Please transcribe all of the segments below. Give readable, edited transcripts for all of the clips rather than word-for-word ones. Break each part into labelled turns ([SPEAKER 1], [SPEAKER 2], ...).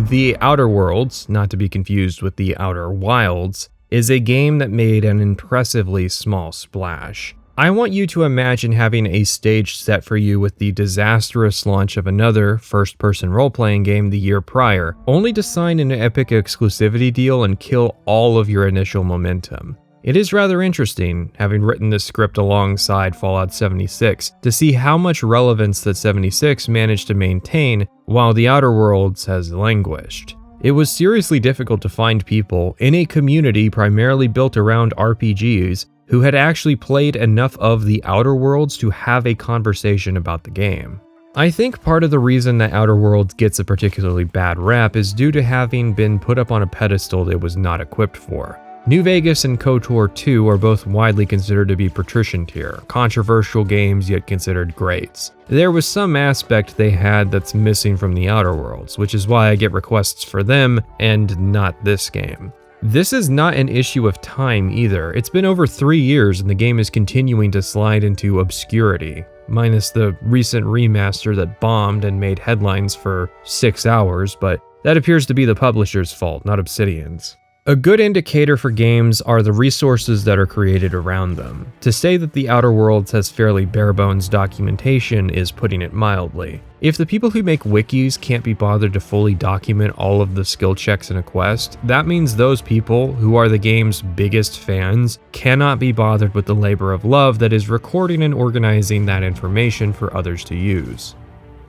[SPEAKER 1] The Outer Worlds, not to be confused with The Outer Wilds, is a game that made an impressively small splash. I want you to imagine having a stage set for you with the disastrous launch of another first-person role-playing game the year prior, only to sign an epic exclusivity deal and kill all of your initial momentum. It is rather interesting, having written this script alongside Fallout 76, to see how much relevance that 76 managed to maintain while The Outer Worlds has languished. It was seriously difficult to find people in a community primarily built around RPGs who had actually played enough of The Outer Worlds to have a conversation about the game. I think part of the reason that Outer Worlds gets a particularly bad rap is due to having been put up on a pedestal it was not equipped for. New Vegas and KOTOR 2 are both widely considered to be Patrician tier, controversial games yet considered greats. There was some aspect they had that's missing from The Outer Worlds, which is why I get requests for them and not this game. This is not an issue of time either. It's been over 3 years and the game is continuing to slide into obscurity, minus the recent remaster that bombed and made headlines for 6 hours, but that appears to be the publisher's fault, not Obsidian's. A good indicator for games are the resources that are created around them. To say that The Outer Worlds has fairly bare-bones documentation is putting it mildly. If the people who make wikis can't be bothered to fully document all of the skill checks in a quest, that means those people, who are the game's biggest fans, cannot be bothered with the labor of love that is recording and organizing that information for others to use.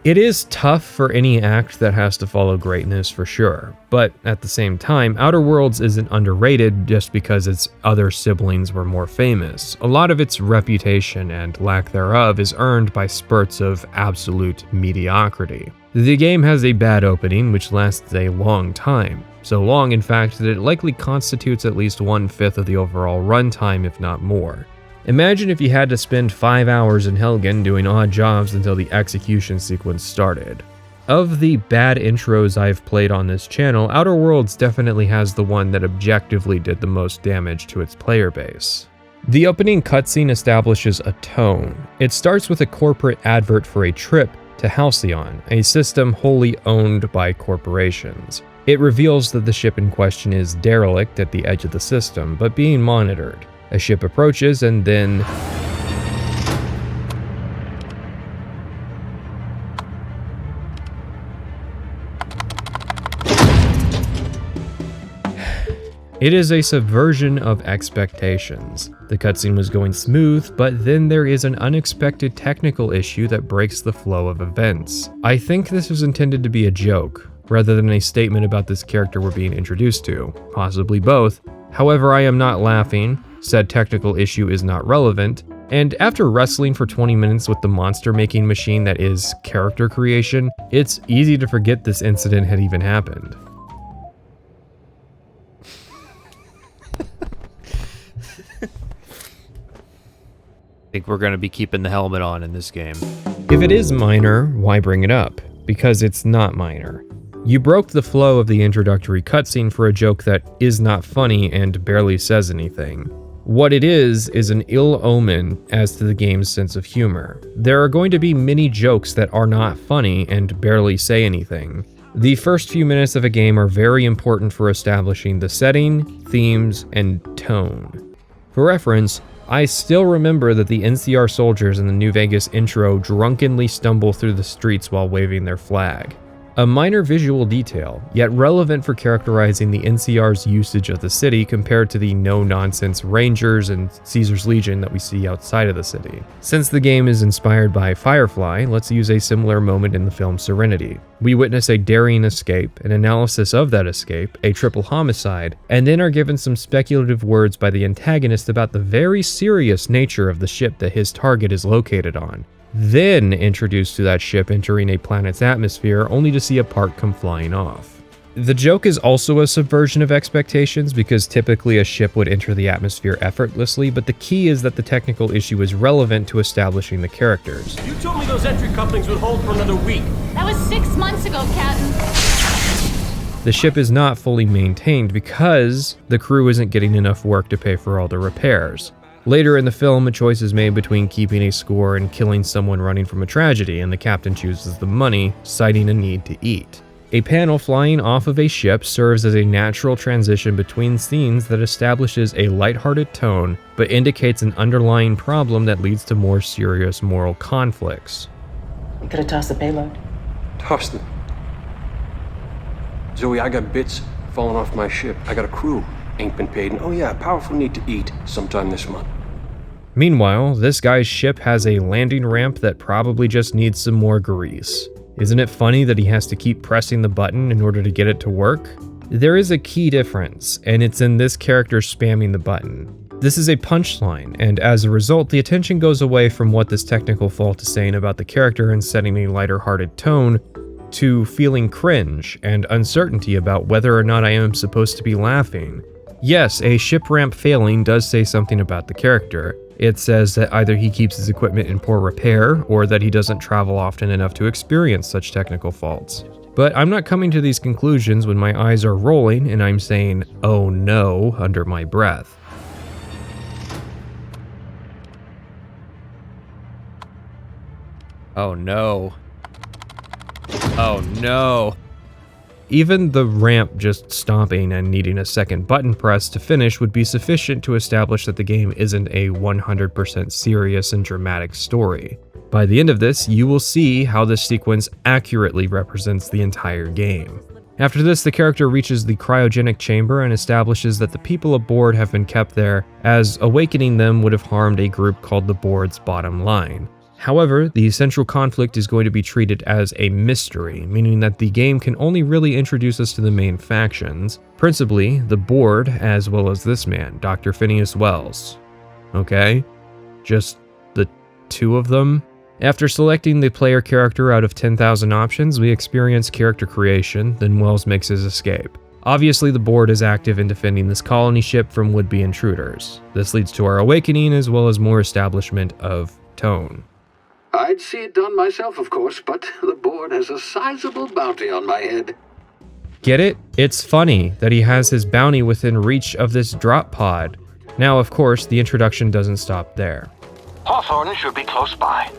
[SPEAKER 1] It is tough for any act that has to follow greatness for sure, but at the same time, Outer Worlds isn't underrated just because its other siblings were more famous. A lot of its reputation and lack thereof is earned by spurts of absolute mediocrity. The game has a bad opening which lasts a long time, so long in fact that it likely constitutes at least 1/5 of the overall runtime if not more. Imagine if you had to spend 5 hours in Helgen doing odd jobs until the execution sequence started. Of the bad intros I've played on this channel, Outer Worlds definitely has the one that objectively did the most damage to its player base. The opening cutscene establishes a tone. It starts with a corporate advert for a trip to Halcyon, a system wholly owned by corporations. It reveals that the ship in question is derelict at the edge of the system, but being monitored. A ship approaches and then it is a subversion of expectations. The cutscene was going smooth, but then there is an unexpected technical issue that breaks the flow of events. I think this was intended to be a joke, rather than a statement about this character we're being introduced to, possibly both. However, I am not laughing. Said technical issue is not relevant, and after wrestling for 20 minutes with the monster-making machine that is character creation, it's easy to forget this incident had even happened.
[SPEAKER 2] I think we're going to be keeping the helmet on in this game.
[SPEAKER 1] If it is minor, why bring it up? Because it's not minor. You broke the flow of the introductory cutscene for a joke that is not funny and barely says anything. What it is an ill omen as to the game's sense of humor. There are going to be many jokes that are not funny and barely say anything. The first few minutes of a game are very important for establishing the setting, themes, and tone. For reference, I still remember that the NCR soldiers in the New Vegas intro drunkenly stumble through the streets while waving their flag. A minor visual detail, yet relevant for characterizing the NCR's usage of the city compared to the no-nonsense Rangers and Caesar's Legion that we see outside of the city. Since the game is inspired by Firefly, let's use a similar moment in the film Serenity. We witness a daring escape, an analysis of that escape, a triple homicide, and then are given some speculative words by the antagonist about the very serious nature of the ship that his target is located on. Then introduced to that ship entering a planet's atmosphere only to see a part come flying off. The joke is also a subversion of expectations because typically a ship would enter the atmosphere effortlessly, but the key is that the technical issue is relevant to establishing the characters.
[SPEAKER 3] You told me those entry couplings would hold for another week.
[SPEAKER 4] That was 6 months ago, Captain.
[SPEAKER 1] The ship is not fully maintained because the crew isn't getting enough work to pay for all the repairs. Later in the film, a choice is made between keeping a score and killing someone running from a tragedy, and the captain chooses the money, citing a need to eat. A panel flying off of a ship serves as a natural transition between scenes that establishes a lighthearted tone, but indicates an underlying problem that leads to more serious moral conflicts.
[SPEAKER 5] You could have tossed the payload.
[SPEAKER 3] Tossed it. Zoe, I got bits falling off my ship. I got a crew. Ain't been paid. And oh yeah, powerful need to eat sometime this month.
[SPEAKER 1] Meanwhile, this guy's ship has a landing ramp that probably just needs some more grease. Isn't it funny that he has to keep pressing the button in order to get it to work? There is a key difference, and it's in this character spamming the button. This is a punchline, and as a result, the attention goes away from what this technical fault is saying about the character and setting a lighter-hearted tone to feeling cringe and uncertainty about whether or not I am supposed to be laughing. Yes, a ship ramp failing does say something about the character. It says that either he keeps his equipment in poor repair, or that he doesn't travel often enough to experience such technical faults. But I'm not coming to these conclusions when my eyes are rolling and I'm saying, "Oh no," under my breath.
[SPEAKER 2] Oh no. Oh no.
[SPEAKER 1] Even the ramp just stopping and needing a second button press to finish would be sufficient to establish that the game isn't a 100% serious and dramatic story. By the end of this, you will see how this sequence accurately represents the entire game. After this, the character reaches the cryogenic chamber and establishes that the people aboard have been kept there, as awakening them would have harmed a group called the Board's Bottom Line. However, the central conflict is going to be treated as a mystery, meaning that the game can only really introduce us to the main factions, principally the Board, as well as this man, Dr. Phineas Wells. Okay? Just the two of them? After selecting the player character out of 10,000 options, we experience character creation, then Wells makes his escape. Obviously, the Board is active in defending this colony ship from would-be intruders. This leads to our awakening, as well as more establishment of tone.
[SPEAKER 6] I'd see it done myself, of course, but the Board has a sizable bounty on my head.
[SPEAKER 1] Get it? It's funny that he has his bounty within reach of this drop pod. Now, of course, the introduction doesn't stop there.
[SPEAKER 6] Hawthorne should be close by.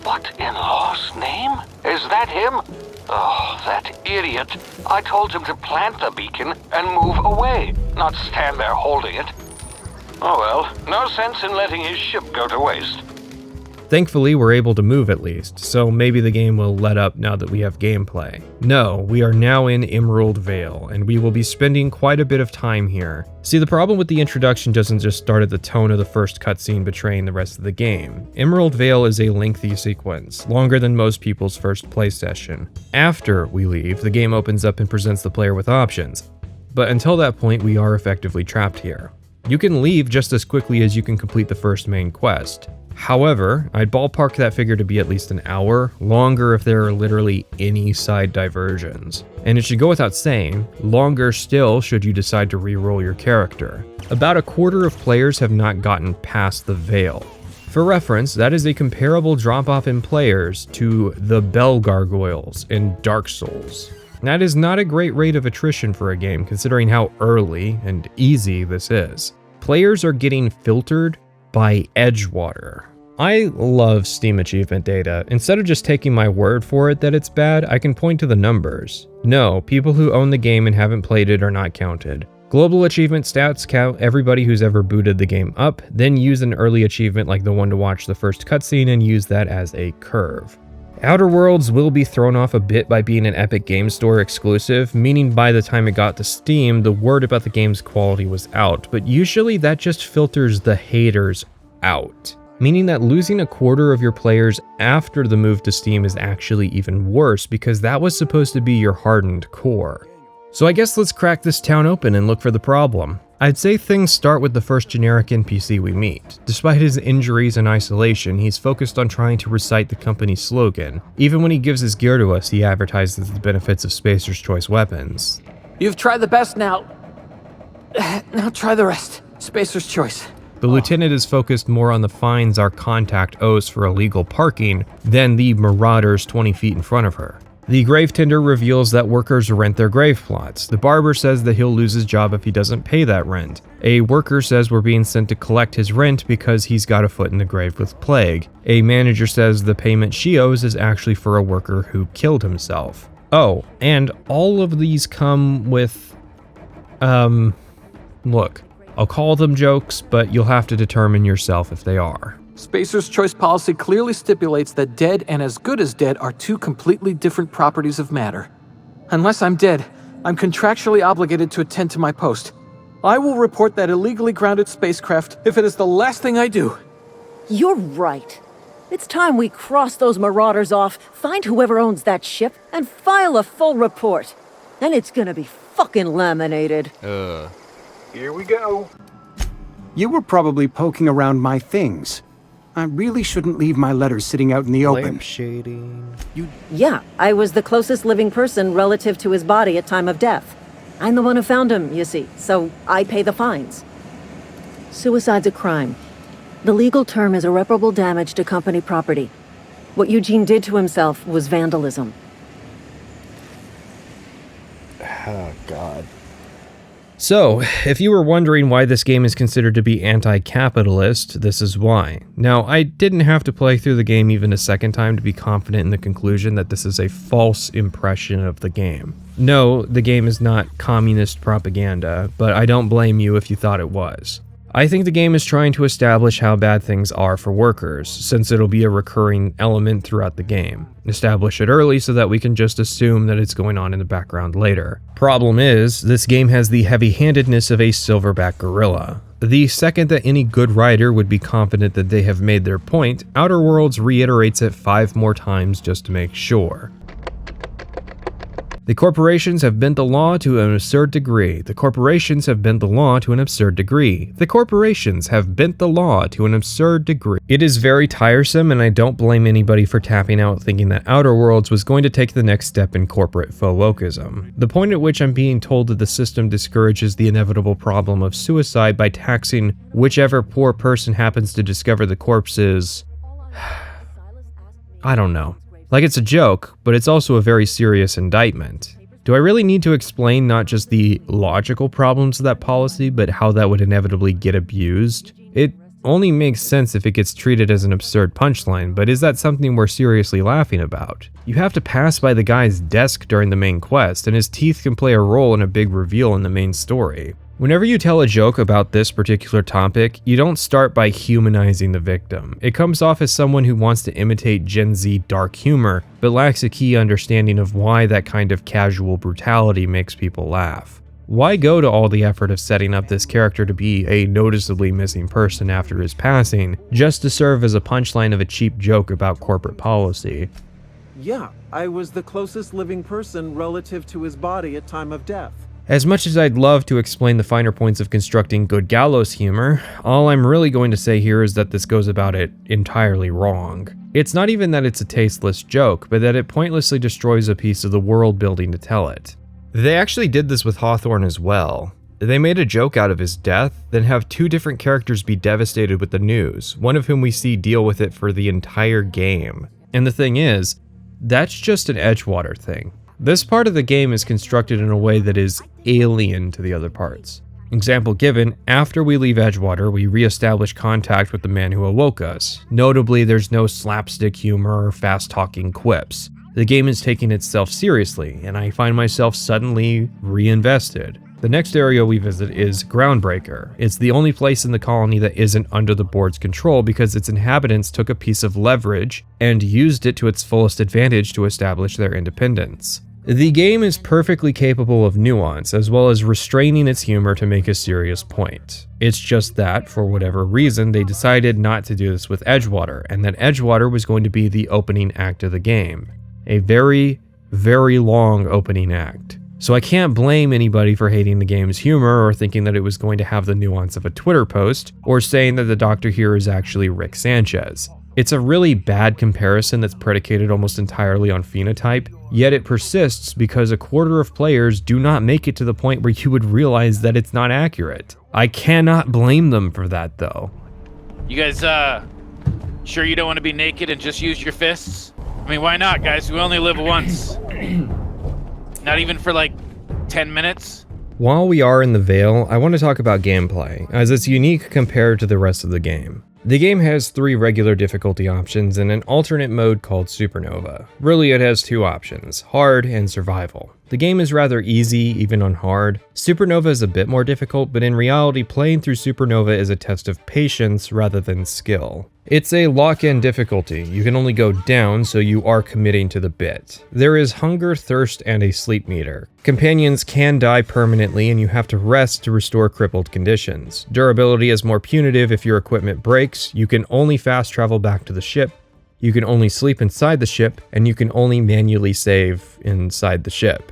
[SPEAKER 6] What in law's name? Is that him? Oh, that idiot. I told him to plant the beacon and move away, not stand there holding it. Oh well, no sense in letting his ship go to waste.
[SPEAKER 1] Thankfully, we're able to move at least, so maybe the game will let up now that we have gameplay. No, we are now in Emerald Vale, and we will be spending quite a bit of time here. See, the problem with the introduction doesn't just start at the tone of the first cutscene betraying the rest of the game. Emerald Vale is a lengthy sequence, longer than most people's first play session. After we leave, the game opens up and presents the player with options. But until that point, we are effectively trapped here. You can leave just as quickly as you can complete the first main quest. However, I'd ballpark that figure to be at least an hour, longer if there are literally any side diversions. And it should go without saying, longer still should you decide to reroll your character. About a quarter of players have not gotten past the Veil. For reference, that is a comparable drop-off in players to the Bell Gargoyles in Dark Souls. That is not a great rate of attrition for a game, considering how early and easy this is. Players are getting filtered by Edgewater. I love Steam achievement data. Instead of just taking my word for it that it's bad, I can point to the numbers. No, people who own the game and haven't played it are not counted. Global achievement stats count everybody who's ever booted the game up, then use an early achievement like the one to watch the first cutscene and use that as a curve. Outer Worlds will be thrown off a bit by being an Epic Game Store exclusive, meaning by the time it got to Steam, the word about the game's quality was out, but usually that just filters the haters out, meaning that losing a quarter of your players after the move to Steam is actually even worse because that was supposed to be your hardened core. So I guess let's crack this town open and look for the problem. I'd say things start with the first generic NPC we meet. Despite his injuries and isolation, he's focused on trying to recite the company's slogan. Even when he gives his gear to us, he advertises the benefits of Spacer's Choice weapons.
[SPEAKER 7] You've tried the best now. Now try the rest. Spacer's Choice.
[SPEAKER 1] The lieutenant is focused more on the fines our contact owes for illegal parking than the marauders 20 feet in front of her. The grave tender reveals that workers rent their grave plots. The barber says that he'll lose his job if he doesn't pay that rent. A worker says we're being sent to collect his rent because he's got a foot in the grave with plague. A manager says the payment she owes is actually for a worker who killed himself. Oh, and all of these come with, look, I'll call them jokes, but you'll have to determine yourself if they are.
[SPEAKER 7] Spacer's choice policy clearly stipulates that dead and as good as dead are two completely different properties of matter. Unless I'm dead, I'm contractually obligated to attend to my post. I will report that illegally grounded spacecraft if it is the last thing I do.
[SPEAKER 8] You're right. It's time we cross those marauders off, find whoever owns that ship, and file a full report. Then it's gonna be fucking laminated.
[SPEAKER 3] Here we go.
[SPEAKER 9] You were probably poking around my things. I really shouldn't leave my letters sitting out in the open.
[SPEAKER 1] Shading.
[SPEAKER 8] Yeah, I was the closest living person relative to his body at time of death. I'm the one who found him, you see, so I pay the fines. Suicide's a crime. The legal term is irreparable damage to company property. What Eugene did to himself was vandalism.
[SPEAKER 1] Oh, God. So, if you were wondering why this game is considered to be anti-capitalist, this is why. Now, I didn't have to play through the game even a second time to be confident in the conclusion that this is a false impression of the game. No, the game is not communist propaganda, but I don't blame you if you thought it was. I think the game is trying to establish how bad things are for workers, since it'll be a recurring element throughout the game. Establish it early so that we can just assume that it's going on in the background later. Problem is, this game has the heavy-handedness of a silverback gorilla. The second that any good writer would be confident that they have made their point, Outer Worlds reiterates it 5 more times just to make sure. The corporations have bent the law to an absurd degree. The corporations have bent the law to an absurd degree. The corporations have bent the law to an absurd degree. It is very tiresome, and I don't blame anybody for tapping out thinking that Outer Worlds was going to take the next step in corporate faux wokeism. The point at which I'm being told that the system discourages the inevitable problem of suicide by taxing whichever poor person happens to discover the corpse is... I don't know. Like, it's a joke, but it's also a very serious indictment. Do I really need to explain not just the logical problems of that policy, but how that would inevitably get abused? It only makes sense if it gets treated as an absurd punchline, but is that something we're seriously laughing about? You have to pass by the guy's desk during the main quest, and his teeth can play a role in a big reveal in the main story. Whenever you tell a joke about this particular topic, you don't start by humanizing the victim. It comes off as someone who wants to imitate Gen Z dark humor, but lacks a key understanding of why that kind of casual brutality makes people laugh. Why go to all the effort of setting up this character to be a noticeably missing person after his passing, just to serve as a punchline of a cheap joke about corporate policy?
[SPEAKER 10] Yeah, I was the closest living person relative to his body at time of death.
[SPEAKER 1] As much as I'd love to explain the finer points of constructing good gallows humor, all I'm really going to say here is that this goes about it entirely wrong. It's not even that it's a tasteless joke, but that it pointlessly destroys a piece of the world building to tell it. They actually did this with Hawthorne as well. They made a joke out of his death, then have 2 different characters be devastated with the news, one of whom we see deal with it for the entire game. And the thing is, that's just an Edgewater thing. This part of the game is constructed in a way that is alien to the other parts. Example given, after we leave Edgewater, we re-establish contact with the man who awoke us. Notably, there's no slapstick humor or fast-talking quips. The game is taking itself seriously, and I find myself suddenly reinvested. The next area we visit is Groundbreaker. It's the only place in the colony that isn't under the board's control because its inhabitants took a piece of leverage and used it to its fullest advantage to establish their independence. The game is perfectly capable of nuance, as well as restraining its humor to make a serious point. It's just that, for whatever reason, they decided not to do this with Edgewater, and that Edgewater was going to be the opening act of the game. A very, very long opening act. So I can't blame anybody for hating the game's humor or thinking that it was going to have the nuance of a Twitter post, or saying that the doctor here is actually Rick Sanchez. It's a really bad comparison that's predicated almost entirely on phenotype, yet it persists because a quarter of players do not make it to the point where you would realize that it's not accurate. I cannot blame them for that, though.
[SPEAKER 11] You guys, sure you don't want to be naked and just use your fists? I mean, why not, guys? We only live once. Not even for like 10 minutes?
[SPEAKER 1] While we are in the Vale, I want to talk about gameplay, as it's unique compared to the rest of the game. The game has 3 regular difficulty options and an alternate mode called Supernova. Really, it has 2 options, hard and survival. The game is rather easy, even on hard. Supernova is a bit more difficult, but in reality, playing through Supernova is a test of patience rather than skill. It's a lock-in difficulty. You can only go down, so you are committing to the bit. There is hunger, thirst, and a sleep meter. Companions can die permanently, and you have to rest to restore crippled conditions. Durability is more punitive if your equipment breaks. You can only fast travel back to the ship. You can only sleep inside the ship, and you can only manually save inside the ship.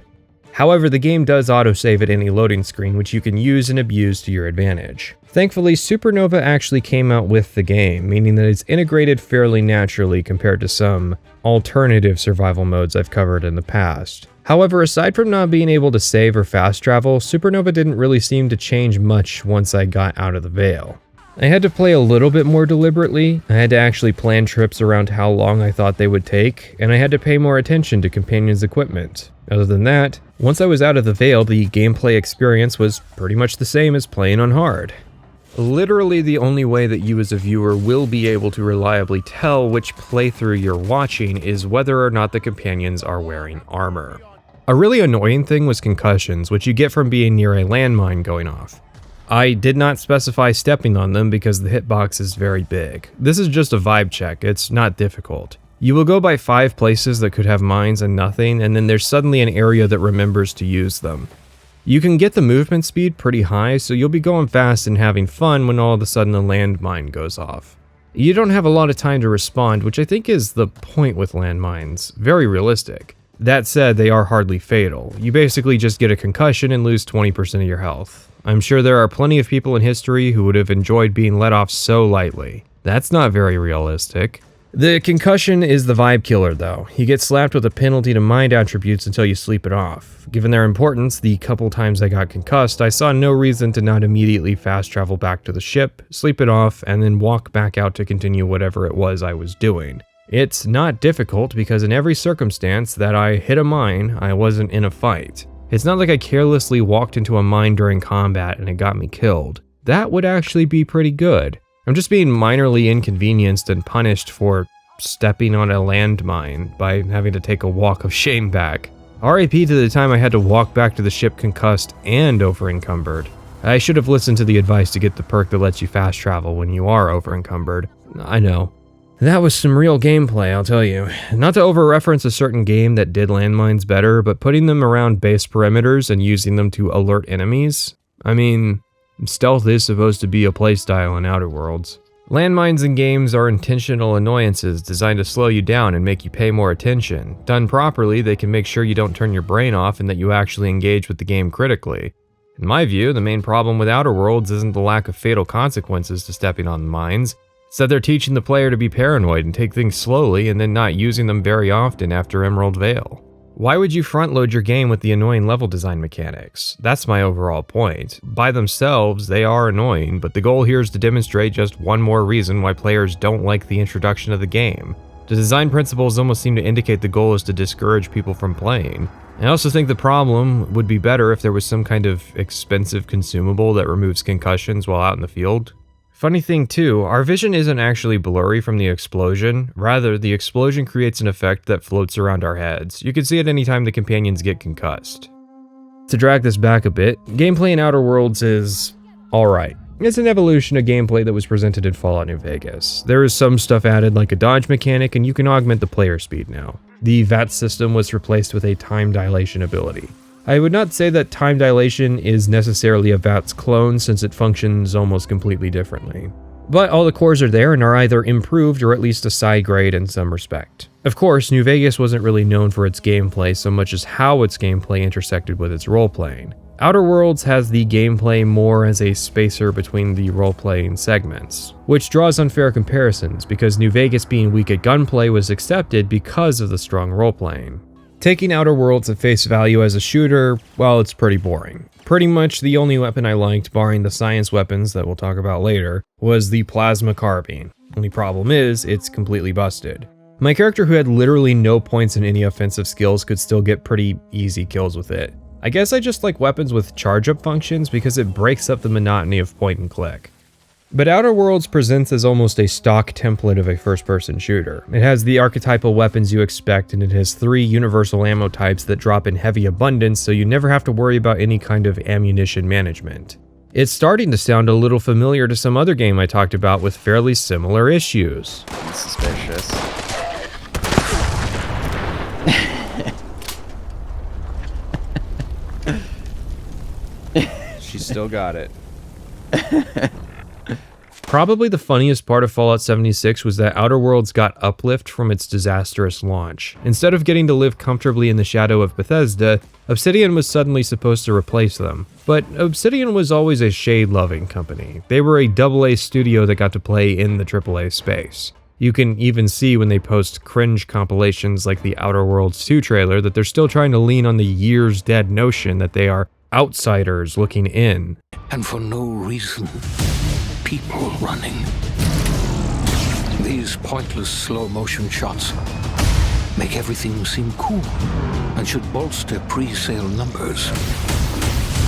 [SPEAKER 1] However, the game does autosave at any loading screen, which you can use and abuse to your advantage. Thankfully, Supernova actually came out with the game, meaning that it's integrated fairly naturally compared to some alternative survival modes I've covered in the past. However, aside from not being able to save or fast travel, Supernova didn't really seem to change much once I got out of the Vale. I had to play a little bit more deliberately. I had to actually plan trips around how long I thought they would take, and I had to pay more attention to companions' equipment. Other than that, once I was out of the Vale, the gameplay experience was pretty much the same as playing on hard. Literally the only way that you as a viewer will be able to reliably tell which playthrough you're watching is whether or not the companions are wearing armor. A really annoying thing was concussions, which you get from being near a landmine going off. I did not specify stepping on them because the hitbox is very big. This is just a vibe check, it's not difficult. You will go by 5 places that could have mines and nothing, and then there's suddenly an area that remembers to use them. You can get the movement speed pretty high, so you'll be going fast and having fun when all of a sudden a landmine goes off. You don't have a lot of time to respond, which I think is the point with landmines. Very realistic. That said, they are hardly fatal. You basically just get a concussion and lose 20% of your health. I'm sure there are plenty of people in history who would have enjoyed being let off so lightly. That's not very realistic. The concussion is the vibe killer though. You get slapped with a penalty to mind attributes until you sleep it off. Given their importance, the couple times I got concussed, I saw no reason to not immediately fast travel back to the ship, sleep it off, and then walk back out to continue whatever it was I was doing. It's not difficult because in every circumstance that I hit a mine, I wasn't in a fight. It's not like I carelessly walked into a mine during combat and it got me killed. That would actually be pretty good. I'm just being minorly inconvenienced and punished for stepping on a landmine by having to take a walk of shame back. RIP to the time I had to walk back to the ship concussed and over-encumbered. I should have listened to the advice to get the perk that lets you fast travel when you are over-encumbered. I know. That was some real gameplay, I'll tell you. Not to over-reference a certain game that did landmines better, but putting them around base perimeters and using them to alert enemies? I mean, stealth is supposed to be a playstyle in Outer Worlds. Landmines in games are intentional annoyances designed to slow you down and make you pay more attention. Done properly, they can make sure you don't turn your brain off and that you actually engage with the game critically. In my view, the main problem with Outer Worlds isn't the lack of fatal consequences to stepping on the mines. It's that they're teaching the player to be paranoid and take things slowly and then not using them very often after Emerald Vale. Why would you front load your game with the annoying level design mechanics? That's my overall point. By themselves, they are annoying, but the goal here is to demonstrate just one more reason why players don't like the introduction of the game. The design principles almost seem to indicate the goal is to discourage people from playing. I also think the problem would be better if there was some kind of expensive consumable that removes concussions while out in the field. Funny thing too, our vision isn't actually blurry from the explosion, rather the explosion creates an effect that floats around our heads. You can see it anytime the companions get concussed. To drag this back a bit, gameplay in Outer Worlds is alright. It's an evolution of gameplay that was presented in Fallout New Vegas. There is some stuff added like a dodge mechanic and you can augment the player speed now. The VAT system was replaced with a time dilation ability. I would not say that time dilation is necessarily a VATS clone since it functions almost completely differently. But all the cores are there and are either improved or at least a side grade in some respect. Of course, New Vegas wasn't really known for its gameplay so much as how its gameplay intersected with its role-playing. Outer Worlds has the gameplay more as a spacer between the role-playing segments, which draws unfair comparisons because New Vegas being weak at gunplay was accepted because of the strong role-playing. Taking Outer Worlds at face value as a shooter, well, it's pretty boring. Pretty much the only weapon I liked, barring the science weapons that we'll talk about later, was the plasma carbine. Only problem is, it's completely busted. My character who had literally no points in any offensive skills could still get pretty easy kills with it. I guess I just like weapons with charge-up functions because it breaks up the monotony of point and click. But Outer Worlds presents as almost a stock template of a first-person shooter. It has the archetypal weapons you expect, and it has 3 universal ammo types that drop in heavy abundance, so you never have to worry about any kind of ammunition management. It's starting to sound a little familiar to some other game I talked about with fairly similar issues.
[SPEAKER 12] Suspicious. She still got it.
[SPEAKER 1] Probably the funniest part of Fallout 76 was that Outer Worlds got uplift from its disastrous launch. Instead of getting to live comfortably in the shadow of Bethesda, Obsidian was suddenly supposed to replace them. But Obsidian was always a shade-loving company. They were a AA studio that got to play in the AAA space. You can even see when they post cringe compilations like the Outer Worlds 2 trailer that they're still trying to lean on the years dead notion that they are outsiders looking in.
[SPEAKER 6] And for no reason, people running. These pointless slow-motion shots make everything seem cool and should bolster pre-sale numbers.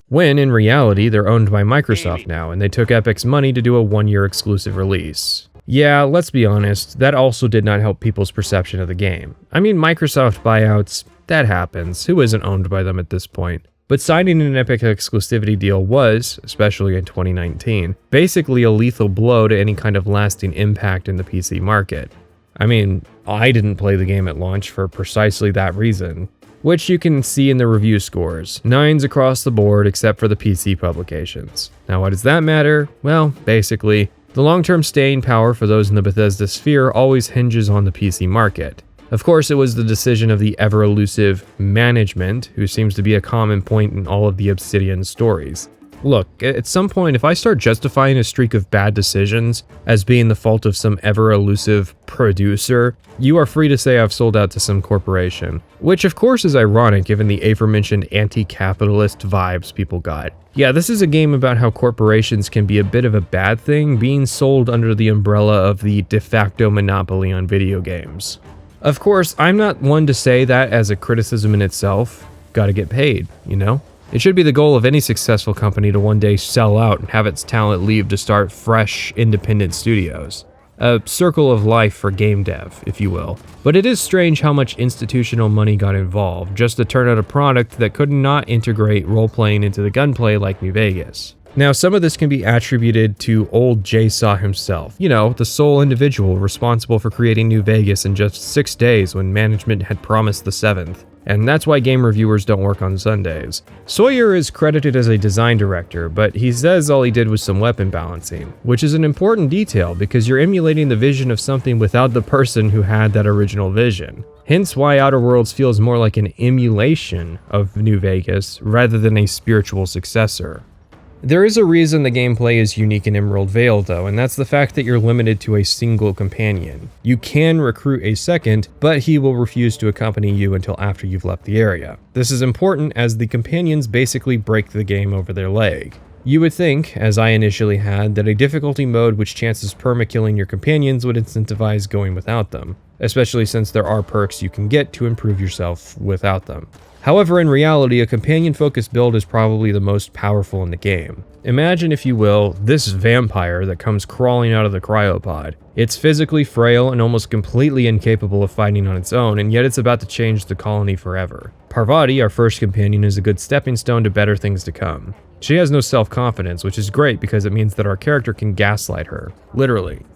[SPEAKER 1] When, in reality, they're owned by Microsoft now, and they took Epic's money to do a 1-year exclusive release. Yeah, let's be honest, that also did not help people's perception of the game. I mean, Microsoft buyouts, that happens. Who isn't owned by them at this point? But signing an Epic exclusivity deal was, especially in 2019, basically a lethal blow to any kind of lasting impact in the PC market. I mean, I didn't play the game at launch for precisely that reason, which you can see in the review scores, 9s across the board except for the PC publications. Now why does that matter? Well, basically, the long-term staying power for those in the Bethesda sphere always hinges on the PC market. Of course, it was the decision of the ever-elusive management, who seems to be a common point in all of the Obsidian stories. Look, at some point, if I start justifying a streak of bad decisions as being the fault of some ever-elusive producer, you are free to say I've sold out to some corporation. Which, of course, is ironic given the aforementioned anti-capitalist vibes people got. Yeah, this is a game about how corporations can be a bit of a bad thing being sold under the umbrella of the de facto monopoly on video games. Of course, I'm not one to say that as a criticism in itself. Gotta get paid, you know? It should be the goal of any successful company to one day sell out and have its talent leave to start fresh, independent studios. A circle of life for game dev, if you will. But it is strange how much institutional money got involved just to turn out a product that could not integrate role-playing into the gunplay like New Vegas. Now, some of this can be attributed to old Jsaw himself, you know, the sole individual responsible for creating New Vegas in just 6 days when management had promised the 7th. And that's why game reviewers don't work on Sundays. Sawyer is credited as a design director, but he says all he did was some weapon balancing, which is an important detail because you're emulating the vision of something without the person who had that original vision. Hence why Outer Worlds feels more like an emulation of New Vegas rather than a spiritual successor. There is a reason the gameplay is unique in Emerald Vale though, and that's the fact that you're limited to a single companion. You can recruit a second, but he will refuse to accompany you until after you've left the area. This is important as the companions basically break the game over their leg. You would think, as I initially had, that a difficulty mode which chances perma-killing your companions would incentivize going without them, especially since there are perks you can get to improve yourself without them. However, in reality, a companion-focused build is probably the most powerful in the game. Imagine, if you will, this vampire that comes crawling out of the cryopod. It's physically frail and almost completely incapable of fighting on its own, and yet it's about to change the colony forever. Parvati, our first companion, is a good stepping stone to better things to come. She has no self-confidence, which is great because it means that our character can gaslight her. Literally.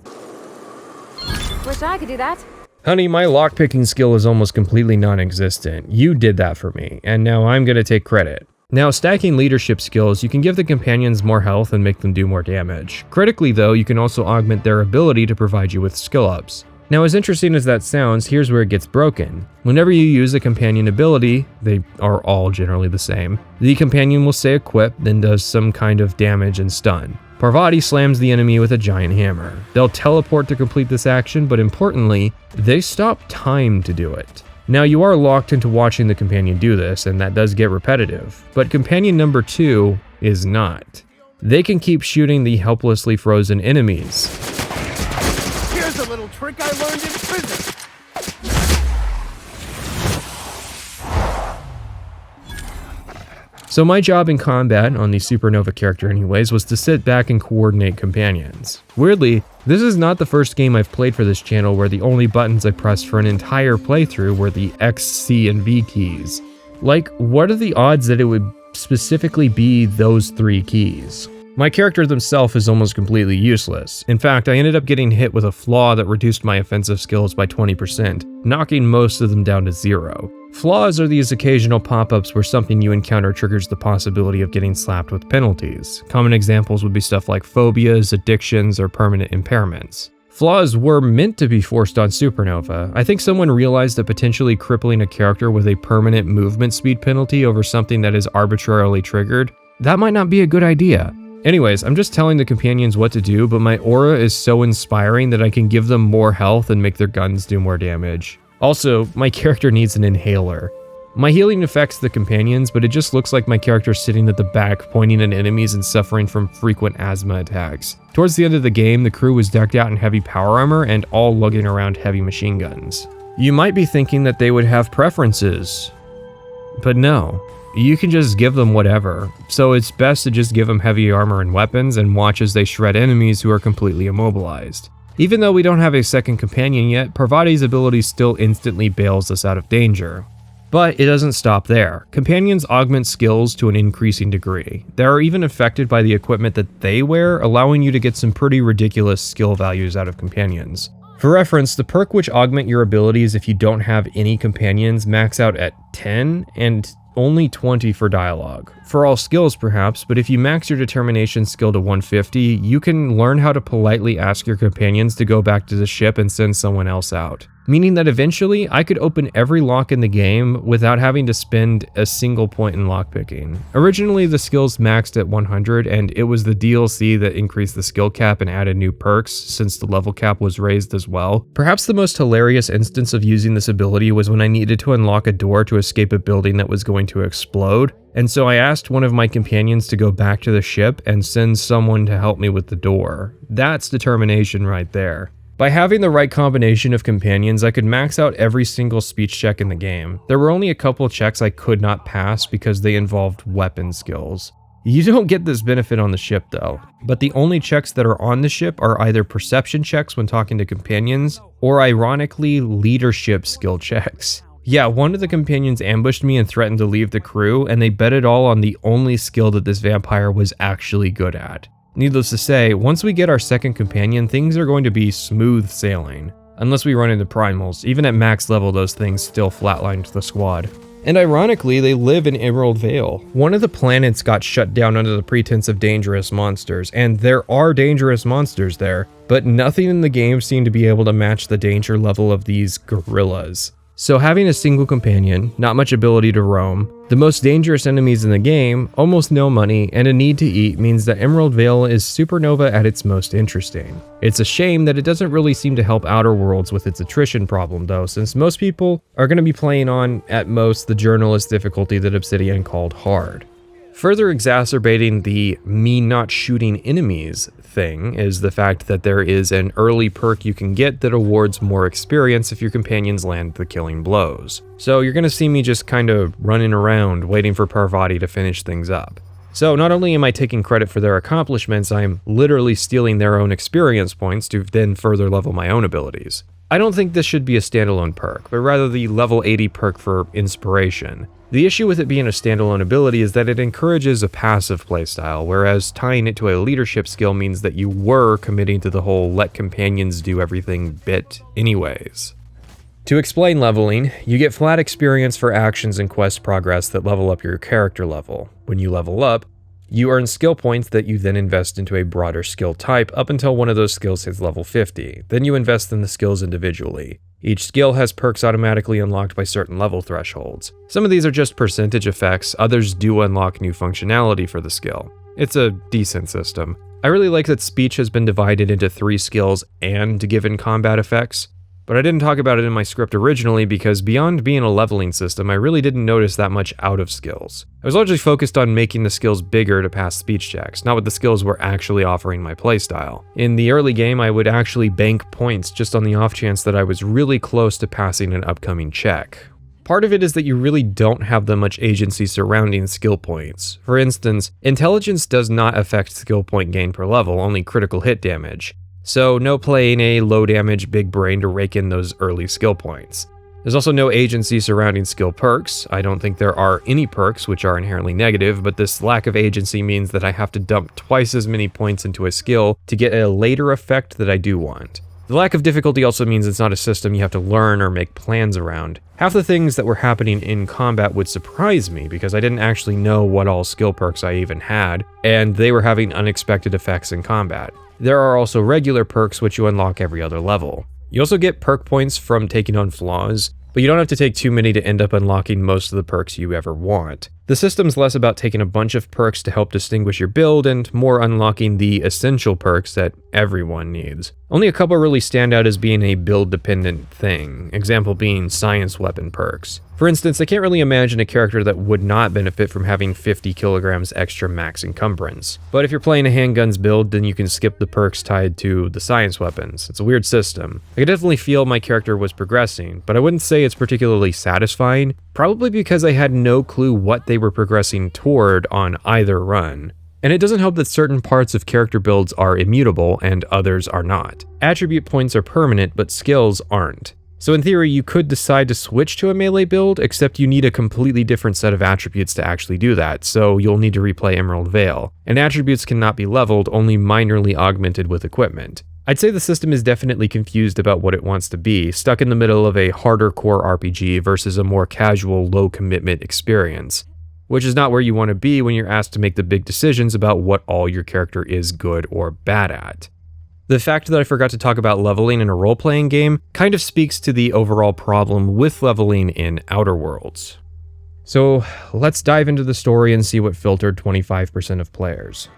[SPEAKER 4] Wish I could do that.
[SPEAKER 1] Honey, my lockpicking skill is almost completely non-existent. You did that for me, and now I'm gonna take credit. Now, stacking leadership skills, you can give the companions more health and make them do more damage. Critically though, you can also augment their ability to provide you with skill ups. Now, as interesting as that sounds, here's where it gets broken. Whenever you use a companion ability, they are all generally the same, the companion will say equip, then does some kind of damage and stun. Parvati slams the enemy with a giant hammer. They'll teleport to complete this action, but importantly, they stop time to do it. Now, you are locked into watching the companion do this, and that does get repetitive, but companion number 2 is not. They can keep shooting the helplessly frozen enemies.
[SPEAKER 10] Here's a little trick I learned in prison.
[SPEAKER 1] So my job in combat, on the Supernova character anyways, was to sit back and coordinate companions. Weirdly, this is not the first game I've played for this channel where the only buttons I pressed for an entire playthrough were the X, C, and V keys. Like, what are the odds that it would specifically be those 3 keys? My character himself is almost completely useless. In fact, I ended up getting hit with a flaw that reduced my offensive skills by 20%, knocking most of them down to 0. Flaws are these occasional pop-ups where something you encounter triggers the possibility of getting slapped with penalties. Common examples would be stuff like phobias, addictions, or permanent impairments. Flaws were meant to be forced on Supernova. I think someone realized that potentially crippling a character with a permanent movement speed penalty over something that is arbitrarily triggered, that might not be a good idea. Anyways, I'm just telling the companions what to do, but my aura is so inspiring that I can give them more health and make their guns do more damage. Also, my character needs an inhaler. My healing affects the companions, but it just looks like my character sitting at the back, pointing at enemies and suffering from frequent asthma attacks. Towards the end of the game, the crew was decked out in heavy power armor and all lugging around heavy machine guns. You might be thinking that they would have preferences, but no. You can just give them whatever, so it's best to just give them heavy armor and weapons and watch as they shred enemies who are completely immobilized. Even though we don't have a second companion yet, Parvati's ability still instantly bails us out of danger. But it doesn't stop there. Companions augment skills to an increasing degree. They are even affected by the equipment that they wear, allowing you to get some pretty ridiculous skill values out of companions. For reference, the perk which augment your abilities if you don't have any companions max out at 10, and only 20 for dialogue. For all skills perhaps, but if you max your determination skill to 150, you can learn how to politely ask your companions to go back to the ship and send someone else out. Meaning that eventually I could open every lock in the game without having to spend a single point in lockpicking. Originally the skills maxed at 100 and it was the DLC that increased the skill cap and added new perks since the level cap was raised as well. Perhaps the most hilarious instance of using this ability was when I needed to unlock a door to escape a building that was going to explode. And so I asked one of my companions to go back to the ship and send someone to help me with the door. That's determination right there. By having the right combination of companions, I could max out every single speech check in the game. There were only a couple checks I could not pass because they involved weapon skills. You don't get this benefit on the ship though, but the only checks that are on the ship are either perception checks when talking to companions, or ironically, leadership skill checks. Yeah, one of the companions ambushed me and threatened to leave the crew, and they bet it all on the only skill that this vampire was actually good at. Needless to say, once we get our second companion, things are going to be smooth sailing. Unless we run into primals, even at max level those things still flatlined the squad. And ironically, they live in Emerald Vale. One of the planets got shut down under the pretense of dangerous monsters, and there are dangerous monsters there, but nothing in the game seemed to be able to match the danger level of these gorillas. So having a single companion, not much ability to roam, the most dangerous enemies in the game, almost no money, and a need to eat means that Emerald Vale is Supernova at its most interesting. It's a shame that it doesn't really seem to help Outer Worlds with its attrition problem though, since most people are going to be playing on, at most, the journalist difficulty that Obsidian called hard. Further exacerbating the me not shooting enemies thing is the fact that there is an early perk you can get that awards more experience if your companions land the killing blows. So you're gonna see me just kind of running around waiting for Parvati to finish things up. So not only am I taking credit for their accomplishments, I'm literally stealing their own experience points to then further level my own abilities. I don't think this should be a standalone perk, but rather the level 80 perk for inspiration. The issue with it being a standalone ability is that it encourages a passive playstyle, whereas tying it to a leadership skill means that you were committing to the whole let companions do everything bit anyways. To explain leveling, you get flat experience for actions and quest progress that level up your character level. When you level up, you earn skill points that you then invest into a broader skill type up until one of those skills hits level 50. Then you invest in the skills individually. Each skill has perks automatically unlocked by certain level thresholds. Some of these are just percentage effects, others do unlock new functionality for the skill. It's a decent system. I really like that speech has been divided into 3 skills and given combat effects, but I didn't talk about it in my script originally because beyond being a leveling system, I really didn't notice that much out of skills. I was largely focused on making the skills bigger to pass speech checks, not what the skills were actually offering my playstyle. In the early game, I would actually bank points just on the off chance that I was really close to passing an upcoming check. Part of it is that you really don't have that much agency surrounding skill points. For instance, intelligence does not affect skill point gain per level, only critical hit damage. So no playing a low damage big brain to rake in those early skill points. There's also no agency surrounding skill perks. I don't think there are any perks which are inherently negative, but this lack of agency means that I have to dump twice as many points into a skill to get a later effect that I do want. The lack of difficulty also means it's not a system you have to learn or make plans around. Half the things that were happening in combat would surprise me because I didn't actually know what all skill perks I even had, and they were having unexpected effects in combat. There are also regular perks which you unlock every other level. You also get perk points from taking on flaws, but you don't have to take too many to end up unlocking most of the perks you ever want. The system's less about taking a bunch of perks to help distinguish your build and more unlocking the essential perks that everyone needs. Only a couple really stand out as being a build-dependent thing, example being science weapon perks. For instance, I can't really imagine a character that would not benefit from having 50 kilograms extra max encumbrance. But if you're playing a handguns build, then you can skip the perks tied to the science weapons. It's a weird system. I could definitely feel my character was progressing, but I wouldn't say it's particularly satisfying, probably because I had no clue what they were progressing toward on either run. And it doesn't help that certain parts of character builds are immutable and others are not. Attribute points are permanent, but skills aren't. So in theory, you could decide to switch to a melee build, except you need a completely different set of attributes to actually do that, so you'll need to replay Emerald Vale. And attributes cannot be leveled, only minorly augmented with equipment. I'd say the system is definitely confused about what it wants to be, stuck in the middle of a harder core RPG versus a more casual, low-commitment experience, which is not where you want to be when you're asked to make the big decisions about what all your character is good or bad at. The fact that I forgot to talk about leveling in a role-playing game kind of speaks to the overall problem with leveling in Outer Worlds. So let's dive into the story and see what filtered 25% of players.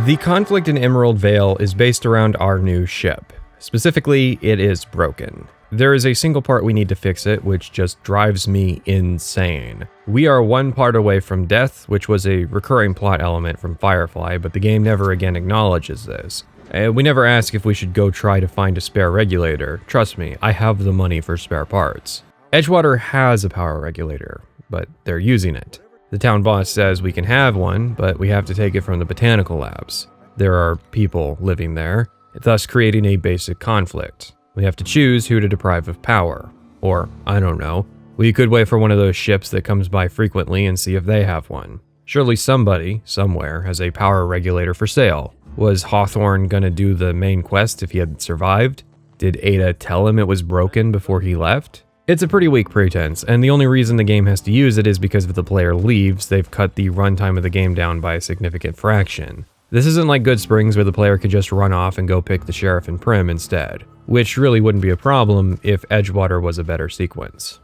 [SPEAKER 1] The conflict in Emerald Vale is based around our new ship. Specifically, it is broken. There is a single part we need to fix it, which just drives me insane. We are one part away from death, which was a recurring plot element from Firefly, but the game never again acknowledges this. We never ask if we should go try to find a spare regulator. Trust me, I have the money for spare parts. Edgewater has a power regulator, but they're using it. The town boss says we can have one, but we have to take it from the botanical labs. There are people living there, thus creating a basic conflict. We have to choose who to deprive of power. Or, I don't know, we could wait for one of those ships that comes by frequently and see if they have one. Surely somebody, somewhere, has a power regulator for sale. Was Hawthorne gonna do the main quest if he had survived? Did Ada tell him it was broken before he left? It's a pretty weak pretense, and the only reason the game has to use it is because if the player leaves, they've cut the runtime of the game down by a significant fraction. This isn't like Good Springs where the player could just run off and go pick the sheriff and Prim instead, which really wouldn't be a problem if Edgewater was a better sequence.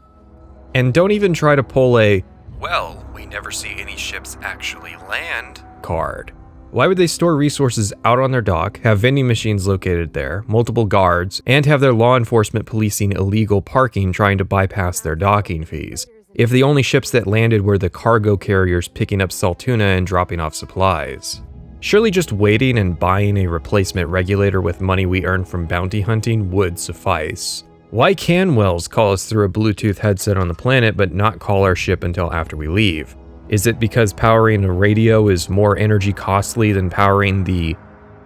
[SPEAKER 1] And don't even try to pull a, well, we never see any ships actually land card. Why would they store resources out on their dock, have vending machines located there, multiple guards, and have their law enforcement policing illegal parking trying to bypass their docking fees, if the only ships that landed were the cargo carriers picking up Saltuna and dropping off supplies? Surely just waiting and buying a replacement regulator with money we earned from bounty hunting would suffice. Why can Wells call us through a Bluetooth headset on the planet but not call our ship until after we leave? Is it because powering a radio is more energy costly than powering the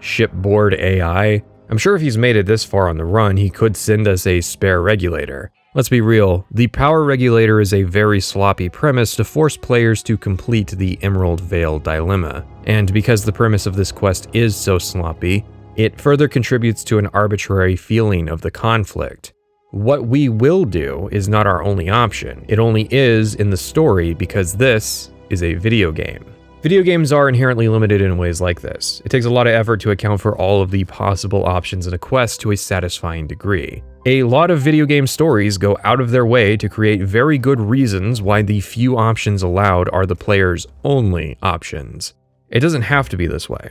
[SPEAKER 1] shipboard AI? I'm sure if he's made it this far on the run, he could send us a spare regulator. Let's be real, the power regulator is a very sloppy premise to force players to complete the Emerald Vale dilemma. And because the premise of this quest is so sloppy, it further contributes to an arbitrary feeling of the conflict. What we will do is not our only option. It only is in the story because this is a video game. Video games are inherently limited in ways like this. It takes a lot of effort to account for all of the possible options in a quest to a satisfying degree. A lot of video game stories go out of their way to create very good reasons why the few options allowed are the player's only options. It doesn't have to be this way.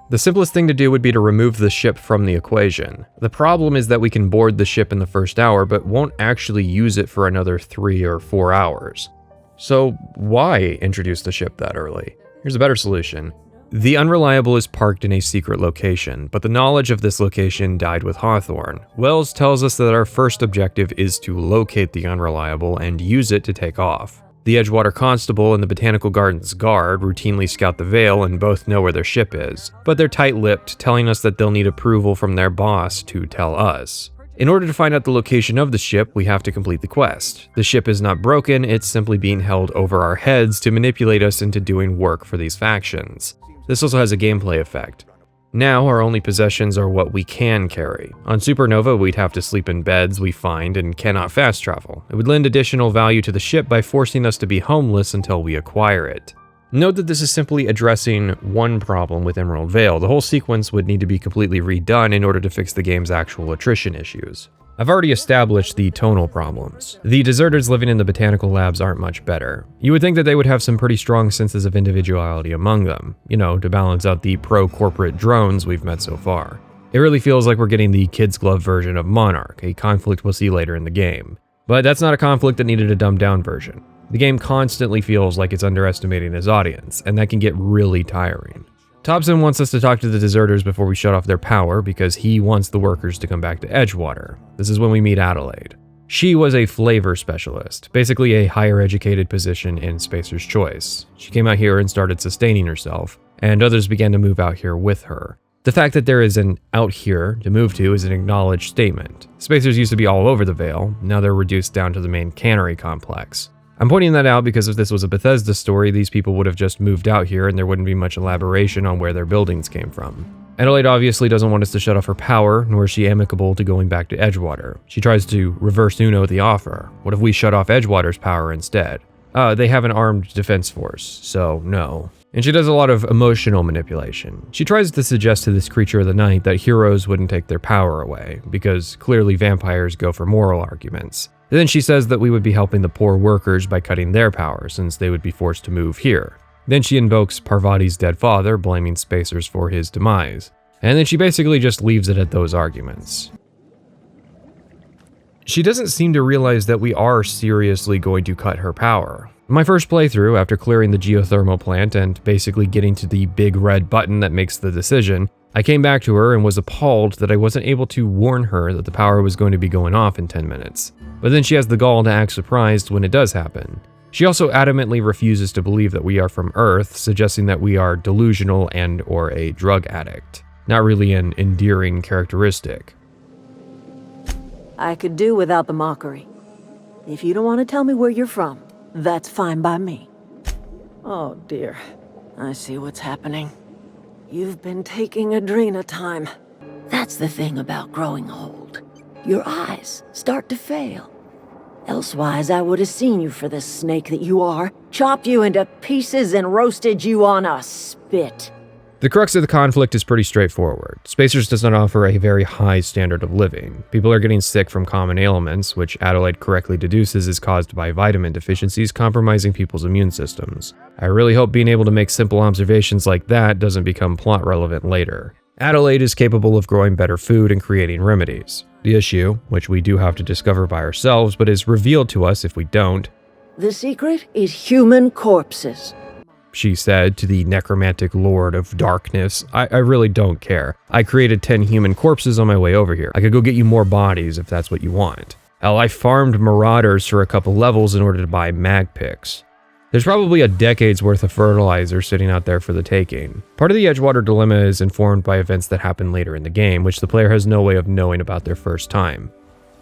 [SPEAKER 1] The simplest thing to do would be to remove the ship from the equation. The problem is that we can board the ship in the first hour, but won't actually use it for another 3 or 4 hours. So why introduce the ship that early? Here's a better solution. The Unreliable is parked in a secret location, but the knowledge of this location died with Hawthorne. Wells tells us that our first objective is to locate the Unreliable and use it to take off. The Edgewater Constable and the Botanical Gardens Guard routinely scout the Vale and both know where their ship is, but they're tight-lipped, telling us that they'll need approval from their boss to tell us. In order to find out the location of the ship, we have to complete the quest. The ship is not broken, it's simply being held over our heads to manipulate us into doing work for these factions. This also has a gameplay effect. Now, our only possessions are what we can carry. On Supernova, we'd have to sleep in beds we find and cannot fast travel. It would lend additional value to the ship by forcing us to be homeless until we acquire it. Note that this is simply addressing one problem with Emerald Vale. The whole sequence would need to be completely redone in order to fix the game's actual attrition issues. I've already established the tonal problems. The deserters living in the botanical labs aren't much better. You would think that they would have some pretty strong senses of individuality among them, to balance out the pro-corporate drones we've met so far. It really feels like we're getting the kid's glove version of Monarch, a conflict we'll see later in the game. But that's not a conflict that needed a dumbed-down version. The game constantly feels like it's underestimating its audience, and that can get really tiring. Thompson wants us to talk to the deserters before we shut off their power because he wants the workers to come back to Edgewater. This is when we meet Adelaide. She was a flavor specialist, basically a higher educated position in Spacer's Choice. She came out here and started sustaining herself, and others began to move out here with her. The fact that there is an out here to move to is an acknowledged statement. Spacers used to be all over the Vale, now they're reduced down to the main cannery complex. I'm pointing that out because if this was a Bethesda story, these people would have just moved out here and there wouldn't be much elaboration on where their buildings came from. Adelaide obviously doesn't want us to shut off her power, nor is she amicable to going back to Edgewater. She tries to reverse Uno the offer. What if we shut off Edgewater's power instead? They have an armed defense force, so no. And she does a lot of emotional manipulation. She tries to suggest to this creature of the night that heroes wouldn't take their power away, because clearly vampires go for moral arguments. Then she says that we would be helping the poor workers by cutting their power, since they would be forced to move here. Then she invokes Parvati's dead father, blaming Spacers for his demise. And then she basically just leaves it at those arguments. She doesn't seem to realize that we are seriously going to cut her power. My first playthrough, after clearing the geothermal plant and basically getting to the big red button that makes the decision, I came back to her and was appalled that I wasn't able to warn her that the power was going to be going off in 10 minutes. But then she has the gall to act surprised when it does happen. She also adamantly refuses to believe that we are from Earth, suggesting that we are delusional and or a drug addict. Not really an endearing characteristic.
[SPEAKER 8] I could do without the mockery. If you don't want to tell me where you're from, that's fine by me. Oh dear, I see what's happening. You've been taking Adrena time. That's the thing about growing old. Your eyes start to fail. Elsewise, I would have seen you for the snake that you are, chopped you into pieces and roasted you on a spit.
[SPEAKER 1] The crux of the conflict is pretty straightforward. Spacers does not offer a very high standard of living. People are getting sick from common ailments, which Adelaide correctly deduces is caused by vitamin deficiencies compromising people's immune systems. I really hope being able to make simple observations like that doesn't become plot relevant later. Adelaide is capable of growing better food and creating remedies. The issue, which we do have to discover by ourselves, but is revealed to us if we don't.
[SPEAKER 8] The secret is human corpses,
[SPEAKER 1] she said to the necromantic lord of darkness. I really don't care. I created 10 human corpses on my way over here. I could go get you more bodies if that's what you want. Hell, I farmed marauders for a couple levels in order to buy mag picks. There's probably a decade's worth of fertilizer sitting out there for the taking. Part of the Edgewater dilemma is informed by events that happen later in the game, which the player has no way of knowing about their first time.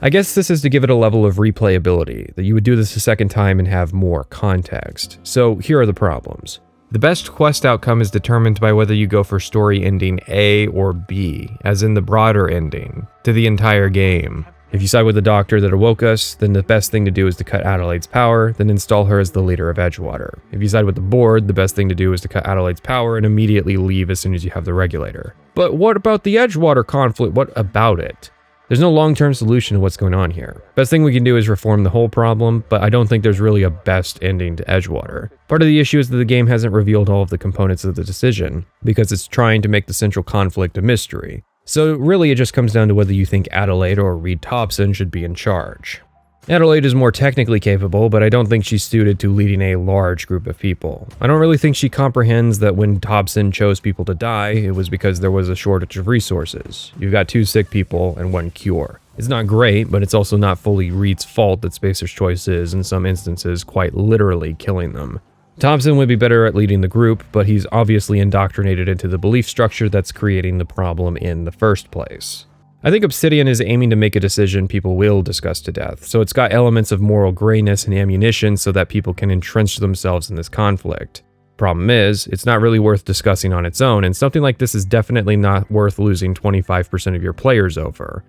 [SPEAKER 1] I guess this is to give it a level of replayability, that you would do this a second time and have more context. So here are the problems. The best quest outcome is determined by whether you go for story ending A or B, as in the broader ending, to the entire game. If you side with the doctor that awoke us, then the best thing to do is to cut Adelaide's power, then install her as the leader of Edgewater. If you side with the board, the best thing to do is to cut Adelaide's power and immediately leave as soon as you have the regulator. But what about the Edgewater conflict? What about it? There's no long-term solution to what's going on here. Best thing we can do is reform the whole problem, but I don't think there's really a best ending to Edgewater. Part of the issue is that the game hasn't revealed all of the components of the decision, because it's trying to make the central conflict a mystery. So really it just comes down to whether you think Adelaide or Reed Thompson should be in charge. Adelaide is more technically capable, but I don't think she's suited to leading a large group of people. I don't really think she comprehends that when Thompson chose people to die, it was because there was a shortage of resources. You've got 2 sick people and 1 cure. It's not great, but it's also not fully Reed's fault that Spacer's choice is, in some instances, quite literally killing them. Thompson would be better at leading the group, but he's obviously indoctrinated into the belief structure that's creating the problem in the first place. I think Obsidian is aiming to make a decision people will discuss to death, so it's got elements of moral grayness and ammunition so that people can entrench themselves in this conflict. Problem is, it's not really worth discussing on its own, and something like this is definitely not worth losing 25% of your players over.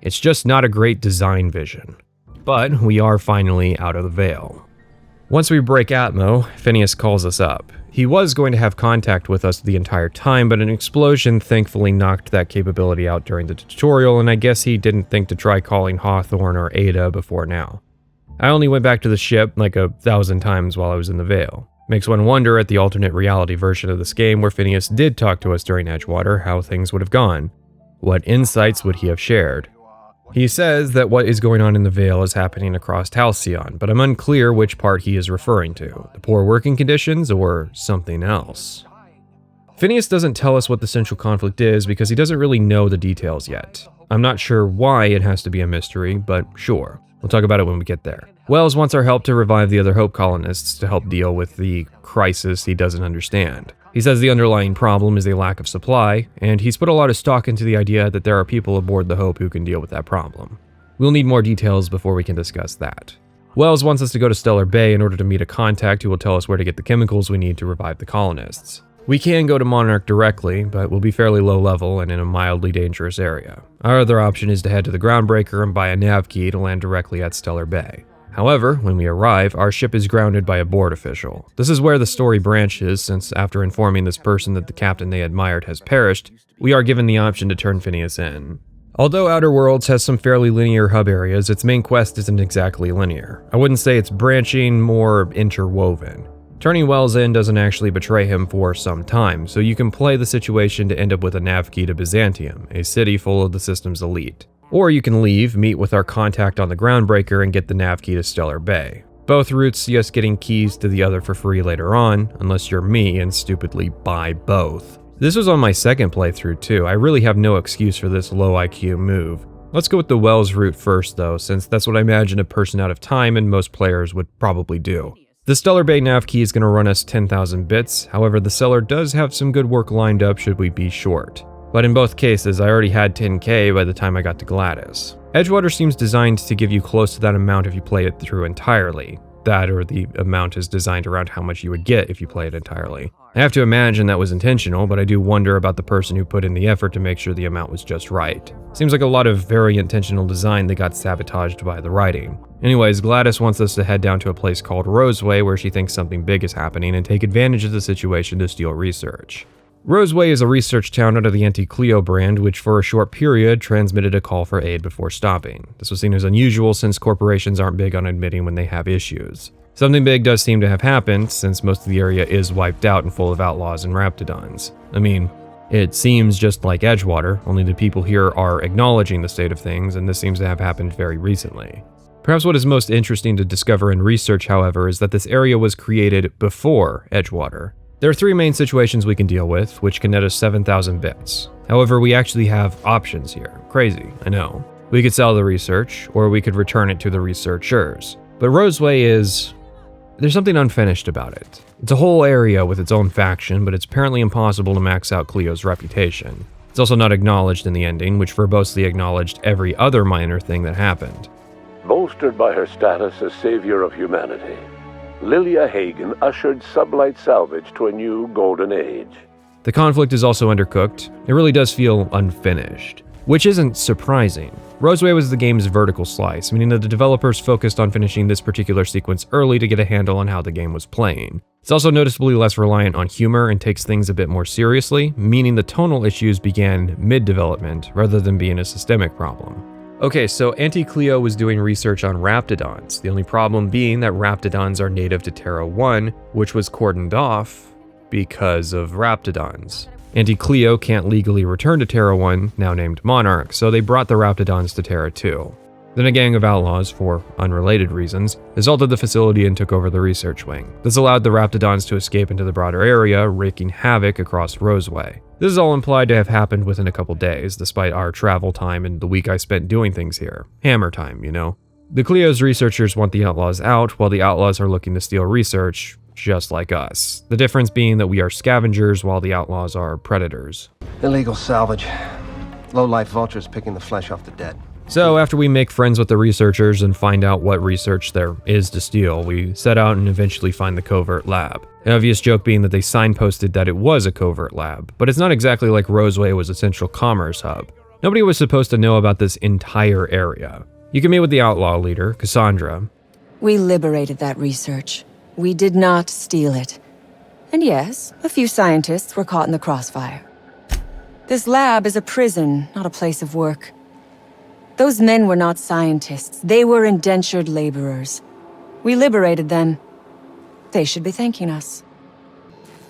[SPEAKER 1] It's just not a great design vision. But we are finally out of the Vale. Once we break Atmo, Phineas calls us up. He was going to have contact with us the entire time, but an explosion thankfully knocked that capability out during the tutorial, and I guess he didn't think to try calling Hawthorne or Ada before now. I only went back to the ship like 1,000 times while I was in the Vale. Makes one wonder at the alternate reality version of this game where Phineas did talk to us during Edgewater how things would have gone. What insights would he have shared? He says that what is going on in the Vale is happening across Halcyon, but I'm unclear which part he is referring to, the poor working conditions or something else. Phineas doesn't tell us what the central conflict is because he doesn't really know the details yet. I'm not sure why it has to be a mystery, but sure. We'll talk about it when we get there. Wells wants our help to revive the other Hope colonists to help deal with the crisis he doesn't understand. He says the underlying problem is a lack of supply, and he's put a lot of stock into the idea that there are people aboard the Hope who can deal with that problem. We'll need more details before we can discuss that. Wells wants us to go to Stellar Bay in order to meet a contact who will tell us where to get the chemicals we need to revive the colonists. We can go to Monarch directly, but we'll be fairly low level and in a mildly dangerous area. Our other option is to head to the Groundbreaker and buy a nav key to land directly at Stellar Bay. However, when we arrive, our ship is grounded by a board official. This is where the story branches, since after informing this person that the captain they admired has perished, we are given the option to turn Phineas in. Although Outer Worlds has some fairly linear hub areas, its main quest isn't exactly linear. I wouldn't say it's branching, more interwoven. Turning Wells in doesn't actually betray him for some time, so you can play the situation to end up with a nav key to Byzantium, a city full of the system's elite. Or you can leave, meet with our contact on the Groundbreaker, and get the nav key to Stellar Bay. Both routes see us getting keys to the other for free later on, unless you're me and stupidly buy both. This was on my second playthrough too. I really have no excuse for this low IQ move. Let's go with the Wells route first though, since that's what I imagine a person out of time and most players would probably do. The Stellar Bay nav key is going to run us 10,000 bits, however the seller does have some good work lined up should we be short. But in both cases, I already had 10k by the time I got to Gladys. Edgewater seems designed to give you close to that amount if you play it through entirely. That or the amount is designed around how much you would get if you play it entirely. I have to imagine that was intentional, but I do wonder about the person who put in the effort to make sure the amount was just right. Seems like a lot of very intentional design that got sabotaged by the writing. Anyways, Gladys wants us to head down to a place called Roseway where she thinks something big is happening and take advantage of the situation to steal research. Roseway is a research town under the Anti-Cleo brand, which for a short period transmitted a call for aid before stopping. This was seen as unusual since corporations aren't big on admitting when they have issues. Something big does seem to have happened, since most of the area is wiped out and full of outlaws and raptidons. I mean, it seems just like Edgewater, only the people here are acknowledging the state of things, and this seems to have happened very recently. Perhaps what is most interesting to discover in research, however, is that this area was created before Edgewater. There are 3 main situations we can deal with, which can net us 7,000 bits. However, we actually have options here. Crazy, I know. We could sell the research, or we could return it to the researchers. But Roseway there's something unfinished about it. It's a whole area with its own faction, but it's apparently impossible to max out Cleo's reputation. It's also not acknowledged in the ending, which verbosely acknowledged every other minor thing that happened.
[SPEAKER 13] Bolstered by her status as savior of humanity, Lilia Hagen ushered sublight salvage to a new golden age.
[SPEAKER 1] The conflict is also undercooked. It really does feel unfinished, which isn't surprising. Roseway was the game's vertical slice, meaning that the developers focused on finishing this particular sequence early to get a handle on how the game was playing. It's also noticeably less reliant on humor and takes things a bit more seriously, meaning the tonal issues began mid-development rather than being a systemic problem. Okay, so Anti-Cleo was doing research on raptidons, the only problem being that raptidons are native to Terra 1, which was cordoned off because of raptidons. Anti-Cleo can't legally return to Terra 1, now named Monarch, so they brought the raptidons to Terra 2. Then a gang of outlaws, for unrelated reasons, assaulted the facility and took over the research wing. This allowed the Raptidons to escape into the broader area, wreaking havoc across Roseway. This is all implied to have happened within a couple days, despite our travel time and the week I spent doing things here. Hammer time, you know? The Clio's researchers want the outlaws out, while the outlaws are looking to steal research, just like us. The difference being that we are scavengers while the outlaws are predators.
[SPEAKER 14] Illegal salvage. Low-life vultures picking the flesh off the dead.
[SPEAKER 1] So after we make friends with the researchers and find out what research there is to steal, we set out and eventually find the covert lab. The obvious joke being that they signposted that it was a covert lab, but it's not exactly like Roseway was a central commerce hub. Nobody was supposed to know about this entire area. You can meet with the outlaw leader, Cassandra.
[SPEAKER 15] We liberated that research. We did not steal it. And yes, a few scientists were caught in the crossfire. This lab is a prison, not a place of work. Those men were not scientists. They were indentured laborers. We liberated them. They should be thanking us.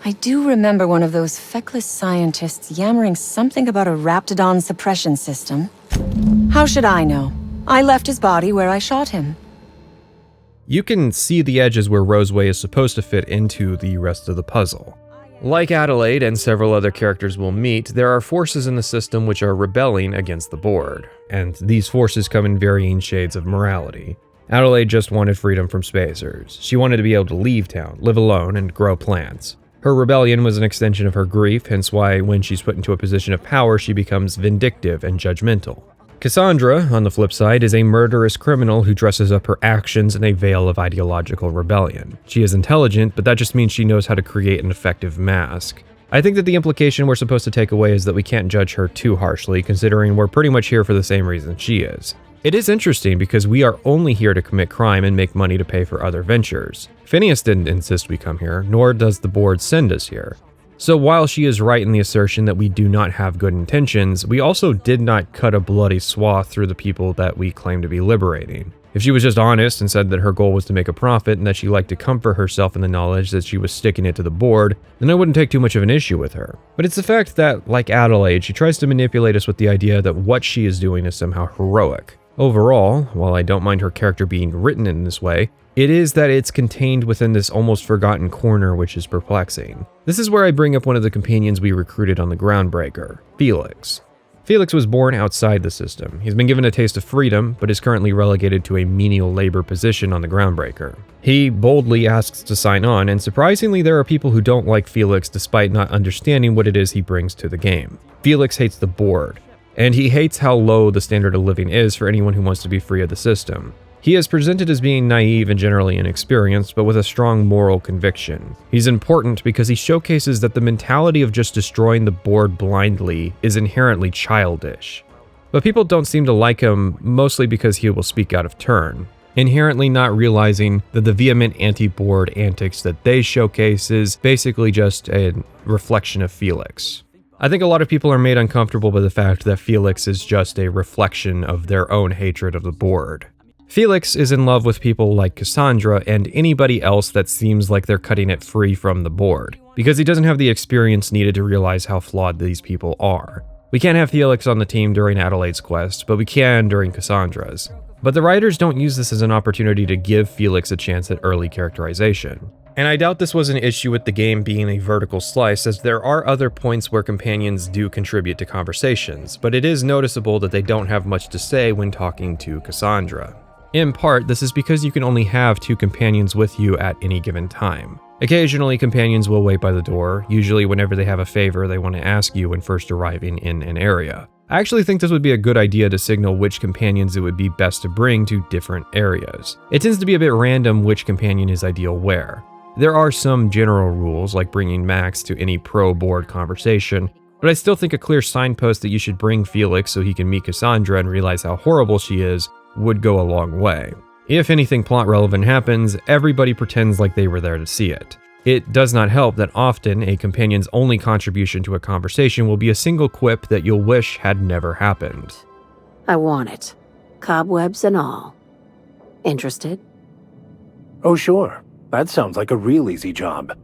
[SPEAKER 15] I do remember one of those feckless scientists yammering something about a Raptidon suppression system. How should I know? I left his body where I shot him.
[SPEAKER 1] You can see the edges where Roseway is supposed to fit into the rest of the puzzle. Like Adelaide and several other characters we'll meet, there are forces in the system which are rebelling against the board, and these forces come in varying shades of morality. Adelaide just wanted freedom from spacers. She wanted to be able to leave town, live alone, and grow plants. Her rebellion was an extension of her grief, hence why when she's put into a position of power, she becomes vindictive and judgmental. Cassandra, on the flip side, is a murderous criminal who dresses up her actions in a veil of ideological rebellion. She is intelligent, but that just means she knows how to create an effective mask. I think that the implication we're supposed to take away is that we can't judge her too harshly, considering we're pretty much here for the same reason she is. It is interesting because we are only here to commit crime and make money to pay for other ventures. Phineas didn't insist we come here, nor does the board send us here. So while she is right in the assertion that we do not have good intentions, we also did not cut a bloody swath through the people that we claim to be liberating. If she was just honest and said that her goal was to make a profit and that she liked to comfort herself in the knowledge that she was sticking it to the board, then I wouldn't take too much of an issue with her. But it's the fact that, like Adelaide, she tries to manipulate us with the idea that what she is doing is somehow heroic. Overall, while I don't mind her character being written in this way, it is that it's contained within this almost forgotten corner which is perplexing. This is where I bring up one of the companions we recruited on the Groundbreaker, Felix. Felix was born outside the system. He's been given a taste of freedom, but is currently relegated to a menial labor position on the Groundbreaker. He boldly asks to sign on, and surprisingly there are people who don't like Felix despite not understanding what it is he brings to the game. Felix hates the board, and he hates how low the standard of living is for anyone who wants to be free of the system. He is presented as being naive and generally inexperienced, but with a strong moral conviction. He's important because he showcases that the mentality of just destroying the board blindly is inherently childish. But people don't seem to like him, mostly because he will speak out of turn, inherently not realizing that the vehement anti-board antics that they showcase is basically just a reflection of Felix. I think a lot of people are made uncomfortable by the fact that Felix is just a reflection of their own hatred of the board. Felix is in love with people like Cassandra and anybody else that seems like they're cutting it free from the board, because he doesn't have the experience needed to realize how flawed these people are. We can't have Felix on the team during Adelaide's quest, but we can during Cassandra's. But the writers don't use this as an opportunity to give Felix a chance at early characterization. And I doubt this was an issue with the game being a vertical slice, as there are other points where companions do contribute to conversations, but it is noticeable that they don't have much to say when talking to Cassandra. In part, this is because you can only have 2 companions with you at any given time. Occasionally, companions will wait by the door, usually whenever they have a favor they want to ask you when first arriving in an area. I actually think this would be a good idea to signal which companions it would be best to bring to different areas. It tends to be a bit random which companion is ideal where. There are some general rules, like bringing Max to any pro-board conversation, but I still think a clear signpost that you should bring Felix so he can meet Cassandra and realize how horrible she is would go a long way. If anything plot relevant happens, everybody pretends like they were there to see it. It does not help that often a companion's only contribution to a conversation will be a single quip that you'll wish had never happened.
[SPEAKER 16] I want it. Cobwebs and all. Interested?
[SPEAKER 17] Oh sure, that sounds like a real easy job.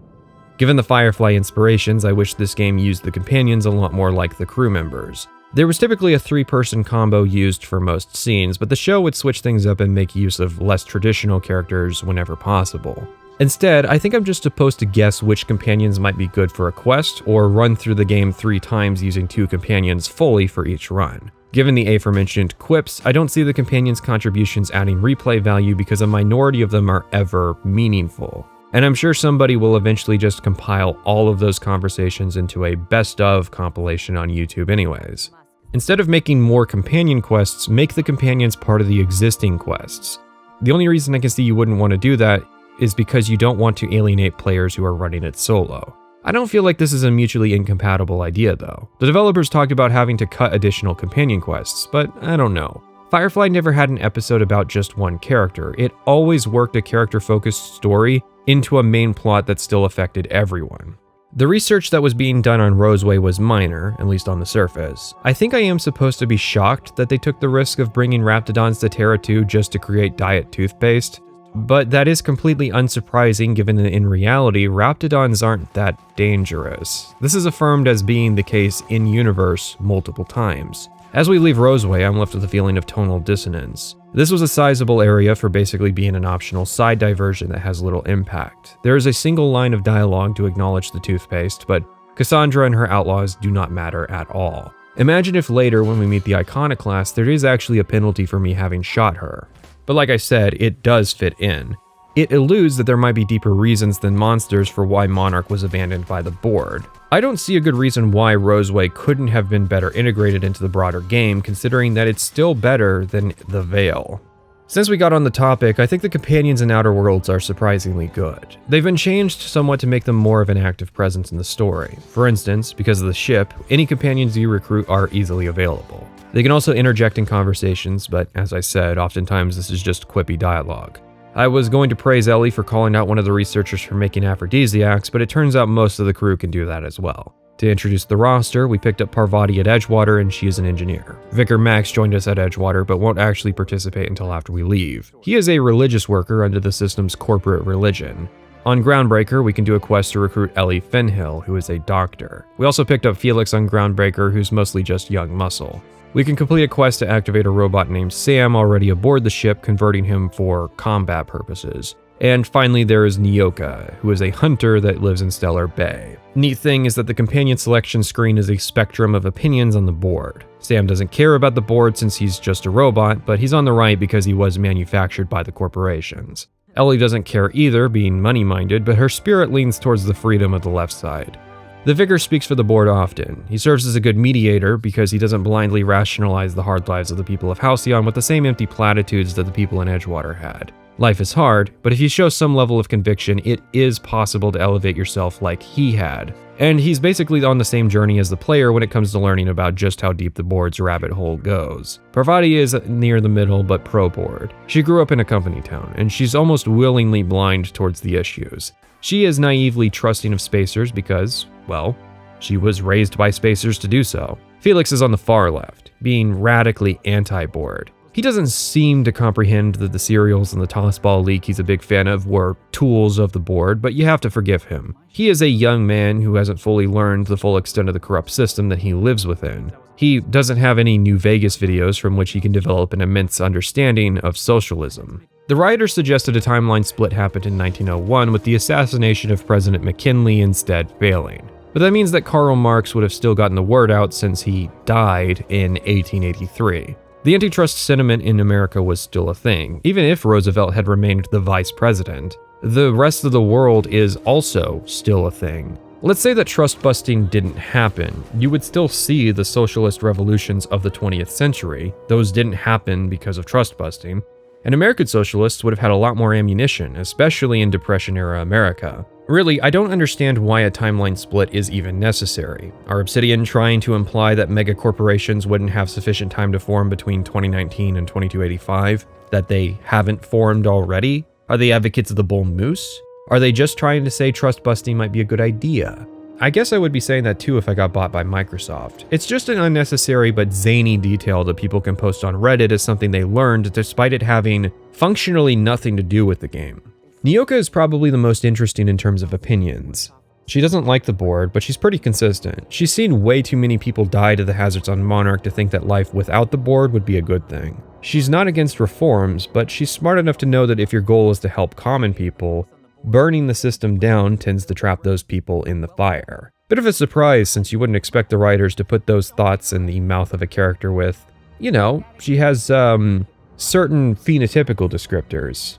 [SPEAKER 1] Given the Firefly inspirations, I wish this game used the companions a lot more like the crew members. There was typically a 3-person combo used for most scenes, but the show would switch things up and make use of less traditional characters whenever possible. Instead, I think I'm just supposed to guess which companions might be good for a quest, or run through the game 3 times using 2 companions fully for each run. Given the aforementioned quips, I don't see the companions' contributions adding replay value because a minority of them are ever meaningful. And I'm sure somebody will eventually just compile all of those conversations into a best of compilation on YouTube anyways. Instead of making more companion quests, make the companions part of the existing quests. The only reason I can see you wouldn't want to do that is because you don't want to alienate players who are running it solo. I don't feel like this is a mutually incompatible idea though. The developers talked about having to cut additional companion quests, but I don't know. Firefly never had an episode about just one character. It always worked a character-focused story into a main plot that still affected everyone. The research that was being done on Roseway was minor, at least on the surface. I think I am supposed to be shocked that they took the risk of bringing Raptidons to Terra 2 just to create diet toothpaste, but that is completely unsurprising given that in reality, Raptidons aren't that dangerous. This is affirmed as being the case in-universe multiple times. As we leave Roseway, I'm left with a feeling of tonal dissonance. This was a sizable area for basically being an optional side diversion that has little impact. There is a single line of dialogue to acknowledge the toothpaste, but Cassandra and her outlaws do not matter at all. Imagine if later, when we meet the Iconoclast, there is actually a penalty for me having shot her. But like I said, it does fit in. It alludes that there might be deeper reasons than monsters for why Monarch was abandoned by the board. I don't see a good reason why Roseway couldn't have been better integrated into the broader game, considering that it's still better than the Vale. Since we got on the topic, I think the companions in Outer Worlds are surprisingly good. They've been changed somewhat to make them more of an active presence in the story. For instance, because of the ship, any companions you recruit are easily available. They can also interject in conversations, but as I said, oftentimes this is just quippy dialogue. I was going to praise Ellie for calling out one of the researchers for making aphrodisiacs, but it turns out most of the crew can do that as well. To introduce the roster, we picked up Parvati at Edgewater, and she is an engineer. Vicar Max joined us at Edgewater, but won't actually participate until after we leave. He is a religious worker under the system's corporate religion. On Groundbreaker, we can do a quest to recruit Ellie Fenhill, who is a doctor. We also picked up Felix on Groundbreaker, who's mostly just young muscle. We can complete a quest to activate a robot named Sam already aboard the ship, converting him for combat purposes. And finally, there is Nyoka, who is a hunter that lives in Stellar Bay. Neat thing is that the companion selection screen is a spectrum of opinions on the board. Sam doesn't care about the board since he's just a robot, but he's on the right because he was manufactured by the corporations. Ellie doesn't care either, being money-minded, but her spirit leans towards the freedom of the left side. The Vicar speaks for the board often. He serves as a good mediator because he doesn't blindly rationalize the hard lives of the people of Halcyon with the same empty platitudes that the people in Edgewater had. Life is hard, but if you show some level of conviction, it is possible to elevate yourself like he had. And he's basically on the same journey as the player when it comes to learning about just how deep the board's rabbit hole goes. Parvati is near the middle but pro-board. She grew up in a company town, and she's almost willingly blind towards the issues. She is naively trusting of spacers because, well, she was raised by spacers to do so. Felix is on the far left, being radically anti-board. He doesn't seem to comprehend that the cereals and the tossball leak he's a big fan of were tools of the board, but you have to forgive him. He is a young man who hasn't fully learned the full extent of the corrupt system that he lives within. He doesn't have any New Vegas videos from which he can develop an immense understanding of socialism. The writers suggested a timeline split happened in 1901 with the assassination of President McKinley instead failing. But that means that Karl Marx would have still gotten the word out since he died in 1883. The antitrust sentiment in America was still a thing, even if Roosevelt had remained the vice president. The rest of the world is also still a thing. Let's say that trust busting didn't happen. You would still see the socialist revolutions of the 20th century. Those didn't happen because of trust busting. And American socialists would have had a lot more ammunition, especially in Depression-era America. Really, I don't understand why a timeline split is even necessary. Are Obsidian trying to imply that megacorporations wouldn't have sufficient time to form between 2019 and 2285? That they haven't formed already? Are they advocates of the bull moose? Are they just trying to say trust busting might be a good idea? I guess I would be saying that too if I got bought by Microsoft. It's just an unnecessary but zany detail that people can post on Reddit as something they learned despite it having functionally nothing to do with the game. Nyoka is probably the most interesting in terms of opinions. She doesn't like the board, but she's pretty consistent. She's seen way too many people die to the hazards on Monarch to think that life without the board would be a good thing. She's not against reforms, but she's smart enough to know that if your goal is to help common people, burning the system down tends to trap those people in the fire. Bit of a surprise, since you wouldn't expect the writers to put those thoughts in the mouth of a character with, you know, she has certain phenotypical descriptors.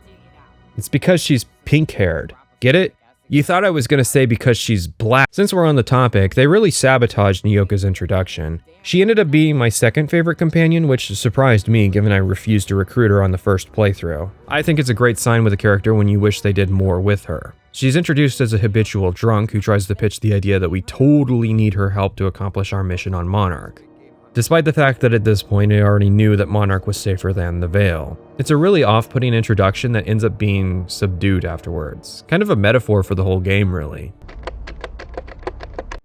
[SPEAKER 1] It's because she's pink-haired. Get it? You thought I was going to say because she's black. Since we're on the topic, they really sabotaged Nyoka's introduction. She ended up being my second favorite companion, which surprised me given I refused to recruit her on the first playthrough. I think it's a great sign with a character when you wish they did more with her. She's introduced as a habitual drunk who tries to pitch the idea that we totally need her help to accomplish our mission on Monarch. Despite the fact that at this point I already knew that Monarch was safer than the Vale. It's a really off-putting introduction that ends up being subdued afterwards. Kind of a metaphor for the whole game, really.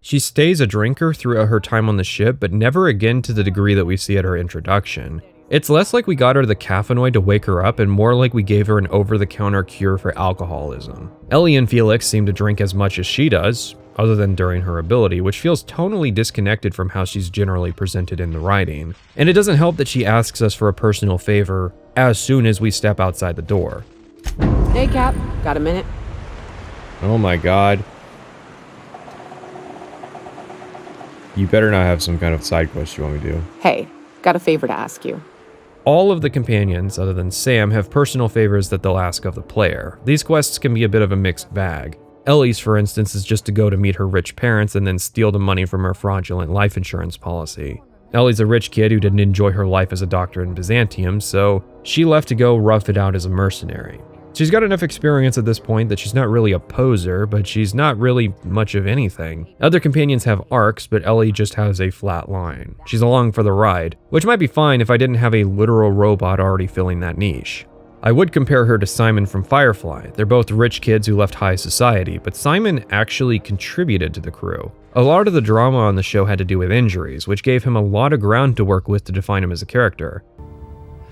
[SPEAKER 1] She stays a drinker throughout her time on the ship, but never again to the degree that we see at her introduction. It's less like we got her the caffeinoid to wake her up and more like we gave her an over-the-counter cure for alcoholism. Ellie and Felix seem to drink as much as she does, other than during her ability, which feels tonally disconnected from how she's generally presented in the writing. And it doesn't help that she asks us for a personal favor as soon as we step outside the door.
[SPEAKER 5] Hey, Cap. Got a minute?
[SPEAKER 1] Oh my god. You better not have some kind of side quest you want me to do.
[SPEAKER 5] Hey, got a favor to ask you.
[SPEAKER 1] All of the companions, other than Sam, have personal favors that they'll ask of the player. These quests can be a bit of a mixed bag. Ellie's, for instance, is just to go to meet her rich parents and then steal the money from her fraudulent life insurance policy. Ellie's a rich kid who didn't enjoy her life as a doctor in Byzantium, so she left to go rough it out as a mercenary. She's got enough experience at this point that she's not really a poser, but she's not really much of anything. Other companions have arcs, but Ellie just has a flat line. She's along for the ride, which might be fine if I didn't have a literal robot already filling that niche. I would compare her to Simon from Firefly. They're both rich kids who left high society, but Simon actually contributed to the crew. A lot of the drama on the show had to do with injuries, which gave him a lot of ground to work with to define him as a character.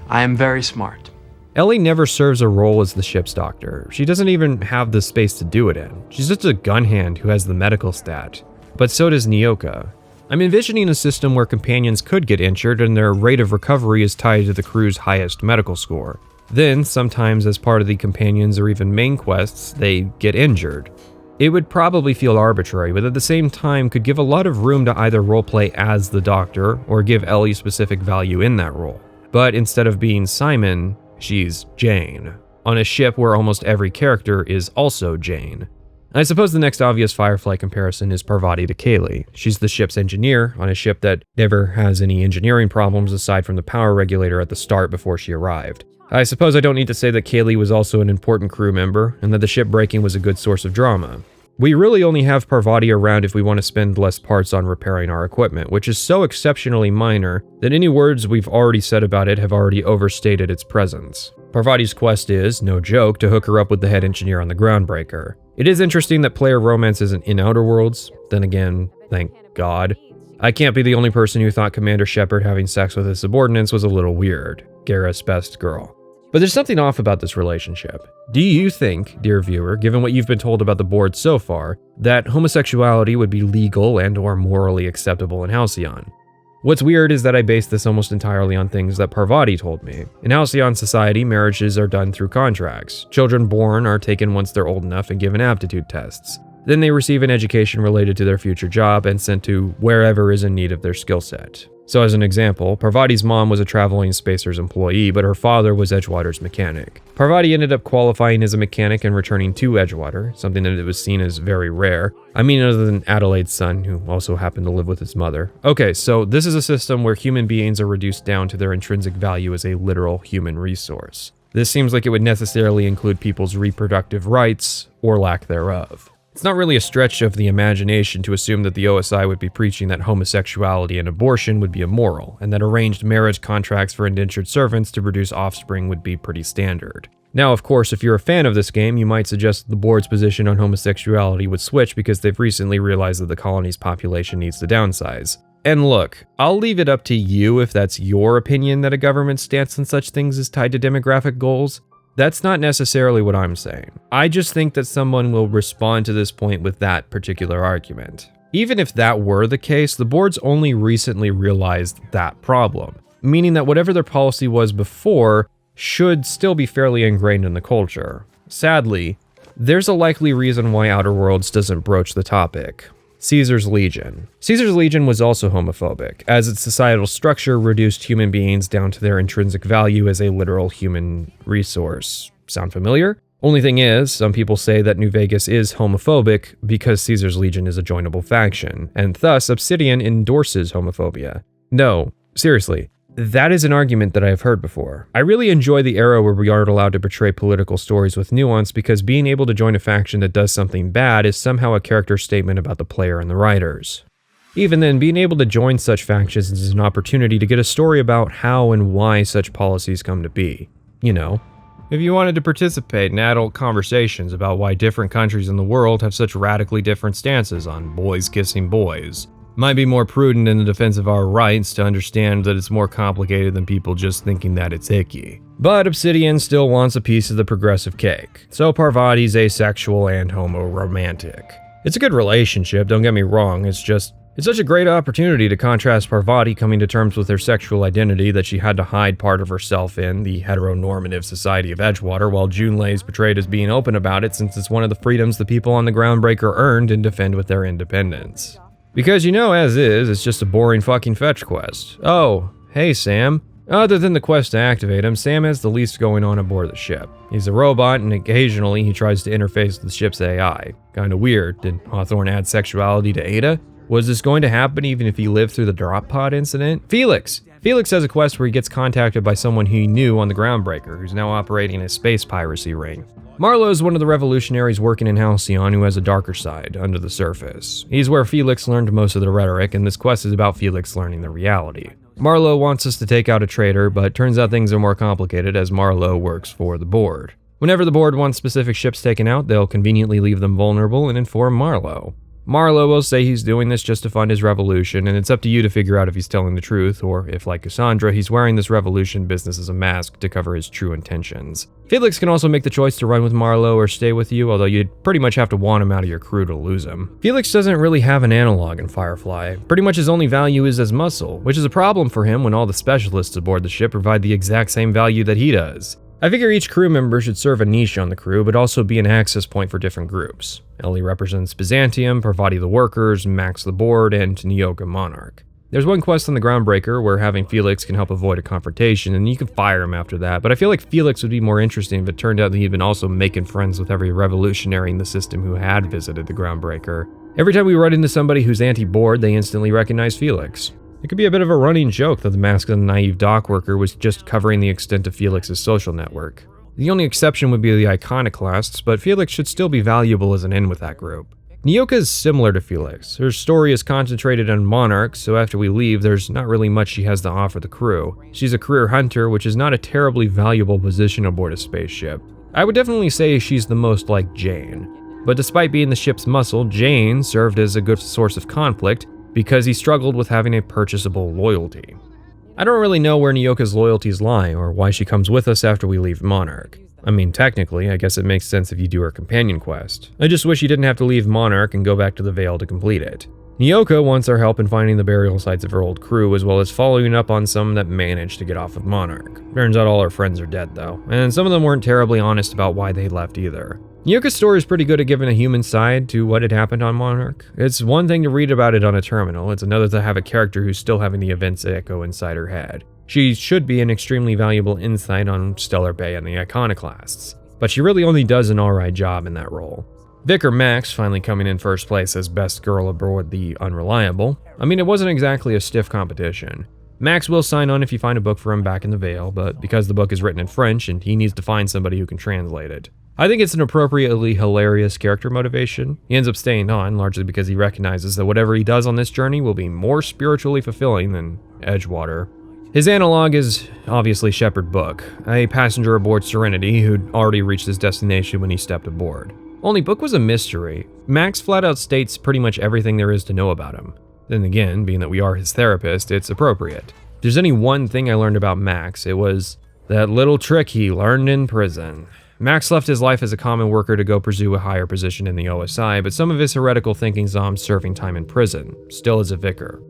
[SPEAKER 18] I am very smart.
[SPEAKER 1] Ellie never serves a role as the ship's doctor. She doesn't even have the space to do it in. She's just a gun hand who has the medical stat. But so does Nyoka. I'm envisioning a system where companions could get injured and their rate of recovery is tied to the crew's highest medical score. Then, sometimes as part of the companions or even main quests, they get injured. It would probably feel arbitrary, but at the same time could give a lot of room to either roleplay as the doctor or give Ellie specific value in that role. But instead of being Simon, she's Jane, on a ship where almost every character is also Jane. I suppose the next obvious Firefly comparison is Parvati to Kaylee. She's the ship's engineer on a ship that never has any engineering problems aside from the power regulator at the start before she arrived. I suppose I don't need to say that Kaylee was also an important crew member, and that the ship breaking was a good source of drama. We really only have Parvati around if we want to spend less parts on repairing our equipment, which is so exceptionally minor that any words we've already said about it have already overstated its presence. Parvati's quest is, no joke, to hook her up with the head engineer on the Groundbreaker. It is interesting that player romance isn't in Outer Worlds, then again, thank God. I can't be the only person who thought Commander Shepard having sex with his subordinates was a little weird. Garrus best girl. But there's something off about this relationship. Do you think, dear viewer, given what you've been told about the board so far, that homosexuality would be legal and or morally acceptable in Halcyon? What's weird is that I base this almost entirely on things that Parvati told me. In Halcyon society, marriages are done through contracts. Children born are taken once they're old enough and given aptitude tests. Then they receive an education related to their future job and sent to wherever is in need of their skill set. So as an example, Parvati's mom was a traveling Spacers employee, but her father was Edgewater's mechanic. Parvati ended up qualifying as a mechanic and returning to Edgewater, something that was seen as very rare. I mean, other than Adelaide's son, who also happened to live with his mother. Okay, so this is a system where human beings are reduced down to their intrinsic value as a literal human resource. This seems like it would necessarily include people's reproductive rights, or lack thereof. It's not really a stretch of the imagination to assume that the OSI would be preaching that homosexuality and abortion would be immoral, and that arranged marriage contracts for indentured servants to produce offspring would be pretty standard. Now, of course, if you're a fan of this game, you might suggest that the board's position on homosexuality would switch because they've recently realized that the colony's population needs to downsize. And look, I'll leave it up to you if that's your opinion that a government stance on such things is tied to demographic goals. That's not necessarily what I'm saying. I just think that someone will respond to this point with that particular argument. Even if that were the case, the boards only recently realized that problem, meaning that whatever their policy was before should still be fairly ingrained in the culture. Sadly, there's a likely reason why Outer Worlds doesn't broach the topic. Caesar's Legion. Caesar's Legion was also homophobic, as its societal structure reduced human beings down to their intrinsic value as a literal human resource. Sound familiar? Only thing is, some people say that New Vegas is homophobic because Caesar's Legion is a joinable faction, and thus Obsidian endorses homophobia. No, seriously. That is an argument that I have heard before. I really enjoy the era where we aren't allowed to portray political stories with nuance because being able to join a faction that does something bad is somehow a character statement about the player and the writers. Even then, being able to join such factions is an opportunity to get a story about how and why such policies come to be. You know, if you wanted to participate in adult conversations about why different countries in the world have such radically different stances on boys kissing boys, might be more prudent in the defense of our rights to understand that it's more complicated than people just thinking that it's icky. But Obsidian still wants a piece of the progressive cake, so Parvati's asexual and homo-romantic. It's a good relationship, don't get me wrong, it's such a great opportunity to contrast Parvati coming to terms with her sexual identity that she had to hide part of herself in, the heteronormative society of Edgewater, while Junlei is portrayed as being open about it since it's one of the freedoms the people on the Groundbreaker earned and defend with their independence. Because you know, as is, it's just a boring fucking fetch quest. Oh, hey Sam. Other than the quest to activate him, Sam has the least going on aboard the ship. He's a robot and occasionally he tries to interface with the ship's AI. Kinda weird. Did Hawthorne add sexuality to Ada? Was this going to happen even if he lived through the drop pod incident? Felix has a quest where he gets contacted by someone he knew on the Groundbreaker, who's now operating a space piracy ring. Marlowe is one of the revolutionaries working in Halcyon who has a darker side, under the surface. He's where Felix learned most of the rhetoric, and this quest is about Felix learning the reality. Marlowe wants us to take out a traitor, but turns out things are more complicated as Marlowe works for the board. Whenever the board wants specific ships taken out, they'll conveniently leave them vulnerable and inform Marlowe. Marlowe will say he's doing this just to fund his revolution, and it's up to you to figure out if he's telling the truth, or if, like Cassandra, he's wearing this revolution business as a mask to cover his true intentions. Felix can also make the choice to run with Marlowe or stay with you, although you'd pretty much have to want him out of your crew to lose him. Felix doesn't really have an analog in Firefly. Pretty much his only value is as muscle, which is a problem for him when all the specialists aboard the ship provide the exact same value that he does. I figure each crew member should serve a niche on the crew, but also be an access point for different groups. Ellie represents Byzantium, Parvati the Workers, Max the Board, and Nyoka Monarch. There's one quest on the Groundbreaker where having Felix can help avoid a confrontation, and you can fire him after that, but I feel like Felix would be more interesting if it turned out that he'd been also making friends with every revolutionary in the system who had visited the Groundbreaker. Every time we run into somebody who's anti-board, they instantly recognize Felix. It could be a bit of a running joke that the Mask of the Naive Dock Worker was just covering the extent of Felix's social network. The only exception would be the Iconoclasts, but Felix should still be valuable as an in with that group. Nyoka is similar to Felix. Her story is concentrated on Monarch, so after we leave, there's not really much she has to offer the crew. She's a career hunter, which is not a terribly valuable position aboard a spaceship. I would definitely say she's the most like Jane. But despite being the ship's muscle, Jane served as a good source of conflict, because he struggled with having a purchasable loyalty. I don't really know where Nyoka's loyalties lie, or why she comes with us after we leave Monarch. I mean, technically, I guess it makes sense if you do her companion quest. I just wish you didn't have to leave Monarch and go back to the Vale to complete it. Nyoka wants our help in finding the burial sites of her old crew, as well as following up on some that managed to get off of Monarch. Turns out all her friends are dead though, and some of them weren't terribly honest about why they left either. Nyoka's story is pretty good at giving a human side to what had happened on Monarch. It's one thing to read about it on a terminal, it's another to have a character who's still having the events echo inside her head. She should be an extremely valuable insight on Stellar Bay and the Iconoclasts, but she really only does an alright job in that role. Vicar Max finally coming in first place as best girl aboard the Unreliable. I mean, it wasn't exactly a stiff competition. Max will sign on if you find a book for him back in the Vale, but because the book is written in French and he needs to find somebody who can translate it. I think it's an appropriately hilarious character motivation. He ends up staying on, largely because he recognizes that whatever he does on this journey will be more spiritually fulfilling than Edgewater. His analog is obviously Shepard Book, a passenger aboard Serenity who'd already reached his destination when he stepped aboard. Only Book was a mystery. Max flat out states pretty much everything there is to know about him. Then again, being that we are his therapist, it's appropriate. If there's any one thing I learned about Max, it was That little trick he learned in prison. Max left his life as a common worker to go pursue a higher position in the OSI, but some of his heretical thinking saw him serving time in prison, still as a vicar.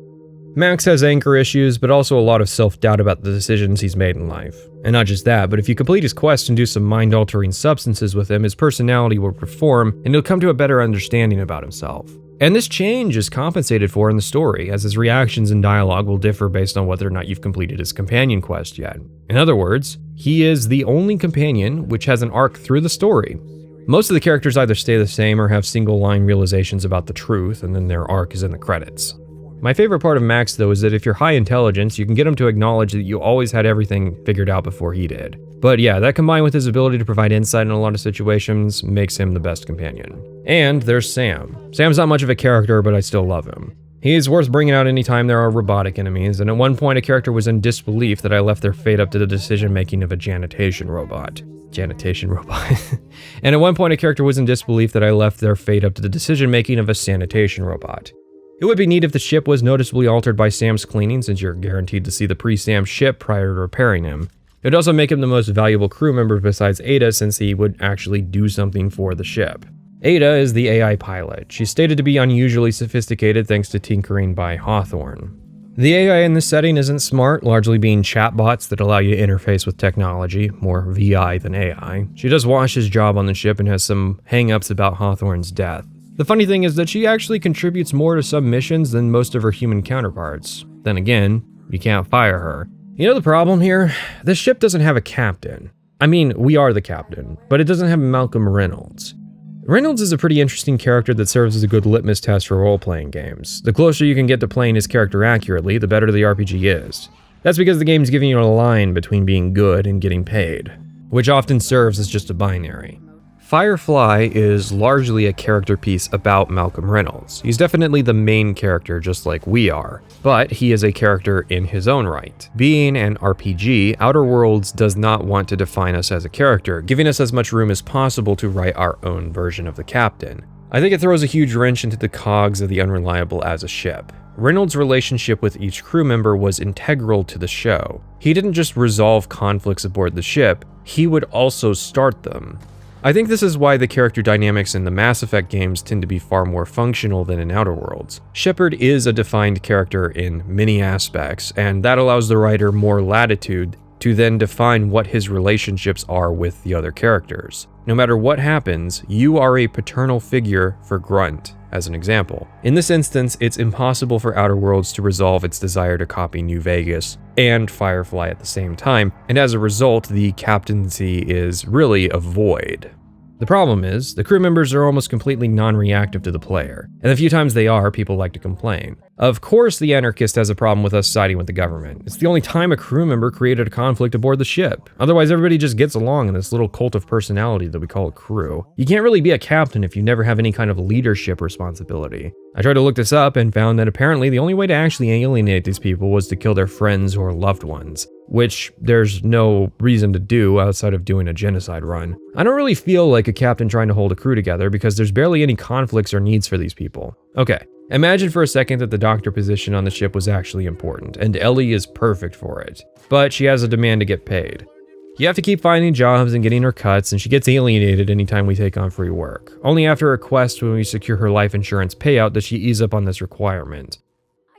[SPEAKER 1] Max has anger issues, but also a lot of self-doubt about the decisions he's made in life. And not just that, but if you complete his quest and do some mind-altering substances with him, his personality will reform, and he'll come to a better understanding about himself. And this change is compensated for in the story, as his reactions and dialogue will differ based on whether or not you've completed his companion quest yet. In other words, he is the only companion which has an arc through the story. Most of the characters either stay the same or have single-line realizations about the truth, and then their arc is in the credits. My favorite part of Max, though, is that if you're high intelligence, you can get him to acknowledge that you always had everything figured out before he did. But yeah, that combined with his ability to provide insight in a lot of situations makes him the best companion. And there's Sam. Sam's not much of a character, but I still love him. He is worth bringing out anytime there are robotic enemies, and at one point a character was in disbelief that I left their fate up to the decision-making of a janitation robot. And at one point a character was in disbelief that I left their fate up to the decision-making of a sanitation robot. It would be neat if the ship was noticeably altered by Sam's cleaning, since you're guaranteed to see the pre-Sam ship prior to repairing him. It would also make him the most valuable crew member besides Ada, since he would actually do something for the ship. Ada is the AI pilot. She's stated to be unusually sophisticated thanks to tinkering by Hawthorne. The AI in this setting isn't smart, largely being chatbots that allow you to interface with technology, more VI than AI. She does wash his job on the ship and has some hang-ups about Hawthorne's death. The funny thing is that she actually contributes more to some missions than most of her human counterparts. Then again, you can't fire her. You know the problem here? This ship doesn't have a captain. I mean, we are the captain, but it doesn't have Malcolm Reynolds. Reynolds is a pretty interesting character that serves as a good litmus test for role-playing games. The closer you can get to playing his character accurately, the better the RPG is. That's because the game's giving you a line between being good and getting paid, which often serves as just a binary. Firefly is largely a character piece about Malcolm Reynolds. He's definitely the main character, just like we are, but he is a character in his own right. Being an RPG, Outer Worlds does not want to define us as a character, giving us as much room as possible to write our own version of the captain. I think it throws a huge wrench into the cogs of the Unreliable as a ship. Reynolds' relationship with each crew member was integral to the show. He didn't just resolve conflicts aboard the ship, he would also start them. I think this is why the character dynamics in the Mass Effect games tend to be far more functional than in Outer Worlds. Shepard is a defined character in many aspects, and that allows the writer more latitude to then define what his relationships are with the other characters. No matter what happens, you are a paternal figure for Grunt, as an example. In this instance, it's impossible for Outer Worlds to resolve its desire to copy New Vegas and Firefly at the same time, and as a result, the captaincy is really a void. The problem is, the crew members are almost completely non-reactive to the player, and the few times they are, people like to complain. Of course the Anarchist has a problem with us siding with the government. It's the only time a crew member created a conflict aboard the ship. Otherwise everybody just gets along in this little cult of personality that we call a crew. You can't really be a captain if you never have any kind of leadership responsibility. I tried to look this up and found that apparently the only way to actually alienate these people was to kill their friends or loved ones, which there's no reason to do outside of doing a genocide run. I don't really feel like a captain trying to hold a crew together because there's barely any conflicts or needs for these people. Okay, imagine for a second that the doctor position on the ship was actually important, and Ellie is perfect for it, but she has a demand to get paid. You have to keep finding jobs and getting her cuts, and she gets alienated anytime we take on free work. Only after a quest when we secure her life insurance payout does she ease up on this requirement.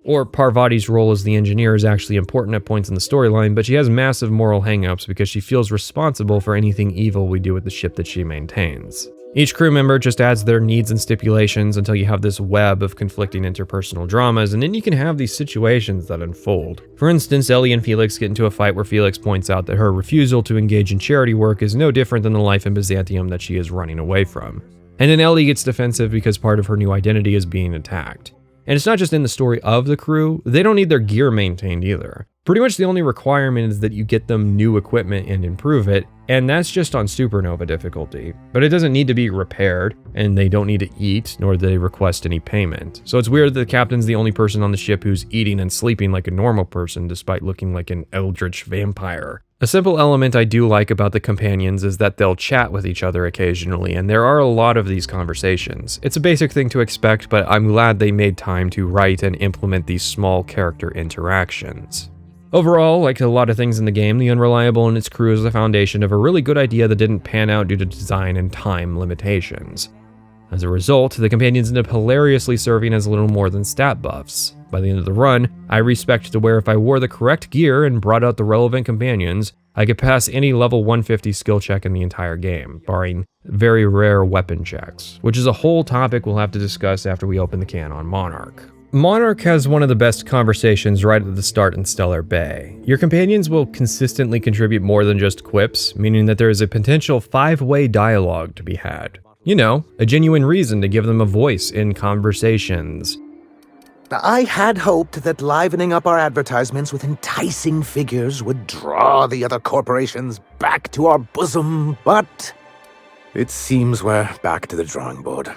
[SPEAKER 1] Or Parvati's role as the engineer is actually important at points in the storyline, but she has massive moral hangups because she feels responsible for anything evil we do with the ship that she maintains. Each crew member just adds their needs and stipulations until you have this web of conflicting interpersonal dramas, and then you can have these situations that unfold. For instance, Ellie and Felix get into a fight where Felix points out that her refusal to engage in charity work is no different than the life in Byzantium that she is running away from. And then Ellie gets defensive because part of her new identity is being attacked. And it's not just in the story of the crew, they don't need their gear maintained either. Pretty much the only requirement is that you get them new equipment and improve it, and that's just on supernova difficulty. But it doesn't need to be repaired, and they don't need to eat, nor do they request any payment. So it's weird that the captain's the only person on the ship who's eating and sleeping like a normal person despite looking like an eldritch vampire. A simple element I do like about the companions is that they'll chat with each other occasionally, and there are a lot of these conversations. It's a basic thing to expect, but I'm glad they made time to write and implement these small character interactions. Overall, like a lot of things in the game, the Unreliable and its crew is the foundation of a really good idea that didn't pan out due to design and time limitations. As a result, the companions end up hilariously serving as little more than stat buffs. By the end of the run, I respect to where if I wore the correct gear and brought out the relevant companions, I could pass any level 150 skill check in the entire game, barring very rare weapon checks, which is a whole topic we'll have to discuss after we open the can on Monarch. Monarch has one of the best conversations right at the start in Stellar Bay. Your companions will consistently contribute more than just quips, meaning that there is a potential 5-way dialogue to be had. You know, a genuine reason to give them a voice in conversations.
[SPEAKER 19] I had hoped that livening up our advertisements with enticing figures would draw the other corporations back to our bosom, but it seems we're back to the drawing board.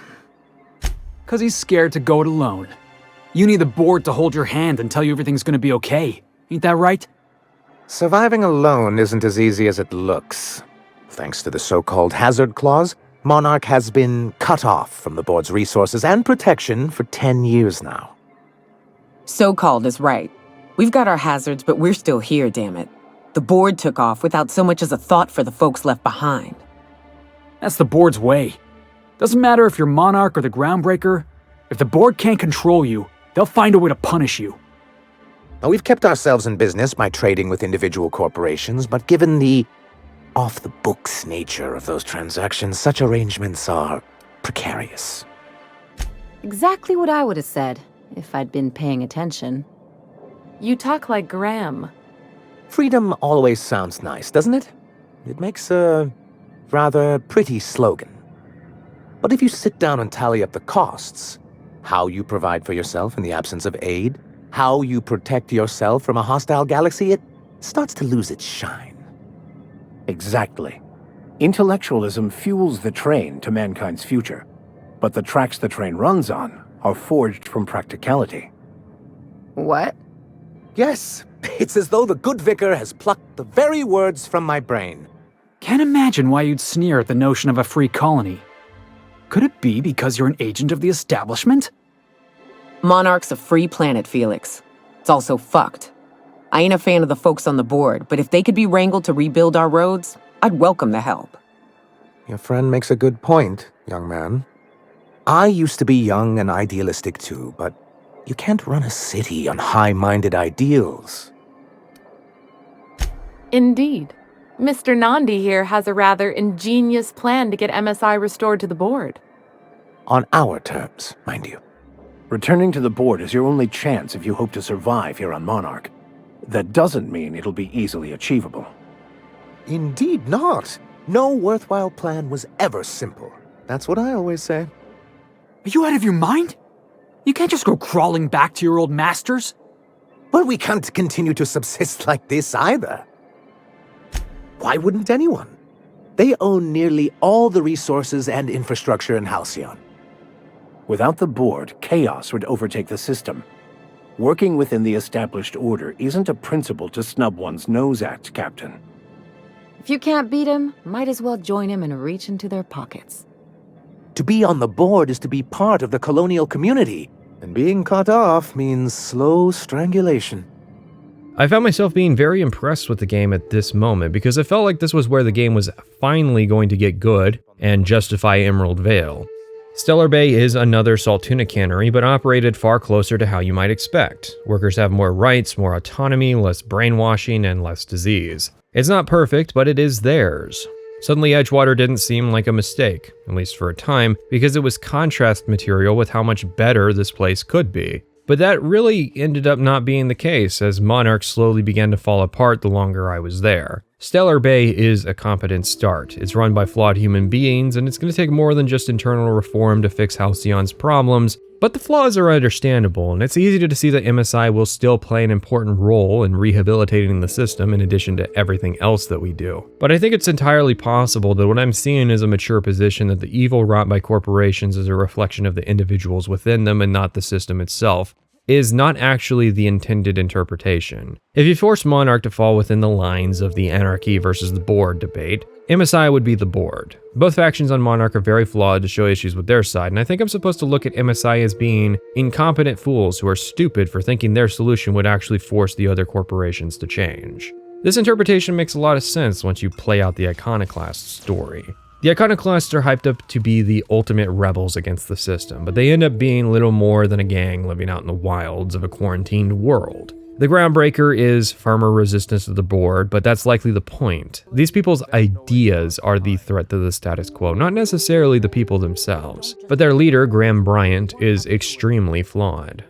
[SPEAKER 20] 'Cause he's scared to go it alone. You need the board to hold your hand and tell you everything's gonna be okay. Ain't that right?
[SPEAKER 19] Surviving alone isn't as easy as it looks. Thanks to the so-called hazard clause, Monarch has been cut off from the board's resources and protection for 10 years now.
[SPEAKER 5] So-called is right. We've got our hazards, but we're still here, damn it. The board took off without so much as a thought for the folks left behind.
[SPEAKER 20] That's the board's way. Doesn't matter if you're Monarch or the Groundbreaker. If the board can't control you, they'll find a way to punish you.
[SPEAKER 19] Now, we've kept ourselves in business by trading with individual corporations, but given the off-the-books nature of those transactions, such arrangements are precarious.
[SPEAKER 4] Exactly what I would have said, if I'd been paying attention. You talk like Graham.
[SPEAKER 19] Freedom always sounds nice, doesn't it? It makes a rather pretty slogan. But if you sit down and tally up the costs, how you provide for yourself in the absence of aid, how you protect yourself from a hostile galaxy, it starts to lose its shine.
[SPEAKER 17] Exactly. Intellectualism fuels the train to mankind's future, but the tracks the train runs on are forged from practicality.
[SPEAKER 4] What?
[SPEAKER 19] Yes, it's as though the good vicar has plucked the very words from my brain.
[SPEAKER 20] Can't imagine why you'd sneer at the notion of a free colony. Could it be because you're an agent of the establishment?
[SPEAKER 5] Monarch's a free planet, Felix. It's also fucked. I ain't a fan of the folks on the board, but if they could be wrangled to rebuild our roads, I'd welcome the help.
[SPEAKER 19] Your friend makes a good point, young man. I used to be young and idealistic too, but you can't run a city on high-minded ideals.
[SPEAKER 21] Indeed. Mr. Nandi here has a rather ingenious plan to get MSI restored to the board.
[SPEAKER 19] On our terms, mind you.
[SPEAKER 17] Returning to the board is your only chance if you hope to survive here on Monarch. That doesn't mean it'll be easily achievable.
[SPEAKER 19] Indeed not. No worthwhile plan was ever simple. That's what I always say.
[SPEAKER 20] Are you out of your mind? You can't just go crawling back to your old masters.
[SPEAKER 19] Well, we can't continue to subsist like this either. Why wouldn't anyone? They own nearly all the resources and infrastructure in Halcyon.
[SPEAKER 17] Without the board, chaos would overtake the system. Working within the established order isn't a principle to snub one's nose at, Captain.
[SPEAKER 4] If you can't beat him, might as well join him and reach into their pockets.
[SPEAKER 19] To be on the board is to be part of the colonial community, and being cut off means slow strangulation.
[SPEAKER 1] I found myself being very impressed with the game at this moment because I felt like this was where the game was finally going to get good and justify Emerald Vale. Stellar Bay is another salt tuna cannery, but operated far closer to how you might expect. Workers have more rights, more autonomy, less brainwashing, and less disease. It's not perfect, but it is theirs. Suddenly Edgewater didn't seem like a mistake, at least for a time, because it was contrast material with how much better this place could be. But that really ended up not being the case, as Monarch slowly began to fall apart the longer I was there. Stellar Bay is a competent start. It's run by flawed human beings, and it's going to take more than just internal reform to fix Halcyon's problems, but the flaws are understandable, and it's easy to see that MSI will still play an important role in rehabilitating the system in addition to everything else that we do. But I think it's entirely possible that what I'm seeing is a mature position that the evil wrought by corporations is a reflection of the individuals within them and not the system itself. is not actually the intended interpretation. If you force Monarch to fall within the lines of the anarchy versus the board debate, MSI would be the board. Both factions on Monarch are very flawed to show issues with their side, and I think I'm supposed to look at MSI as being incompetent fools who are stupid for thinking their solution would actually force the other corporations to change. This interpretation makes a lot of sense once you play out the Iconoclast story. The Iconoclasts are hyped up to be the ultimate rebels against the system, but they end up being little more than a gang living out in the wilds of a quarantined world. The Groundbreaker is firmer resistance to the board, but that's likely the point. These people's ideas are the threat to the status quo, not necessarily the people themselves. But their leader, Graham Bryant, is extremely flawed.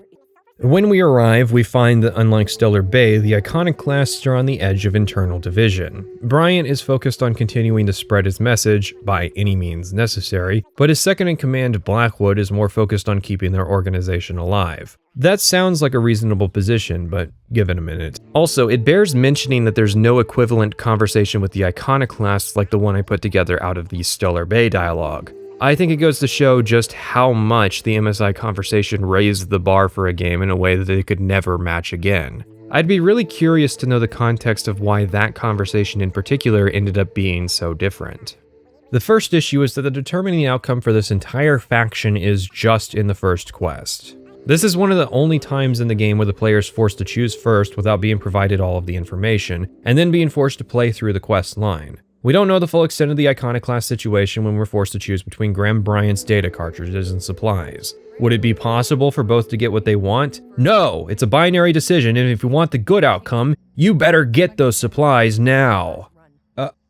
[SPEAKER 1] When we arrive, we find that unlike Stellar Bay, the Iconoclasts are on the edge of internal division. Bryant is focused on continuing to spread his message, by any means necessary, but his second-in-command, Blackwood, is more focused on keeping their organization alive. That sounds like a reasonable position, but give it a minute. Also, it bears mentioning that there's no equivalent conversation with the Iconoclasts like the one I put together out of the Stellar Bay dialogue. I think it goes to show just how much the MSI conversation raised the bar for a game in a way that they could never match again. I'd be really curious to know the context of why that conversation in particular ended up being so different. The first issue is that the determining outcome for this entire faction is just in the first quest. This is one of the only times in the game where the player is forced to choose first without being provided all of the information, and then being forced to play through the quest line. We don't know the full extent of the Iconoclast situation when we're forced to choose between Graham Bryant's data cartridges and supplies. Would it be possible for both to get what they want? No, it's a binary decision, and if you want the good outcome, you better get those supplies now.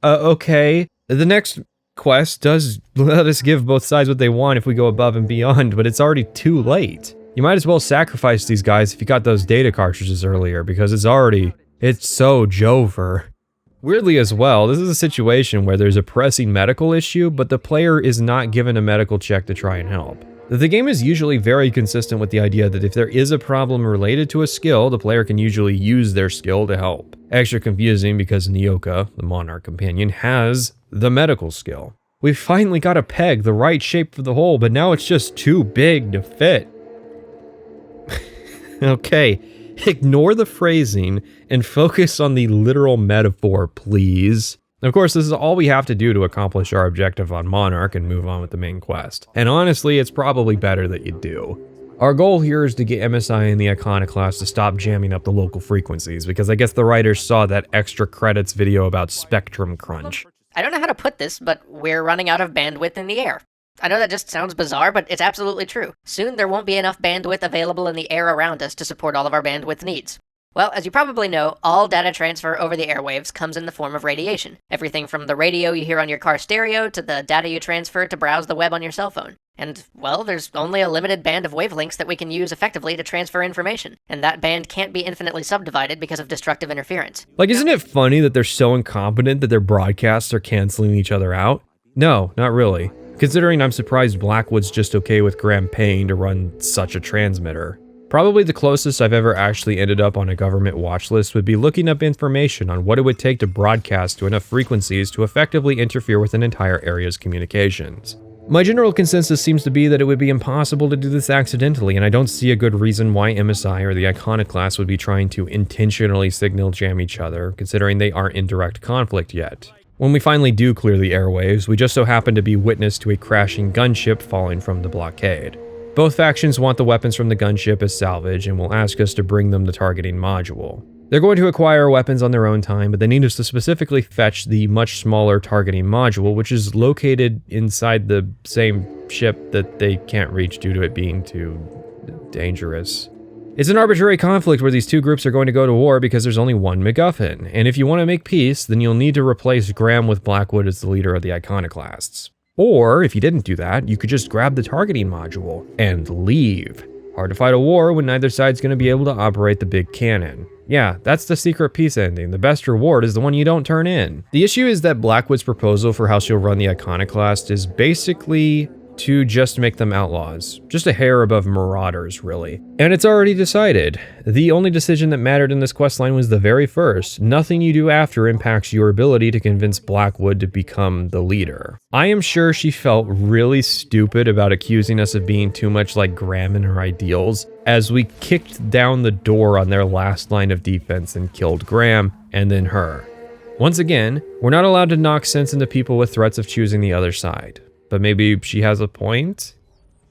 [SPEAKER 1] Okay. The next quest does let us give both sides what they want if we go above and beyond, but it's already too late. You might as well sacrifice these guys if you got those data cartridges earlier, because it's so Jover. Weirdly as well, this is a situation where there's a pressing medical issue, but the player is not given a medical check to try and help. The game is usually very consistent with the idea that if there is a problem related to a skill, the player can usually use their skill to help. Extra confusing because Nyoka, the Monarch companion, has the medical skill. We finally got a peg the right shape for the hole, but now it's just too big to fit. Okay. Ignore the phrasing and focus on the literal metaphor, please. Of course, this is all we have to do to accomplish our objective on Monarch and move on with the main quest. And honestly, it's probably better that you do. Our goal here is to get MSI and the Iconoclast to stop jamming up the local frequencies, because I guess the writers saw that extra credits video about spectrum crunch.
[SPEAKER 2] I don't know how to put this, but we're running out of bandwidth in the air. I know that just sounds bizarre, but it's absolutely true. Soon there won't be enough bandwidth available in the air around us to support all of our bandwidth needs. Well, as you probably know, all data transfer over the airwaves comes in the form of radiation. Everything from the radio you hear on your car stereo to the data you transfer to browse the web on your cell phone. And, well, there's only a limited band of wavelengths that we can use effectively to transfer information, and that band can't be infinitely subdivided because of destructive interference.
[SPEAKER 1] Like, isn't it funny that they're so incompetent that their broadcasts are canceling each other out? No, not really. Considering I'm surprised Blackwood's just okay with Graham paying to run such a transmitter. Probably the closest I've ever actually ended up on a government watch list would be looking up information on what it would take to broadcast to enough frequencies to effectively interfere with an entire area's communications. My general consensus seems to be that it would be impossible to do this accidentally, and I don't see a good reason why MSI or the Iconoclast would be trying to intentionally signal jam each other, considering they aren't in direct conflict yet. When we finally do clear the airwaves, we just so happen to be witness to a crashing gunship falling from the blockade. Both factions want the weapons from the gunship as salvage and will ask us to bring them the targeting module. They're going to acquire weapons on their own time, but they need us to specifically fetch the much smaller targeting module, which is located inside the same ship that they can't reach due to it being too dangerous. It's an arbitrary conflict where these two groups are going to go to war because there's only one MacGuffin, and if you want to make peace, then you'll need to replace Graham with Blackwood as the leader of the Iconoclasts. Or, if you didn't do that, you could just grab the targeting module and leave. Hard to fight a war when neither side's going to be able to operate the big cannon. Yeah, that's the secret peace ending. The best reward is the one you don't turn in. The issue is that Blackwood's proposal for how she'll run the Iconoclast is basically to just make them outlaws. Just a hair above marauders, really. And it's already decided. The only decision that mattered in this questline was the very first. Nothing you do after impacts your ability to convince Blackwood to become the leader. I am sure she felt really stupid about accusing us of being too much like Graham and her ideals, as we kicked down the door on their last line of defense and killed Graham, and then her. Once again, we're not allowed to knock sense into people with threats of choosing the other side. But maybe she has a point?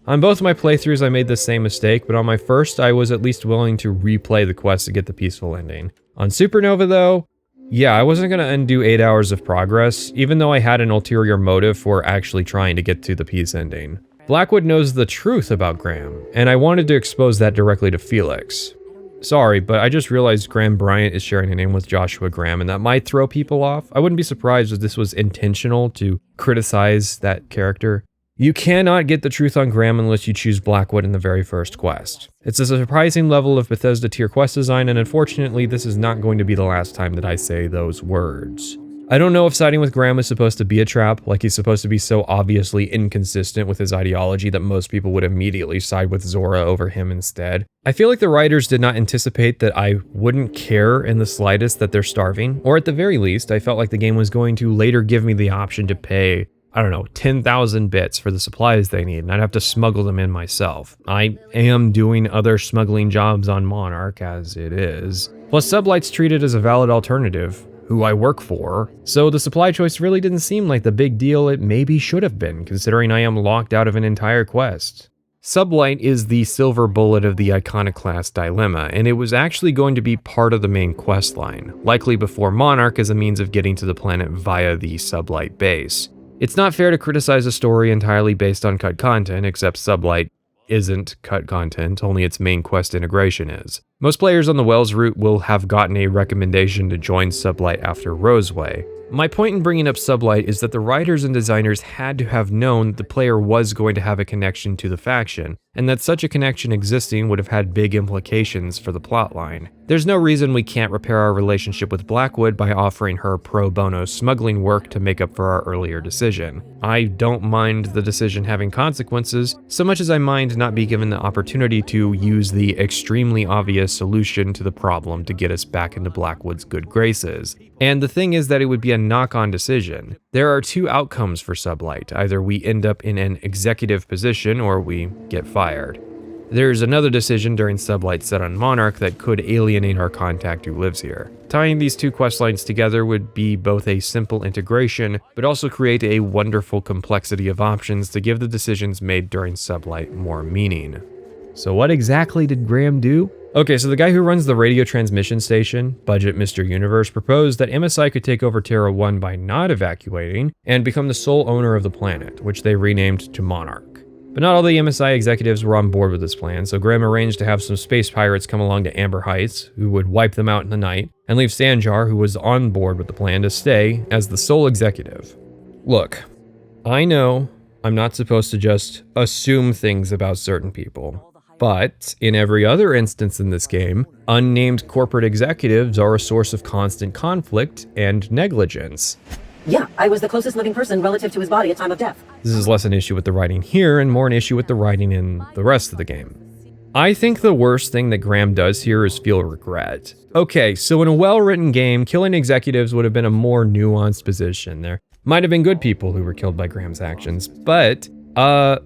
[SPEAKER 1] On both my playthroughs I made the same mistake, but on my first I was at least willing to replay the quest to get the peaceful ending. On Supernova though, yeah, I wasn't going to undo 8 hours of progress, even though I had an ulterior motive for actually trying to get to the peace ending. Blackwood knows the truth about Graham, and I wanted to expose that directly to Felix. Sorry, but I just realized Graham Bryant is sharing a name with Joshua Graham, and that might throw people off. I wouldn't be surprised if this was intentional to criticize that character. You cannot get the truth on Graham unless you choose Blackwood in the very first quest. It's a surprising level of Bethesda tier quest design, and unfortunately this is not going to be the last time that I say those words. I don't know if siding with Graham is supposed to be a trap, like he's supposed to be so obviously inconsistent with his ideology that most people would immediately side with Zora over him instead. I feel like the writers did not anticipate that I wouldn't care in the slightest that they're starving, or at the very least, I felt like the game was going to later give me the option to pay, I don't know, 10,000 bits for the supplies they need, and I'd have to smuggle them in myself. I am doing other smuggling jobs on Monarch as it is. Plus, Sublight's treated as a valid alternative, who I work for, so the supply choice really didn't seem like the big deal it maybe should have been, considering I am locked out of an entire quest. Sublight is the silver bullet of the Iconoclast dilemma, and it was actually going to be part of the main quest line, likely before Monarch as a means of getting to the planet via the Sublight base. It's not fair to criticize a story entirely based on cut content, except Sublight isn't cut content, only its main quest integration is. Most players on the Wells route will have gotten a recommendation to join Sublight after Roseway. My point in bringing up Sublight is that the writers and designers had to have known that the player was going to have a connection to the faction, and that such a connection existing would have had big implications for the plotline. There's no reason we can't repair our relationship with Blackwood by offering her pro bono smuggling work to make up for our earlier decision. I don't mind the decision having consequences, so much as I mind not be given the opportunity to use the extremely obvious solution to the problem to get us back into Blackwood's good graces. And the thing is that it would be a knock-on decision. There are two outcomes for Sublight. Either we end up in an executive position or we get fired. There's another decision during Sublight set on Monarch that could alienate our contact who lives here. Tying these two questlines together would be both a simple integration, but also create a wonderful complexity of options to give the decisions made during Sublight more meaning. So what exactly did Graham do? Okay, so the guy who runs the radio transmission station, Budget Mr. Universe, proposed that MSI could take over Terra 1 by not evacuating and become the sole owner of the planet, which they renamed to Monarch. But not all the MSI executives were on board with this plan, so Graham arranged to have some space pirates come along to Amber Heights, who would wipe them out in the night, and leave Sanjar, who was on board with the plan, to stay as the sole executive. Look, I know I'm not supposed to just assume things about certain people, but in every other instance in this game, unnamed corporate executives are a source of constant conflict and negligence.
[SPEAKER 8] Yeah, I was the closest living person relative to his body at time of death.
[SPEAKER 1] This is less an issue with the writing here and more an issue with the writing in the rest of the game. I think the worst thing that Graham does here is feel regret. Okay, so in a well-written game, killing executives would have been a more nuanced position. There might have been good people who were killed by Graham's actions, but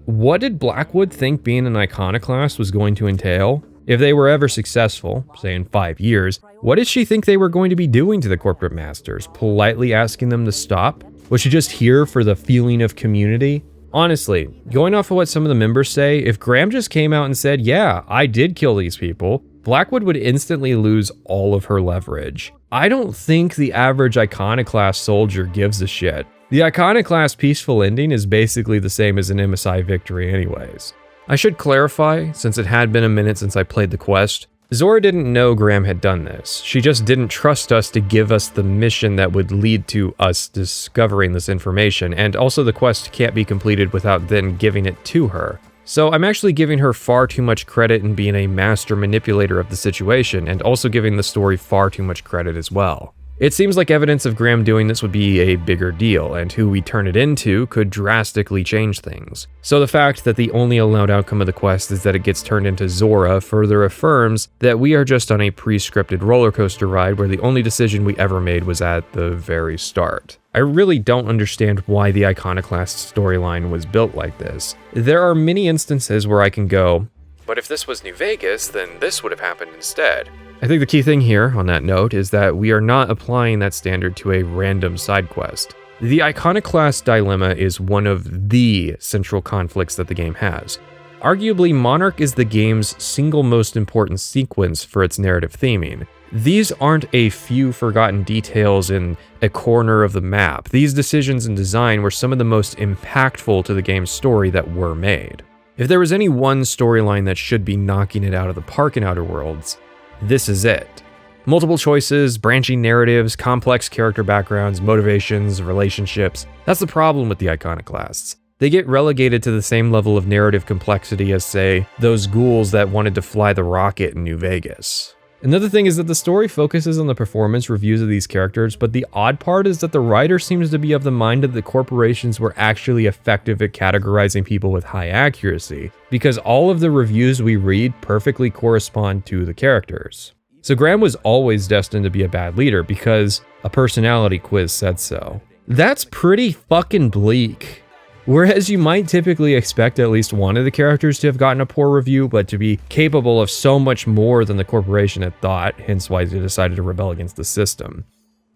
[SPEAKER 1] what did Blackwood think being an iconoclast was going to entail? If they were ever successful, say in 5 years, what did she think they were going to be doing to the corporate masters? Politely asking them to stop? Was she just here for the feeling of community? Honestly, going off of what some of the members say, if Graham just came out and said, yeah, I did kill these people, Blackwood would instantly lose all of her leverage. I don't think the average iconoclast soldier gives a shit. The iconoclast peaceful ending is basically the same as an MSI victory anyways. I should clarify, since it had been a minute since I played the quest, Zora didn't know Graham had done this. She just didn't trust us to give us the mission that would lead to us discovering this information, and also the quest can't be completed without then giving it to her. So I'm actually giving her far too much credit in being a master manipulator of the situation, and also giving the story far too much credit as well. It seems like evidence of Graham doing this would be a bigger deal, and who we turn it into could drastically change things. So the fact that the only allowed outcome of the quest is that it gets turned into Zora further affirms that we are just on a pre-scripted roller coaster ride where the only decision we ever made was at the very start. I really don't understand why the Iconoclast storyline was built like this. There are many instances where I can go, but if this was New Vegas, then this would have happened instead. I think the key thing here, on that note, is that we are not applying that standard to a random side quest. The Iconoclast dilemma is one of the central conflicts that the game has. Arguably, Monarch is the game's single most important sequence for its narrative theming. These aren't a few forgotten details in a corner of the map. These decisions and design were some of the most impactful to the game's story that were made. If there was any one storyline that should be knocking it out of the park in Outer Worlds, this is it. Multiple choices, branching narratives, complex character backgrounds, motivations, relationships. That's the problem with the Iconoclasts. They get relegated to the same level of narrative complexity as, say, those ghouls that wanted to fly the rocket in New Vegas. Another thing is that the story focuses on the performance reviews of these characters, but the odd part is that the writer seems to be of the mind that the corporations were actually effective at categorizing people with high accuracy, because all of the reviews we read perfectly correspond to the characters. So Graham was always destined to be a bad leader because a personality quiz said so. That's pretty fucking bleak. Whereas you might typically expect at least one of the characters to have gotten a poor review, but to be capable of so much more than the corporation had thought, hence why they decided to rebel against the system.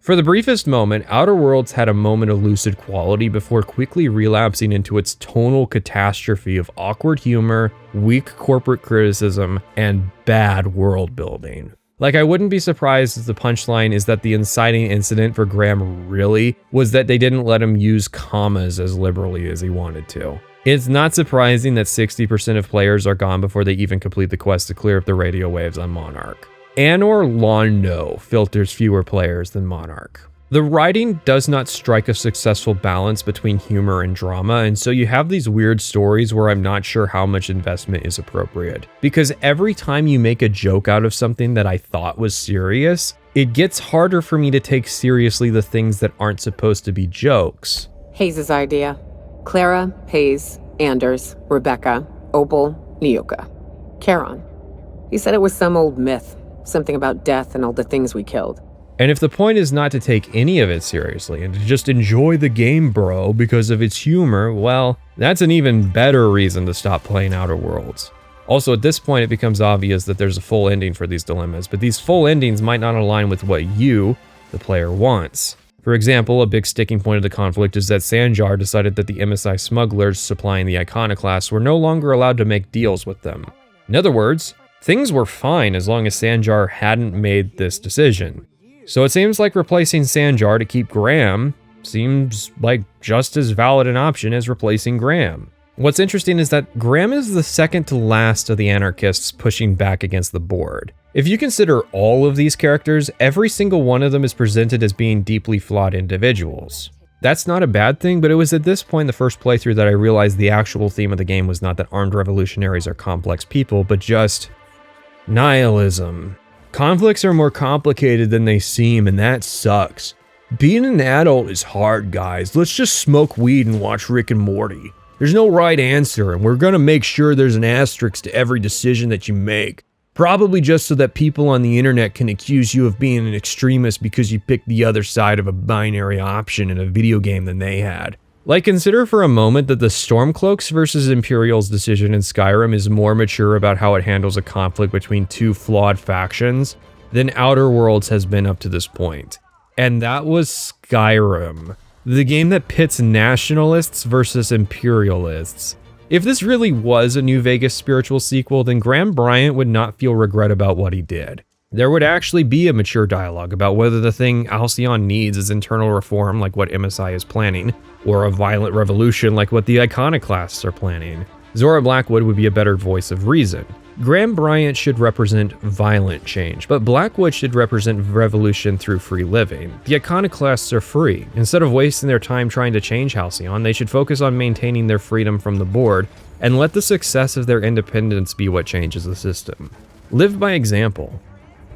[SPEAKER 1] For the briefest moment, Outer Worlds had a moment of lucid quality before quickly relapsing into its tonal catastrophe of awkward humor, weak corporate criticism, and bad world building. Like, I wouldn't be surprised if the punchline is that the inciting incident for Graham really was that they didn't let him use commas as liberally as he wanted to. It's not surprising that 60% of players are gone before they even complete the quest to clear up the radio waves on Monarch. Anor Londo filters fewer players than Monarch. The writing does not strike a successful balance between humor and drama, and so you have these weird stories where I'm not sure how much investment is appropriate. Because every time you make a joke out of something that I thought was serious, it gets harder for me to take seriously the things that aren't supposed to be jokes.
[SPEAKER 5] Hayes' idea. Clara, Hayes, Anders, Rebecca, Opal, Nyoka. Charon. He said it was some old myth, something about death and all the things we killed.
[SPEAKER 1] And if the point is not to take any of it seriously and to just enjoy the game, bro, because of its humor, well, that's an even better reason to stop playing Outer Worlds. Also, at this point, it becomes obvious that there's a full ending for these dilemmas, but these full endings might not align with what you, the player, wants. For example, a big sticking point of the conflict is that Sanjar decided that the MSI smugglers supplying the Iconoclasts were no longer allowed to make deals with them. In other words, things were fine as long as Sanjar hadn't made this decision. So it seems like replacing Sanjar to keep Graham seems like just as valid an option as replacing Graham. What's interesting is that Graham is the second to last of the anarchists pushing back against the board. If you consider all of these characters, every single one of them is presented as being deeply flawed individuals. That's not a bad thing, but it was at this point in the first playthrough that I realized the actual theme of the game was not that armed revolutionaries are complex people, but just nihilism. Conflicts are more complicated than they seem, and that sucks. Being an adult is hard, guys. Let's just smoke weed and watch Rick and Morty. There's no right answer, and we're gonna make sure there's an asterisk to every decision that you make. Probably just so that people on the internet can accuse you of being an extremist because you picked the other side of a binary option in a video game than they had. Like, consider for a moment that the Stormcloaks versus Imperial's decision in Skyrim is more mature about how it handles a conflict between two flawed factions than Outer Worlds has been up to this point. And that was Skyrim, the game that pits nationalists versus imperialists. If this really was a New Vegas spiritual sequel, then Graham Bryant would not feel regret about what he did. There would actually be a mature dialogue about whether the thing Halcyon needs is internal reform like what MSI is planning, or a violent revolution like what the Iconoclasts are planning. Zora Blackwood would be a better voice of reason. Graham Bryant should represent violent change, but Blackwood should represent revolution through free living. The Iconoclasts are free. Instead of wasting their time trying to change Halcyon, they should focus on maintaining their freedom from the board and let the success of their independence be what changes the system. Live by example.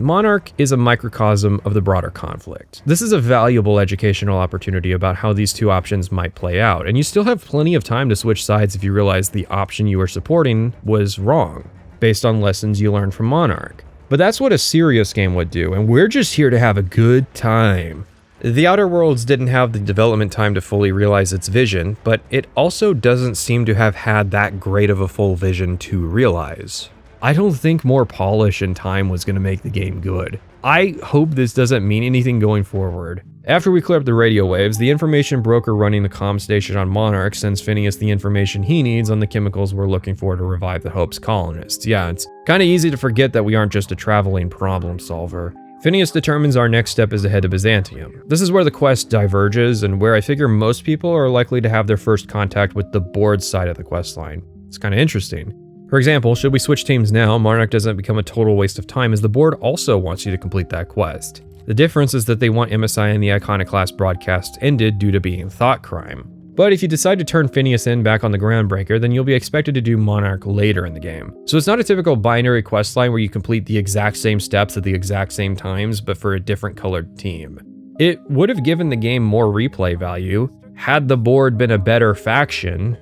[SPEAKER 1] Monarch is a microcosm of the broader conflict. This is a valuable educational opportunity about how these two options might play out, and you still have plenty of time to switch sides if you realize the option you are supporting was wrong, based on lessons you learned from Monarch. But that's what a serious game would do, and we're just here to have a good time. The Outer Worlds didn't have the development time to fully realize its vision, but it also doesn't seem to have had that great of a full vision to realize. I don't think more polish and time was going to make the game good. I hope this doesn't mean anything going forward. After we clear up the radio waves, the information broker running the comm station on Monarch sends Phineas the information he needs on the chemicals we're looking for to revive the Hope's colonists. Yeah, it's kinda easy to forget that we aren't just a traveling problem solver. Phineas determines our next step is to head to Byzantium. This is where the quest diverges and where I figure most people are likely to have their first contact with the board side of the questline. It's kinda interesting. For example, should we switch teams now, Monarch doesn't become a total waste of time as the board also wants you to complete that quest. The difference is that they want MSI and the Iconoclast broadcast ended due to being thought crime. But if you decide to turn Phineas in back on the Groundbreaker, then you'll be expected to do Monarch later in the game. So it's not a typical binary questline where you complete the exact same steps at the exact same times, but for a different colored team. It would have given the game more replay value had the board been a better faction.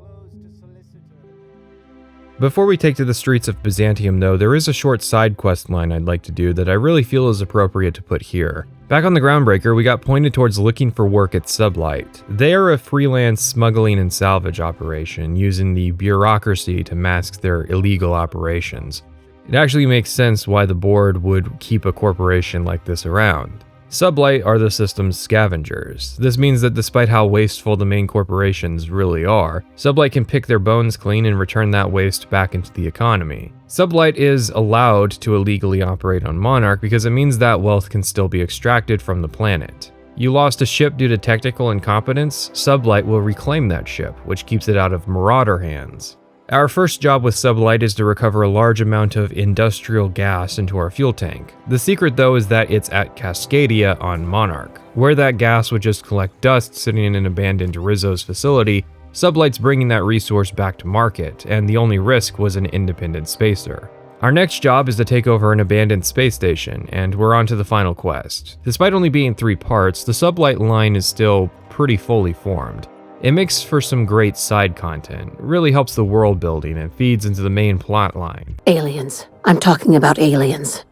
[SPEAKER 1] Before we take to the streets of Byzantium though, there is a short side quest line I'd like to do that I really feel is appropriate to put here. Back on the Groundbreaker, we got pointed towards looking for work at Sublight. They are a freelance smuggling and salvage operation, using the bureaucracy to mask their illegal operations. It actually makes sense why the board would keep a corporation like this around. Sublight are the system's scavengers. This means that despite how wasteful the main corporations really are, Sublight can pick their bones clean and return that waste back into the economy. Sublight is allowed to illegally operate on Monarch because it means that wealth can still be extracted from the planet. You lost a ship due to technical incompetence, Sublight will reclaim that ship, which keeps it out of Marauder hands. Our first job with Sublight is to recover a large amount of industrial gas into our fuel tank. The secret though is that it's at Cascadia on Monarch. Where that gas would just collect dust sitting in an abandoned Rizzo's facility, Sublight's bringing that resource back to market, and the only risk was an independent spacer. Our next job is to take over an abandoned space station, and we're on to the final quest. Despite only being 3 parts, the Sublight line is still pretty fully formed. It makes for some great side content, really helps the world building, and feeds into the main plot line.
[SPEAKER 16] Aliens. I'm talking about aliens.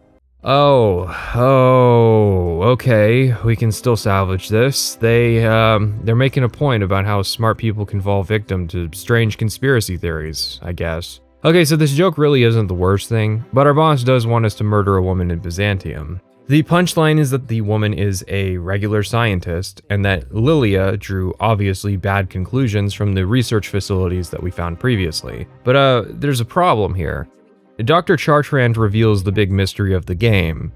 [SPEAKER 1] Okay, we can still salvage this. They're making a point about how smart people can fall victim to strange conspiracy theories, I guess. Okay, so this joke really isn't the worst thing, but our boss does want us to murder a woman in Byzantium. The punchline is that the woman is a regular scientist, and that Lilia drew obviously bad conclusions from the research facilities that we found previously. But there's a problem here. Dr. Chartrand reveals the big mystery of the game,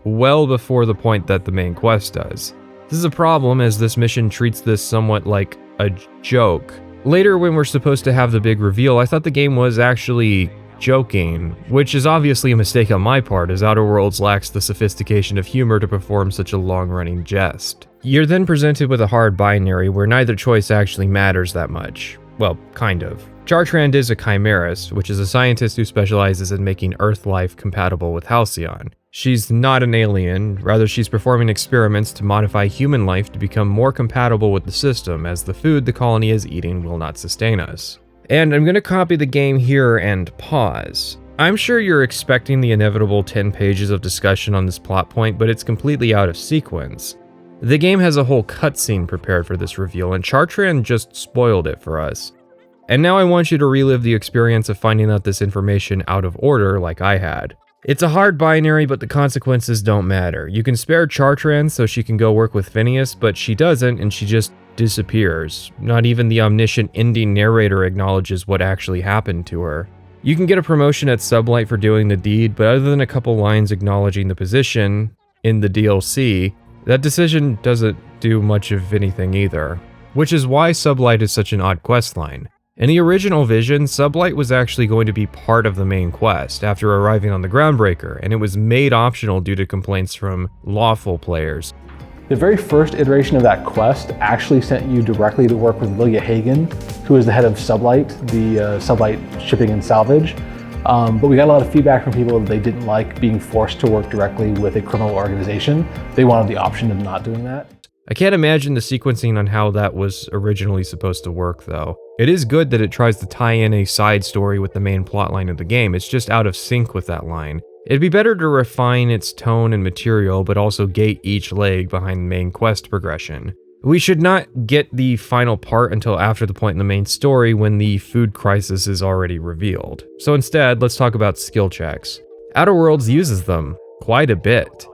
[SPEAKER 1] well before the point that the main quest does. This is a problem as this mission treats this somewhat like a joke. Later when we're supposed to have the big reveal, I thought the game was actually joking, which is obviously a mistake on my part as Outer Worlds lacks the sophistication of humor to perform such a long-running jest. You're then presented with a hard binary where neither choice actually matters that much. Well, kind of. Chartrand is a chimerist, which is a scientist who specializes in making Earth life compatible with Halcyon. She's not an alien, rather she's performing experiments to modify human life to become more compatible with the system, as the food the colony is eating will not sustain us. And I'm gonna copy the game here and pause. I'm sure you're expecting the inevitable 10 pages of discussion on this plot point, but it's completely out of sequence. The game has a whole cutscene prepared for this reveal, and Chartrand just spoiled it for us. And now I want you to relive the experience of finding out this information out of order like I had. It's a hard binary, but the consequences don't matter. You can spare Chartrand so she can go work with Phineas, but she doesn't, and she just disappears. Not even the omniscient ending narrator acknowledges what actually happened to her. You can get a promotion at Sublight for doing the deed, but other than a couple lines acknowledging the position in the DLC, that decision doesn't do much of anything either. Which is why Sublight is such an odd questline. In the original vision, Sublight was actually going to be part of the main quest after arriving on the Groundbreaker, and it was made optional due to complaints from lawful players.
[SPEAKER 7] The very first iteration of that quest actually sent you directly to work with Lilia Hagen, who is the head of Sublight, the Sublight Shipping and Salvage. But we got a lot of feedback from people that they didn't like being forced to work directly with a criminal organization. They wanted the option of not doing that.
[SPEAKER 1] I can't imagine the sequencing on how that was originally supposed to work, though. It is good that it tries to tie in a side story with the main plotline of the game, it's just out of sync with that line. It'd be better to refine its tone and material, but also gate each leg behind the main quest progression. We should not get the final part until after the point in the main story when the food crisis is already revealed. So instead, let's talk about skill checks. Outer Worlds uses them quite a bit.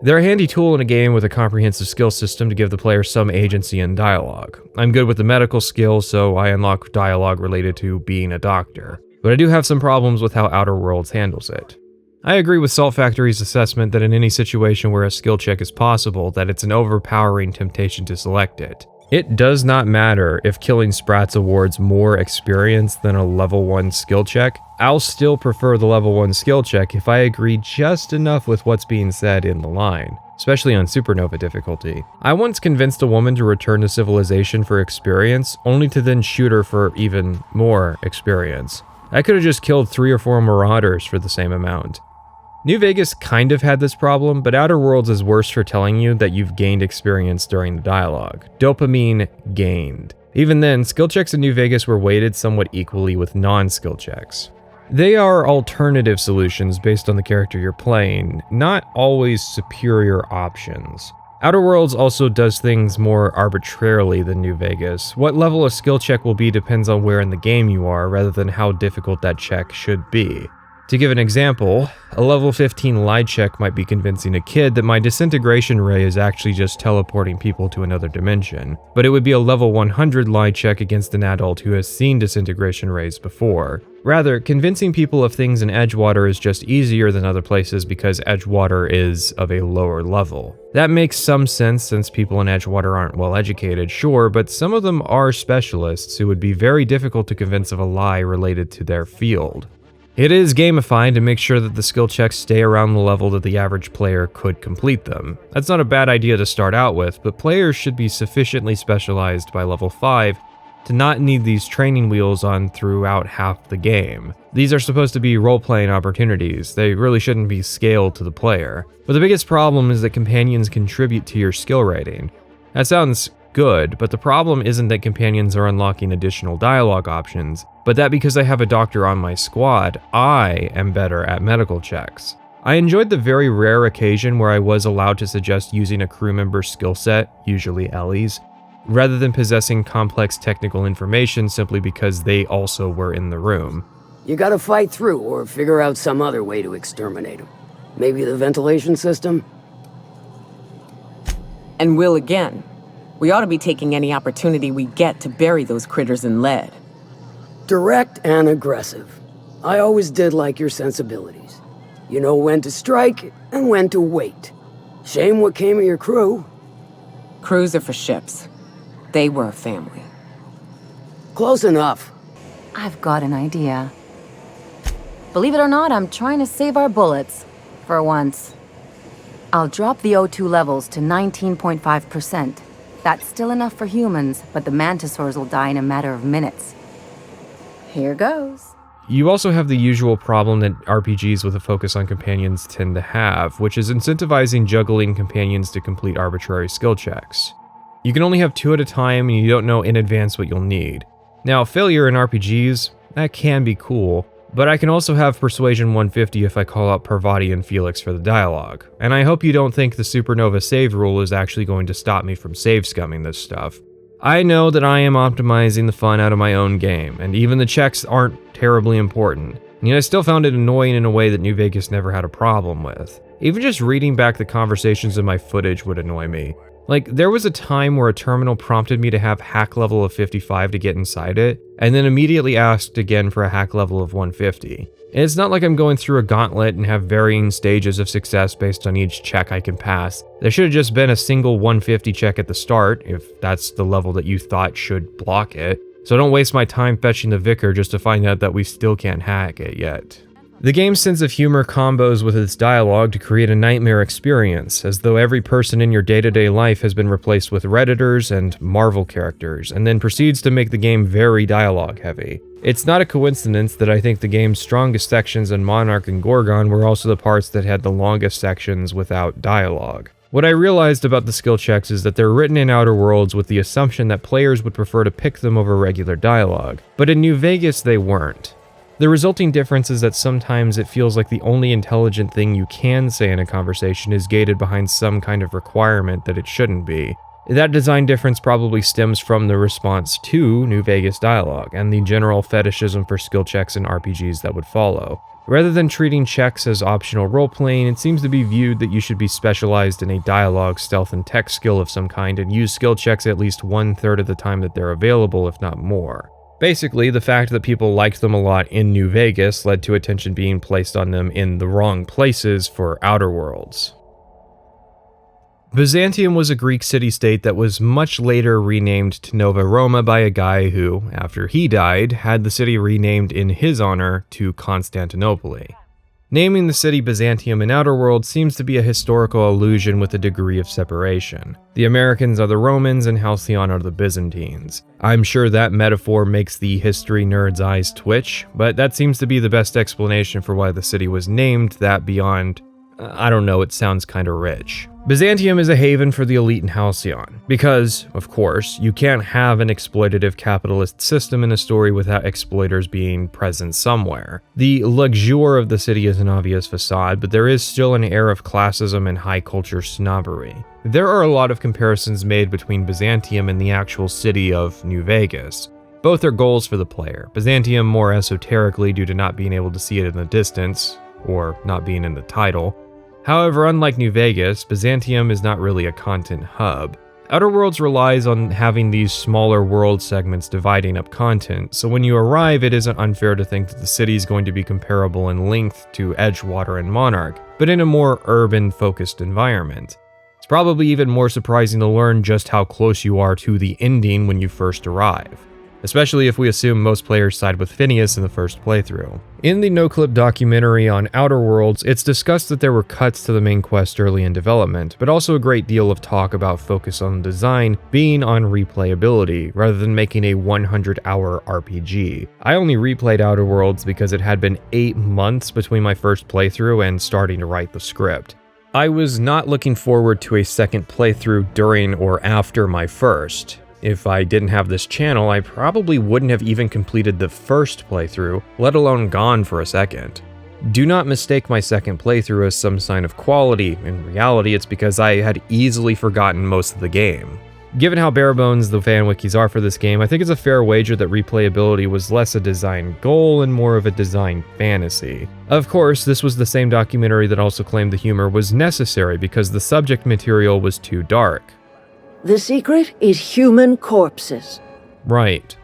[SPEAKER 1] They're a handy tool in a game with a comprehensive skill system to give the player some agency and dialogue. I'm good with the medical skills, so I unlock dialogue related to being a doctor. But I do have some problems with how Outer Worlds handles it. I agree with Salt Factory's assessment that in any situation where a skill check is possible, that it's an overpowering temptation to select it. It does not matter if killing Sprats awards more experience than a level 1 skill check. I'll still prefer the level 1 skill check if I agree just enough with what's being said in the line, especially on Supernova difficulty. I once convinced a woman to return to civilization for experience, only to then shoot her for even more experience. I could have just killed 3 or 4 marauders for the same amount. New Vegas kind of had this problem, but Outer Worlds is worse for telling you that you've gained experience during the dialogue. Dopamine gained. Even then, skill checks in New Vegas were weighted somewhat equally with non-skill checks. They are alternative solutions based on the character you're playing, not always superior options. Outer Worlds also does things more arbitrarily than New Vegas. What level a skill check will be depends on where in the game you are, rather than how difficult that check should be. To give an example, a level 15 lie check might be convincing a kid that my disintegration ray is actually just teleporting people to another dimension, but it would be a level 100 lie check against an adult who has seen disintegration rays before. Rather, convincing people of things in Edgewater is just easier than other places because Edgewater is of a lower level. That makes some sense since people in Edgewater aren't well educated, sure, but some of them are specialists who would be very difficult to convince of a lie related to their field. It is gamified to make sure that the skill checks stay around the level that the average player could complete them. That's not a bad idea to start out with, but players should be sufficiently specialized by level 5 to not need these training wheels on throughout half the game. These are supposed to be role-playing opportunities, they really shouldn't be scaled to the player. But the biggest problem is that companions contribute to your skill rating. That sounds good, but the problem isn't that companions are unlocking additional dialogue options, but that because I have a doctor on my squad, I am better at medical checks. I enjoyed the very rare occasion where I was allowed to suggest using a crew member's skill set, usually Ellie's, rather than possessing complex technical information simply because they also were in the room.
[SPEAKER 3] You gotta fight through or figure out some other way to exterminate them. Maybe the ventilation system?
[SPEAKER 5] And will again. We ought to be taking any opportunity we get to bury those critters in lead.
[SPEAKER 3] Direct and aggressive. I always did like your sensibilities. You know when to strike and when to wait. Shame what came of your crew.
[SPEAKER 5] Crews are for ships. They were a family.
[SPEAKER 3] Close enough.
[SPEAKER 4] I've got an idea. Believe it or not, I'm trying to save our bullets. For once. I'll drop the O2 levels to 19.5%. That's still enough for humans, but the mantisaurs will die in a matter of minutes. Here goes.
[SPEAKER 1] You also have the usual problem that RPGs with a focus on companions tend to have, which is incentivizing juggling companions to complete arbitrary skill checks. You can only have 2 at a time and you don't know in advance what you'll need. Now, failure in RPGs, that can be cool, but I can also have Persuasion 150 if I call out Parvati and Felix for the dialogue. And I hope you don't think the Supernova save rule is actually going to stop me from save scumming this stuff. I know that I am optimizing the fun out of my own game, and even the checks aren't terribly important. And yet I still found it annoying in a way that New Vegas never had a problem with. Even just reading back the conversations in my footage would annoy me. Like, there was a time where a terminal prompted me to have hack level of 55 to get inside it, and then immediately asked again for a hack level of 150. And it's not like I'm going through a gauntlet and have varying stages of success based on each check I can pass. There should have just been a single 150 check at the start, if that's the level that you thought should block it. So don't waste my time fetching the Vicar just to find out that we still can't hack it yet. The game's sense of humor combos with its dialogue to create a nightmare experience, as though every person in your day-to-day life has been replaced with Redditors and Marvel characters, and then proceeds to make the game very dialogue-heavy. It's not a coincidence that I think the game's strongest sections in Monarch and Gorgon were also the parts that had the longest sections without dialogue. What I realized about the skill checks is that they're written in Outer Worlds with the assumption that players would prefer to pick them over regular dialogue, but in New Vegas they weren't. The resulting difference is that sometimes it feels like the only intelligent thing you can say in a conversation is gated behind some kind of requirement that it shouldn't be. That design difference probably stems from the response to New Vegas dialogue and the general fetishism for skill checks in RPGs that would follow. Rather than treating checks as optional role-playing, it seems to be viewed that you should be specialized in a dialogue, stealth, and tech skill of some kind and use skill checks at least 1/3 of the time that they're available, if not more. Basically, the fact that people liked them a lot in New Vegas led to attention being placed on them in the wrong places for Outer Worlds. Byzantium was a Greek city-state that was much later renamed to Nova Roma by a guy who, after he died, had the city renamed in his honor to Constantinople. Naming the city Byzantium in Outer Worlds seems to be a historical allusion with a degree of separation. The Americans are the Romans and Halcyon are the Byzantines. I'm sure that metaphor makes the history nerd's eyes twitch, but that seems to be the best explanation for why the city was named that beyond, I don't know, it sounds kinda rich. Byzantium is a haven for the elite in Halcyon, because, of course, you can't have an exploitative capitalist system in a story without exploiters being present somewhere. The luxure of the city is an obvious facade, but there is still an air of classism and high culture snobbery. There are a lot of comparisons made between Byzantium and the actual city of New Vegas. Both are goals for the player, Byzantium more esoterically due to not being able to see it in the distance, or not being in the title. However, unlike New Vegas, Byzantium is not really a content hub. Outer Worlds relies on having these smaller world segments dividing up content, so when you arrive it isn't unfair to think that the city is going to be comparable in length to Edgewater and Monarch, but in a more urban-focused environment. It's probably even more surprising to learn just how close you are to the ending when you first arrive, especially if we assume most players side with Phineas in the first playthrough. In the no-clip documentary on Outer Worlds, it's discussed that there were cuts to the main quest early in development, but also a great deal of talk about focus on design being on replayability, rather than making a 100-hour RPG. I only replayed Outer Worlds because it had been 8 months between my first playthrough and starting to write the script. I was not looking forward to a second playthrough during or after my first. If I didn't have this channel, I probably wouldn't have even completed the first playthrough, let alone gone for a second. Do not mistake my second playthrough as some sign of quality. In reality, it's because I had easily forgotten most of the game. Given how bare bones the fan wikis are for this game, I think it's a fair wager that replayability was less a design goal and more of a design fantasy. Of course, this was the same documentary that also claimed the humor was necessary because the subject material was too dark.
[SPEAKER 8] The secret is human corpses.
[SPEAKER 1] Right.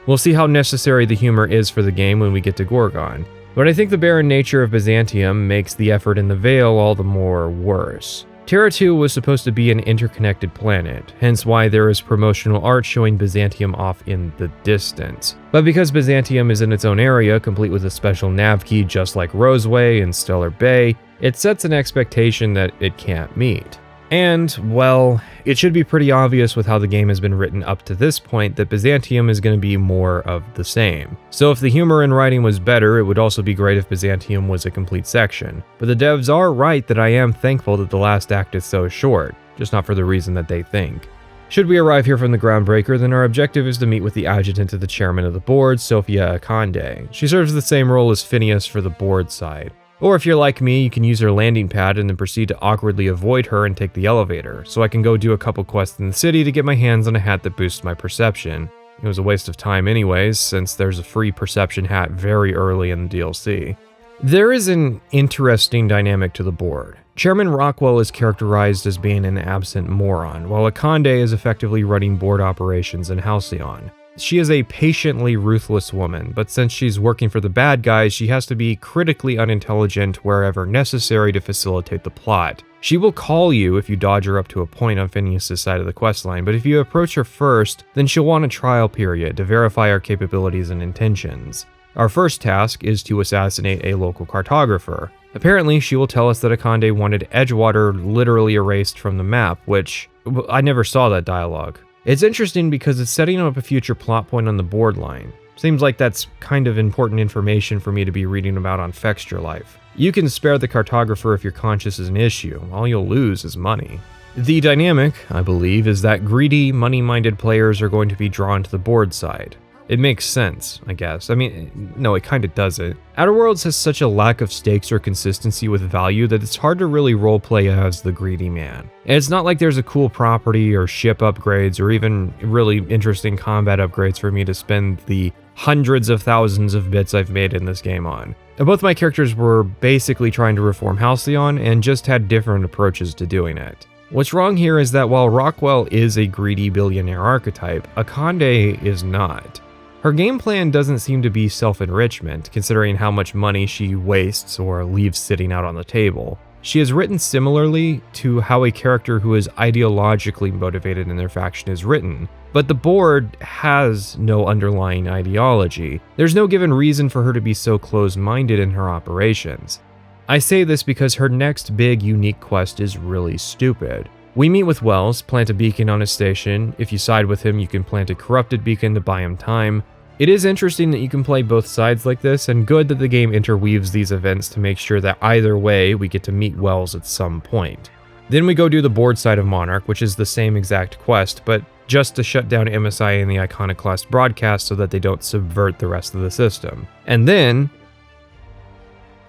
[SPEAKER 1] We'll see how necessary the humor is for the game when we get to Gorgon, but I think the barren nature of Byzantium makes the effort in the Vale all the more worse. Terra 2 was supposed to be an interconnected planet, hence why there is promotional art showing Byzantium off in the distance. But because Byzantium is in its own area, complete with a special nav key just like Roseway and Stellar Bay, it sets an expectation that it can't meet. And, well, it should be pretty obvious with how the game has been written up to this point that Byzantium is going to be more of the same. So if the humor and writing was better, it would also be great if Byzantium was a complete section. But the devs are right that I am thankful that the last act is so short, just not for the reason that they think. Should we arrive here from the Groundbreaker, then our objective is to meet with the adjutant of the chairman of the board, Sophia Akande. She serves the same role as Phineas for the board side. Or if you're like me, you can use her landing pad and then proceed to awkwardly avoid her and take the elevator, so I can go do a couple quests in the city to get my hands on a hat that boosts my perception. It was a waste of time anyways, since there's a free perception hat very early in the DLC. There is an interesting dynamic to the board. Chairman Rockwell is characterized as being an absent moron, while Akande is effectively running board operations in Halcyon. She is a patiently ruthless woman, but since she's working for the bad guys, she has to be critically unintelligent wherever necessary to facilitate the plot. She will call you if you dodge her up to a point on Phineas' side of the questline, but if you approach her first, then she'll want a trial period to verify our capabilities and intentions. Our first task is to assassinate a local cartographer. Apparently, she will tell us that Akande wanted Edgewater literally erased from the map, which I never saw that dialogue. It's interesting because it's setting up a future plot point on the board line. Seems like that's kind of important information for me to be reading about on Fextra Life. You can spare the cartographer if your conscience is an issue. All you'll lose is money. The dynamic, I believe, is that greedy, money-minded players are going to be drawn to the board side. It makes sense, I guess. I mean, no, it kind of doesn't. Outer Worlds has such a lack of stakes or consistency with value that it's hard to really roleplay as the greedy man. And it's not like there's a cool property or ship upgrades or even really interesting combat upgrades for me to spend the hundreds of thousands of bits I've made in this game on. And both my characters were basically trying to reform Halcyon and just had different approaches to doing it. What's wrong here is that while Rockwell is a greedy billionaire archetype, Akande is not. Her game plan doesn't seem to be self-enrichment, considering how much money she wastes or leaves sitting out on the table. She is written similarly to how a character who is ideologically motivated in their faction is written, but the board has no underlying ideology. There's no given reason for her to be so close-minded in her operations. I say this because her next big unique quest is really stupid. We meet with Wells, plant a beacon on his station. If you side with him, you can plant a corrupted beacon to buy him time. It is interesting that you can play both sides like this, and good that the game interweaves these events to make sure that either way, we get to meet Wells at some point. Then we go do the board side of Monarch, which is the same exact quest, but just to shut down MSI and the Iconoclast broadcast so that they don't subvert the rest of the system. And then...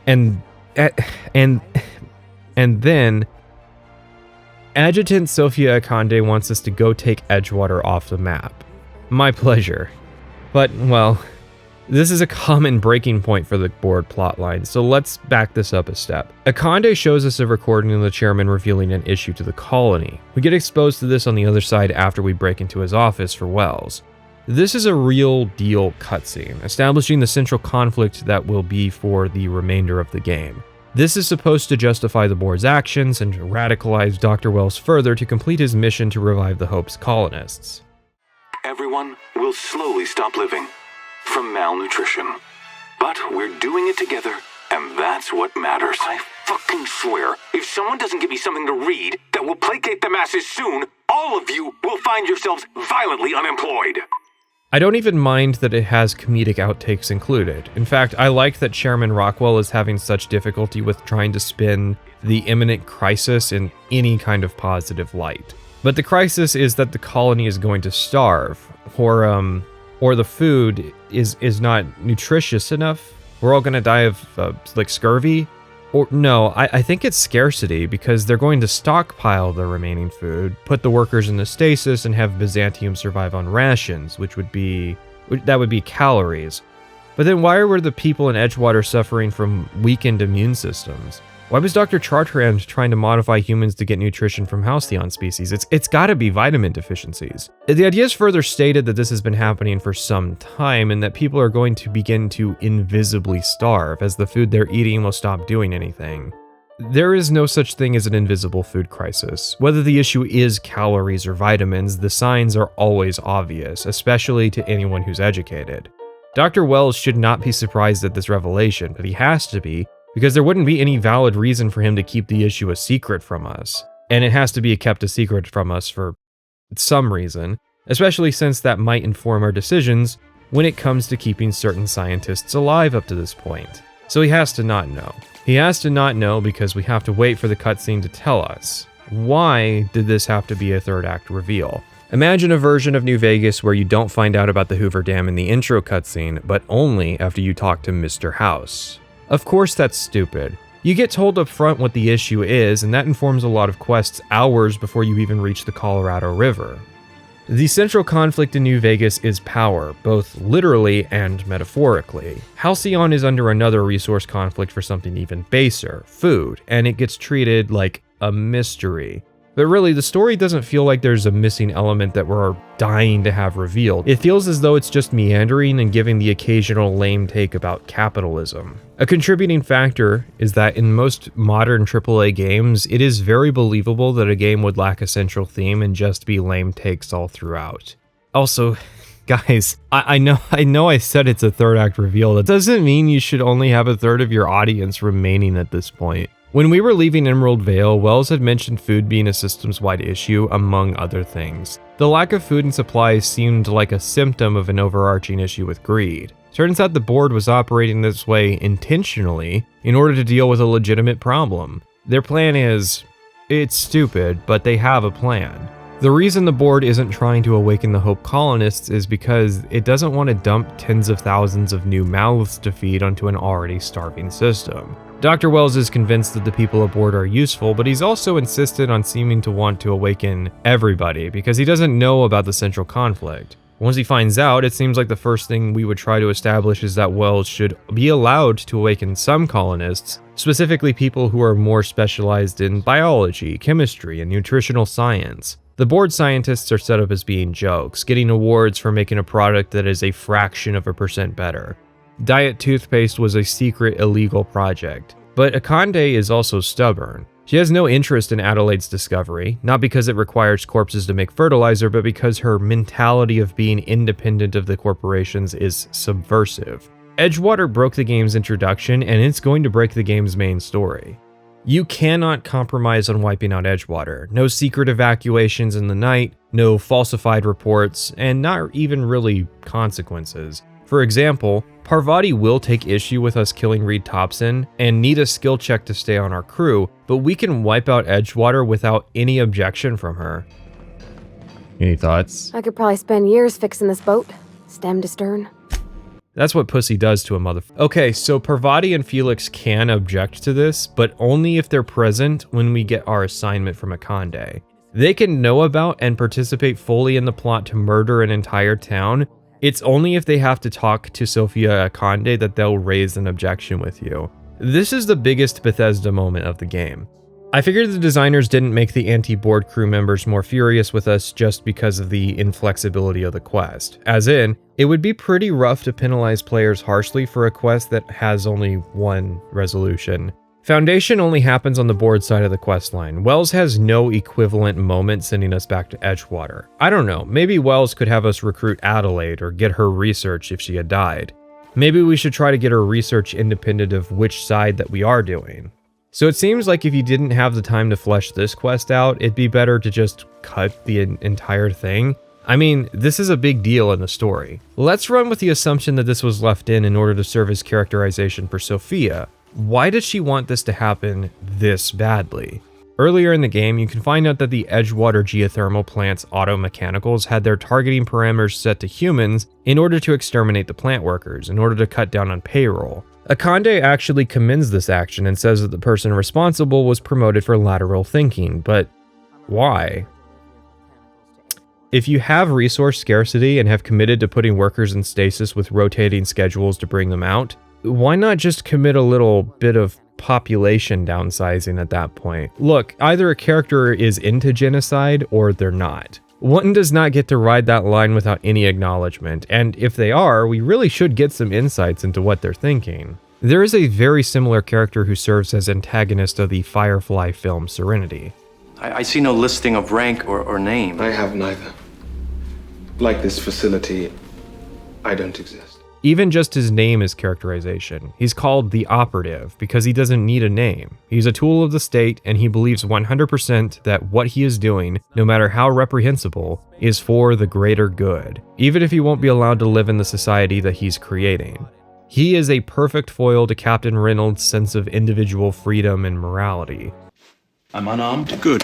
[SPEAKER 1] And then... Adjutant Sophia Akande wants us to go take Edgewater off the map. My pleasure. But, well, this is a common breaking point for the board plotline, so let's back this up a step. Akande shows us a recording of the chairman revealing an issue to the colony. We get exposed to this on the other side after we break into his office for Wells. This is a real deal cutscene, establishing the central conflict that will be for the remainder of the game. This is supposed to justify the board's actions and radicalize Dr. Wells further to complete his mission to revive the Hope's colonists.
[SPEAKER 9] Everyone will slowly stop living from malnutrition. But we're doing it together, and that's what matters. I fucking swear, if someone doesn't give me something to read that will placate the masses soon, all of you will find yourselves violently unemployed.
[SPEAKER 1] I don't even mind that it has comedic outtakes included. In fact, I like that Chairman Rockwell is having such difficulty with trying to spin the imminent crisis in any kind of positive light. But the crisis is that the colony is going to starve, or the food is not nutritious enough. We're all going to die of like scurvy. Or no, I think it's scarcity, because they're going to stockpile the remaining food, put the workers in the stasis, and have Byzantium survive on rations, that would be calories. But then why were the people in Edgewater suffering from weakened immune systems? Why was Dr. Chartrand trying to modify humans to get nutrition from Halcyon species? It's gotta be vitamin deficiencies. The idea is further stated that this has been happening for some time and that people are going to begin to invisibly starve as the food they're eating will stop doing anything. There is no such thing as an invisible food crisis. Whether the issue is calories or vitamins, the signs are always obvious, especially to anyone who's educated. Dr. Wells should not be surprised at this revelation, but he has to be, because there wouldn't be any valid reason for him to keep the issue a secret from us. And it has to be kept a secret from us for some reason, especially since that might inform our decisions when it comes to keeping certain scientists alive up to this point. So he has to not know. He has to not know because we have to wait for the cutscene to tell us. Why did this have to be a third act reveal? Imagine a version of New Vegas where you don't find out about the Hoover Dam in the intro cutscene, but only after you talk to Mr. House. Of course that's stupid. You get told up front what the issue is, and that informs a lot of quests hours before you even reach the Colorado River. The central conflict in New Vegas is power, both literally and metaphorically. Halcyon is under another resource conflict for something even baser, food, and it gets treated like a mystery. But really, the story doesn't feel like there's a missing element that we're dying to have revealed. It feels as though it's just meandering and giving the occasional lame take about capitalism. A contributing factor is that in most modern AAA games, it is very believable that a game would lack a central theme and just be lame takes all throughout. Also, guys, I know I said it's a third act reveal. That doesn't mean you should only have a third of your audience remaining at this point. When we were leaving Emerald Vale, Wells had mentioned food being a systems-wide issue, among other things. The lack of food and supplies seemed like a symptom of an overarching issue with greed. Turns out the board was operating this way intentionally in order to deal with a legitimate problem. Their plan is, it's stupid, but they have a plan. The reason the board isn't trying to awaken the Hope colonists is because it doesn't want to dump tens of thousands of new mouths to feed onto an already starving system. Dr. Wells is convinced that the people aboard are useful, but he's also insisted on seeming to want to awaken everybody because he doesn't know about the central conflict. Once he finds out, it seems like the first thing we would try to establish is that Wells should be allowed to awaken some colonists, specifically people who are more specialized in biology, chemistry, and nutritional science. The board scientists are set up as being jokes, getting awards for making a product that is a fraction of a percent better. Diet toothpaste was a secret illegal project, but Akande is also stubborn. She has no interest in Adelaide's discovery, not because it requires corpses to make fertilizer, but because her mentality of being independent of the corporations is subversive. Edgewater broke the game's introduction, and it's going to break the game's main story. You cannot compromise on wiping out Edgewater. No secret evacuations in the night, no falsified reports, and not even really consequences. For example, Parvati will take issue with us killing Reed Thompson and need a skill check to stay on our crew, but we can wipe out Edgewater without any objection from her. Any thoughts?
[SPEAKER 11] I could probably spend years fixing this boat, stem to stern.
[SPEAKER 1] That's what pussy does to a motherfucker. Okay, so Parvati and Felix can object to this, but only if they're present when we get our assignment from Akande. They can know about and participate fully in the plot to murder an entire town. It's only if they have to talk to Sophia Akande that they'll raise an objection with you. This is the biggest Bethesda moment of the game. I figured the designers didn't make the anti-board crew members more furious with us just because of the inflexibility of the quest. As in, it would be pretty rough to penalize players harshly for a quest that has only one resolution. Foundation only happens on the board side of the questline. Wells has no equivalent moment sending us back to Edgewater. I don't know, maybe Wells could have us recruit Adelaide or get her research if she had died. Maybe we should try to get her research independent of which side that we are doing. So it seems like if you didn't have the time to flesh this quest out, it'd be better to just cut the entire thing. I mean, this is a big deal in the story. Let's run with the assumption that this was left in order to serve as characterization for Sophia. Why does she want this to happen this badly? Earlier in the game, you can find out that the Edgewater geothermal plant's auto-mechanicals had their targeting parameters set to humans in order to exterminate the plant workers, in order to cut down on payroll. Akande actually commends this action and says that the person responsible was promoted for lateral thinking, but why? If you have resource scarcity and have committed to putting workers in stasis with rotating schedules to bring them out, why not just commit a little bit of population downsizing at that point? Look, either a character is into genocide or they're not. One does not get to ride that line without any acknowledgement, and if they are, we really should get some insights into what they're thinking. There is a very similar character who serves as antagonist of the Firefly film Serenity.
[SPEAKER 18] I see no listing of rank or name.
[SPEAKER 22] I have neither. Like this facility, I don't exist.
[SPEAKER 1] Even just his name is characterization. He's called the Operative because he doesn't need a name. He's a tool of the state, and he believes 100% that what he is doing, no matter how reprehensible, is for the greater good, even if he won't be allowed to live in the society that he's creating. He is a perfect foil to Captain Reynolds' sense of individual freedom and morality.
[SPEAKER 18] I'm unarmed. Good.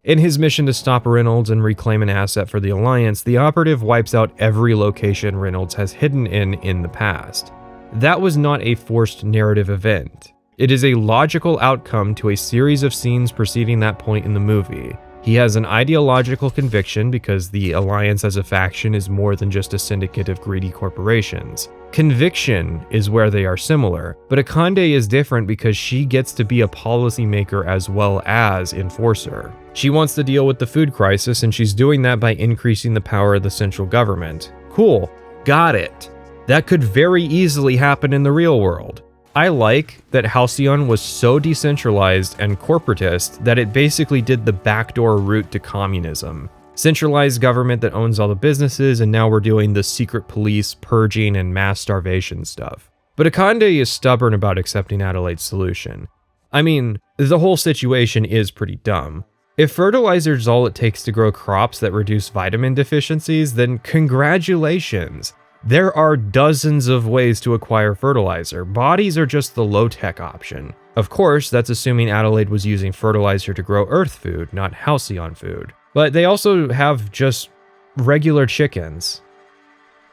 [SPEAKER 1] In his mission to stop Reynolds and reclaim an asset for the Alliance, the Operative wipes out every location Reynolds has hidden in the past. That was not a forced narrative event. It is a logical outcome to a series of scenes preceding that point in the movie. He has an ideological conviction because the Alliance as a faction is more than just a syndicate of greedy corporations. Conviction is where they are similar, but Akande is different because she gets to be a policymaker as well as enforcer. She wants to deal with the food crisis, and she's doing that by increasing the power of the central government. Cool, got it. That could very easily happen in the real world. I like that Halcyon was so decentralized and corporatist that it basically did the backdoor route to communism. Centralized government that owns all the businesses, and now we're doing the secret police, purging, and mass starvation stuff. But Akande is stubborn about accepting Adelaide's solution. I mean, the whole situation is pretty dumb. If fertilizer is all it takes to grow crops that reduce vitamin deficiencies, then congratulations. There are dozens of ways to acquire fertilizer. Bodies are just the low-tech option. Of course, that's assuming Adelaide was using fertilizer to grow Earth food, not Halcyon food. But they also have just regular chickens.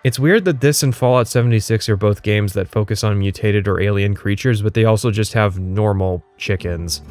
[SPEAKER 1] It's weird that this and Fallout 76 are both games that focus on mutated or alien creatures, but they also just have normal chickens.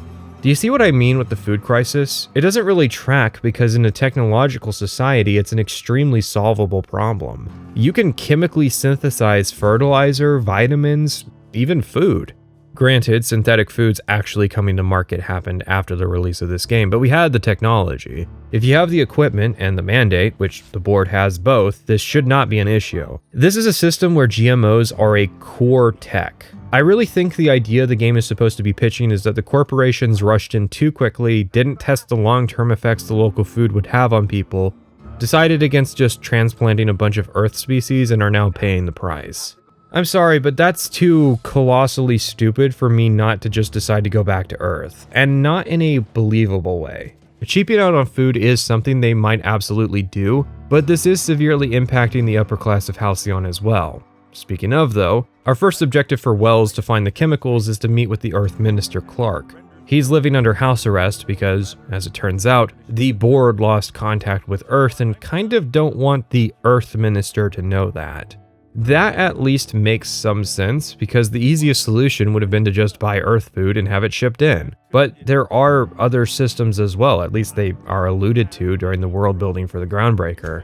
[SPEAKER 1] Do you see what I mean with the food crisis? It doesn't really track because in a technological society, it's an extremely solvable problem. You can chemically synthesize fertilizer, vitamins, even food. Granted, synthetic foods actually coming to market happened after the release of this game, but we had the technology. If you have the equipment and the mandate, which the board has both, this should not be an issue. This is a system where GMOs are a core tech. I really think the idea the game is supposed to be pitching is that the corporations rushed in too quickly, didn't test the long-term effects the local food would have on people, decided against just transplanting a bunch of Earth species, and are now paying the price. I'm sorry, but that's too colossally stupid for me not to just decide to go back to Earth, and not in a believable way. Cheaping out on food is something they might absolutely do, but this is severely impacting the upper class of Halcyon as well. Speaking of though, our first objective for Wells to find the chemicals is to meet with the Earth Minister Clark. He's living under house arrest because, as it turns out, the board lost contact with Earth and kind of don't want the Earth Minister to know that. That at least makes some sense, because the easiest solution would have been to just buy Earth food and have it shipped in. But there are other systems as well, at least they are alluded to during the world building for the Groundbreaker.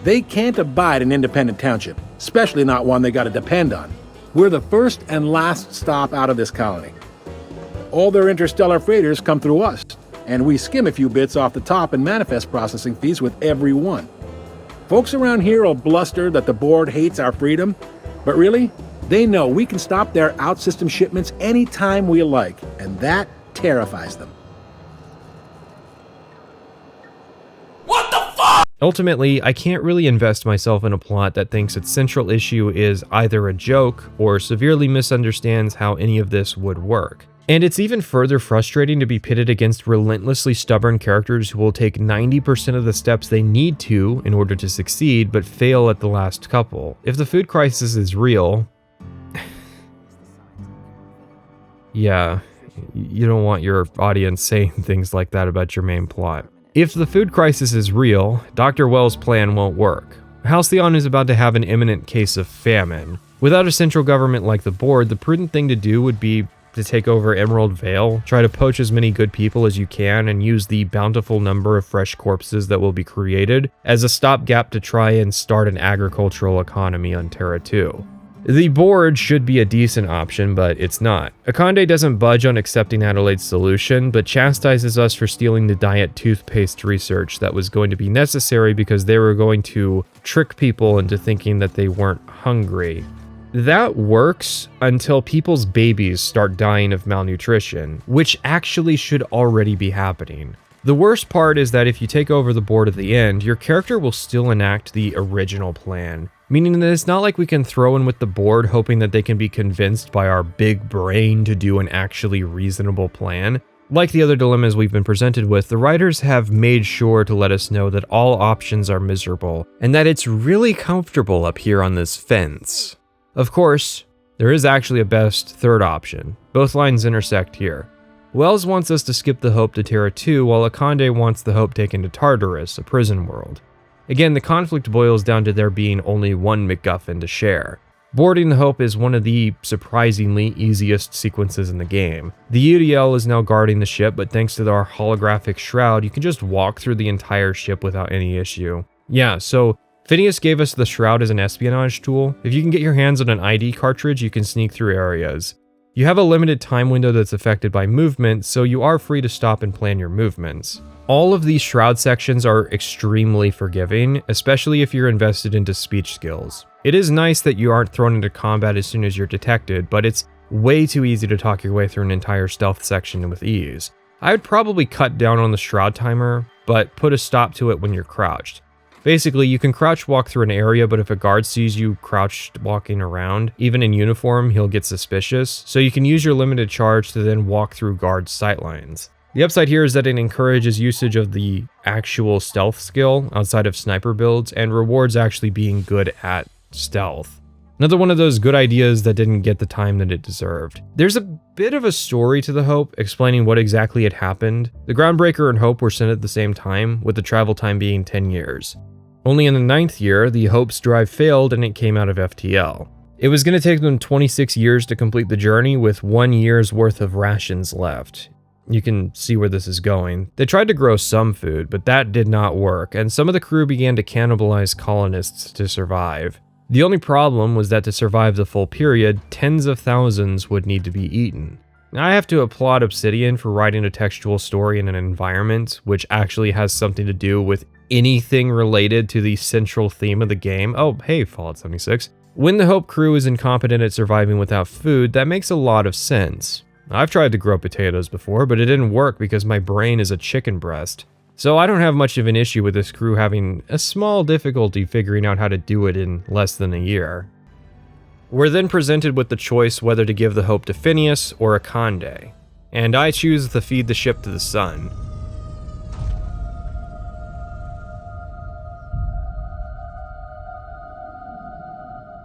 [SPEAKER 6] They can't abide an independent township, especially not one they gotta depend on. We're the first and last stop out of this colony. All their interstellar freighters come through us, and we skim a few bits off the top in manifest processing fees with every one. Folks around here will bluster that the board hates our freedom, but really, they know we can stop their out-system shipments anytime we like, and that terrifies them.
[SPEAKER 1] Ultimately, I can't really invest myself in a plot that thinks its central issue is either a joke or severely misunderstands how any of this would work. And it's even further frustrating to be pitted against relentlessly stubborn characters who will take 90% of the steps they need to in order to succeed, but fail at the last couple. If the food crisis is real... yeah, you don't want your audience saying things like that about your main plot. If the food crisis is real, Dr. Wells' plan won't work. Halcyon is about to have an imminent case of famine. Without a central government like the board, the prudent thing to do would be to take over Emerald Vale, try to poach as many good people as you can, and use the bountiful number of fresh corpses that will be created as a stopgap to try and start an agricultural economy on Terra 2. The board should be a decent option, but it's not. Akande doesn't budge on accepting Adelaide's solution, but chastises us for stealing the diet toothpaste research that was going to be necessary because they were going to trick people into thinking that they weren't hungry. That works until people's babies start dying of malnutrition, which actually should already be happening. The worst part is that if you take over the board at the end, your character will still enact the original plan, meaning that it's not like we can throw in with the board hoping that they can be convinced by our big brain to do an actually reasonable plan. Like the other dilemmas we've been presented with, the writers have made sure to let us know that all options are miserable, and that it's really comfortable up here on this fence. Of course, there is actually a best third option. Both lines intersect here. Wells wants us to skip the Hope to Terra 2, while Akande wants the Hope taken to Tartarus, a prison world. Again, the conflict boils down to there being only one MacGuffin to share. Boarding the Hope is one of the surprisingly easiest sequences in the game. The UDL is now guarding the ship, but thanks to our holographic shroud, you can just walk through the entire ship without any issue. Yeah, so Phineas gave us the shroud as an espionage tool. If you can get your hands on an ID cartridge, you can sneak through areas. You have a limited time window that's affected by movement, so you are free to stop and plan your movements. All of these shroud sections are extremely forgiving, especially if you're invested into speech skills. It is nice that you aren't thrown into combat as soon as you're detected, but it's way too easy to talk your way through an entire stealth section with ease. I would probably cut down on the shroud timer, but put a stop to it when you're crouched. Basically, you can crouch walk through an area, but if a guard sees you crouched walking around, even in uniform, he'll get suspicious, so you can use your limited charge to then walk through guard sightlines. The upside here is that it encourages usage of the actual stealth skill outside of sniper builds and rewards actually being good at stealth. Another one of those good ideas that didn't get the time that it deserved. There's a bit of a story to the Hope, explaining what exactly had happened. The Groundbreaker and Hope were sent at the same time, with the travel time being 10 years. Only in the 9th year, the Hope's drive failed and it came out of FTL. It was going to take them 26 years to complete the journey, with 1 year's worth of rations left. You can see where this is going. They tried to grow some food, but that did not work, and some of the crew began to cannibalize colonists to survive. The only problem was that to survive the full period, tens of thousands would need to be eaten. Now, I have to applaud Obsidian for writing a textual story in an environment which actually has something to do with anything related to the central theme of the game. Oh, hey, Fallout 76. When the Hope crew is incompetent at surviving without food, that makes a lot of sense. I've tried to grow potatoes before, but it didn't work because my brain is a chicken breast. So I don't have much of an issue with this crew having a small difficulty figuring out how to do it in less than a year. We're then presented with the choice whether to give the Hope to Phineas or a Conde, and I choose to feed the ship to the sun.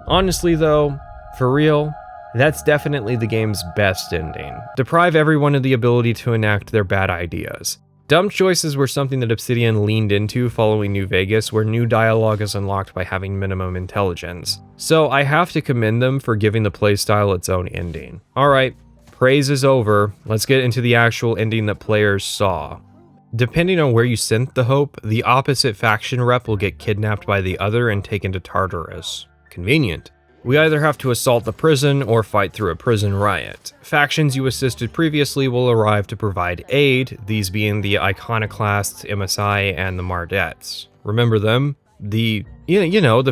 [SPEAKER 1] Honestly though, for real, that's definitely the game's best ending. Deprive everyone of the ability to enact their bad ideas. Dumb choices were something that Obsidian leaned into following New Vegas, where new dialogue is unlocked by having minimum intelligence. So I have to commend them for giving the playstyle its own ending. Alright, praise is over, let's get into the actual ending that players saw. Depending on where you sent the Hope, the opposite faction rep will get kidnapped by the other and taken to Tartarus. Convenient. We either have to assault the prison or fight through a prison riot. Factions you assisted previously will arrive to provide aid, these being the Iconoclasts, MSI, and the Mardettes. Remember them? The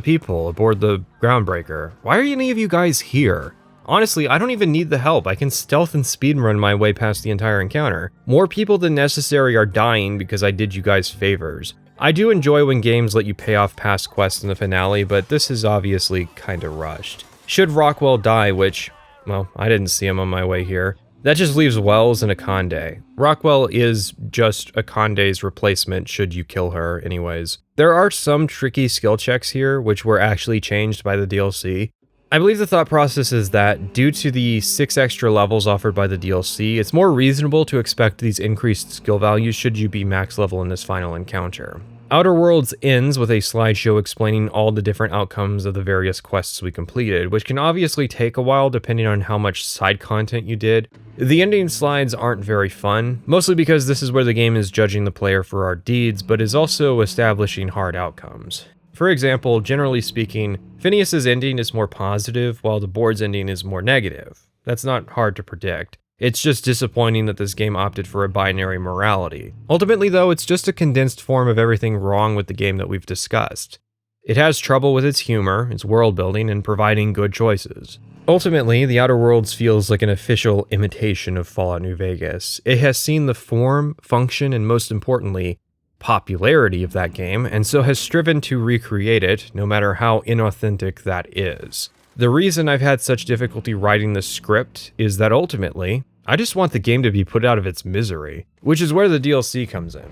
[SPEAKER 1] people aboard the Groundbreaker. Why are any of you guys here? Honestly, I don't even need the help. I can stealth and speedrun my way past the entire encounter. More people than necessary are dying because I did you guys favors. I do enjoy when games let you pay off past quests in the finale, but this is obviously kinda rushed. Should Rockwell die, which, well, I didn't see him on my way here, that just leaves Wells and a Conde. Rockwell is just a Conde's replacement should you kill her anyways. There are some tricky skill checks here, which were actually changed by the DLC. I believe the thought process is that, due to the 6 extra levels offered by the DLC, it's more reasonable to expect these increased skill values should you be max level in this final encounter. Outer Worlds ends with a slideshow explaining all the different outcomes of the various quests we completed, which can obviously take a while depending on how much side content you did. The ending slides aren't very fun, mostly because this is where the game is judging the player for our deeds, but is also establishing hard outcomes. For example, generally speaking, Phineas's ending is more positive, while the board's ending is more negative. That's not hard to predict. It's just disappointing that this game opted for a binary morality. Ultimately though, it's just a condensed form of everything wrong with the game that we've discussed. It has trouble with its humor, its world building, and providing good choices. Ultimately, The Outer Worlds feels like an official imitation of Fallout New Vegas. It has seen the form, function, and most importantly, popularity of that game, and so has striven to recreate it, no matter how inauthentic that is. The reason I've had such difficulty writing the script is that ultimately, I just want the game to be put out of its misery, which is where the DLC comes in.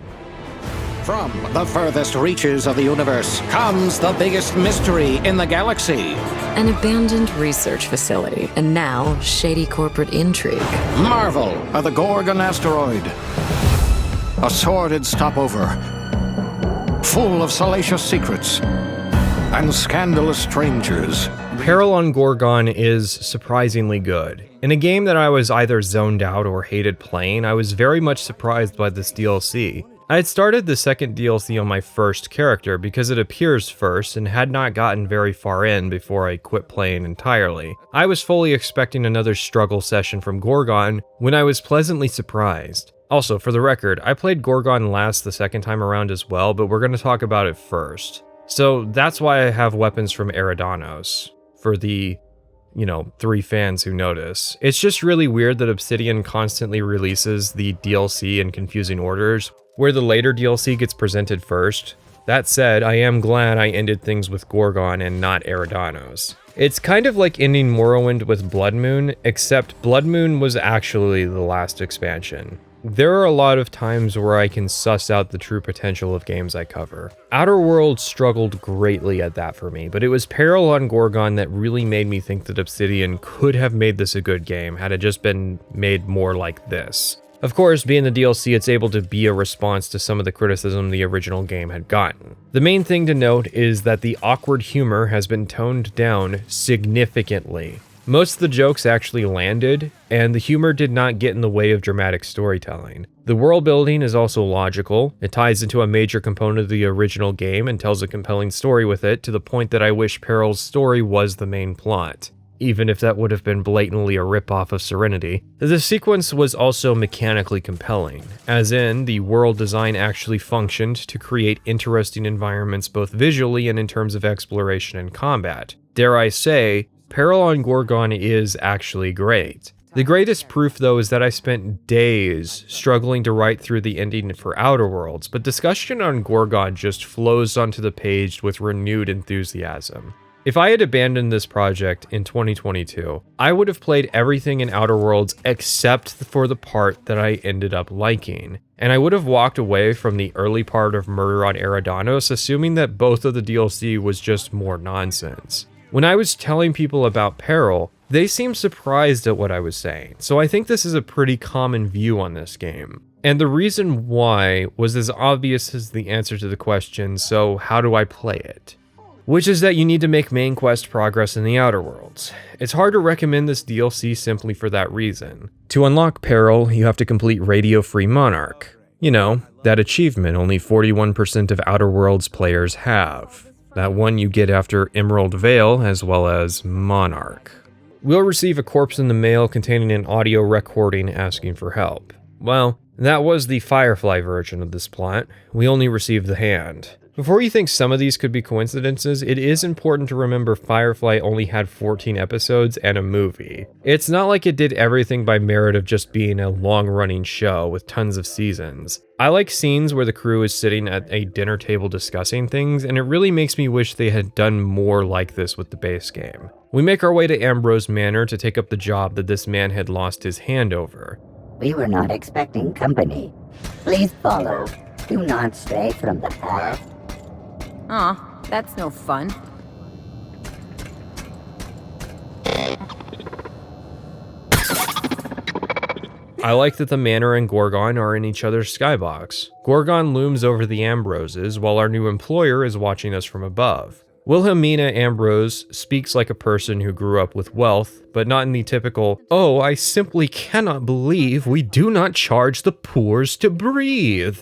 [SPEAKER 10] From the furthest reaches of the universe comes the biggest mystery in the galaxy.
[SPEAKER 12] An abandoned research facility, and now shady corporate intrigue.
[SPEAKER 10] Marvel of the Gorgon asteroid. A sordid stopover, full of salacious secrets and scandalous strangers.
[SPEAKER 1] Peril on Gorgon is surprisingly good. In a game that I was either zoned out or hated playing, I was very much surprised by this DLC. I had started the second DLC on my first character because it appears first and had not gotten very far in before I quit playing entirely. I was fully expecting another struggle session from Gorgon when I was pleasantly surprised. Also, for the record, I played Gorgon last the second time around as well, but we're going to talk about it first. So that's why I have weapons from Eridanos, for the, 3 fans who notice. It's just really weird that Obsidian constantly releases the DLC in confusing orders, where the later DLC gets presented first. That said, I am glad I ended things with Gorgon and not Eridanos. It's kind of like ending Morrowind with Blood Moon, except Blood Moon was actually the last expansion. There are a lot of times where I can suss out the true potential of games I cover. Outer Worlds struggled greatly at that for me, but it was Peril on Gorgon that really made me think that Obsidian could have made this a good game had it just been made more like this. Of course, being the DLC, it's able to be a response to some of the criticism the original game had gotten. The main thing to note is that the awkward humor has been toned down significantly. Most of the jokes actually landed, and the humor did not get in the way of dramatic storytelling. The world building is also logical. It ties into a major component of the original game and tells a compelling story with it, to the point that I wish Peril's story was the main plot, even if that would have been blatantly a ripoff of Serenity. The sequence was also mechanically compelling, as in, the world design actually functioned to create interesting environments both visually and in terms of exploration and combat. Dare I say, Peril on Gorgon is actually great. The greatest proof, though, is that I spent days struggling to write through the ending for Outer Worlds, but discussion on Gorgon just flows onto the page with renewed enthusiasm. If I had abandoned this project in 2022, I would have played everything in Outer Worlds except for the part that I ended up liking, and I would have walked away from the early part of Murder on Eridanos assuming that both of the DLC was just more nonsense. When I was telling people about Peril, they seemed surprised at what I was saying, so I think this is a pretty common view on this game. And the reason why was as obvious as the answer to the question, so how do I play it? Which is that you need to make main quest progress in the Outer Worlds. It's hard to recommend this DLC simply for that reason. To unlock Peril, you have to complete Radio Free Monarch. You know, that achievement only 41% of Outer Worlds players have. That one you get after Emerald Vale, as well as Monarch. We'll receive a corpse in the mail containing an audio recording asking for help. Well, that was the Firefly version of this plot. We only received the hand. Before you think some of these could be coincidences, it is important to remember Firefly only had 14 episodes and a movie. It's not like it did everything by merit of just being a long-running show with tons of seasons. I like scenes where the crew is sitting at a dinner table discussing things, and it really makes me wish they had done more like this with the base game. We make our way to Ambrose Manor to take up the job that this man had lost his hand over.
[SPEAKER 13] We were not expecting company. Please follow. Do not stray from the path.
[SPEAKER 4] Aw, that's no fun.
[SPEAKER 1] I like that the Manor and Gorgon are in each other's skybox. Gorgon looms over the Ambroses, while our new employer is watching us from above. Wilhelmina Ambrose speaks like a person who grew up with wealth, but not in the typical, "Oh, I simply cannot believe we do not charge the poors to breathe,"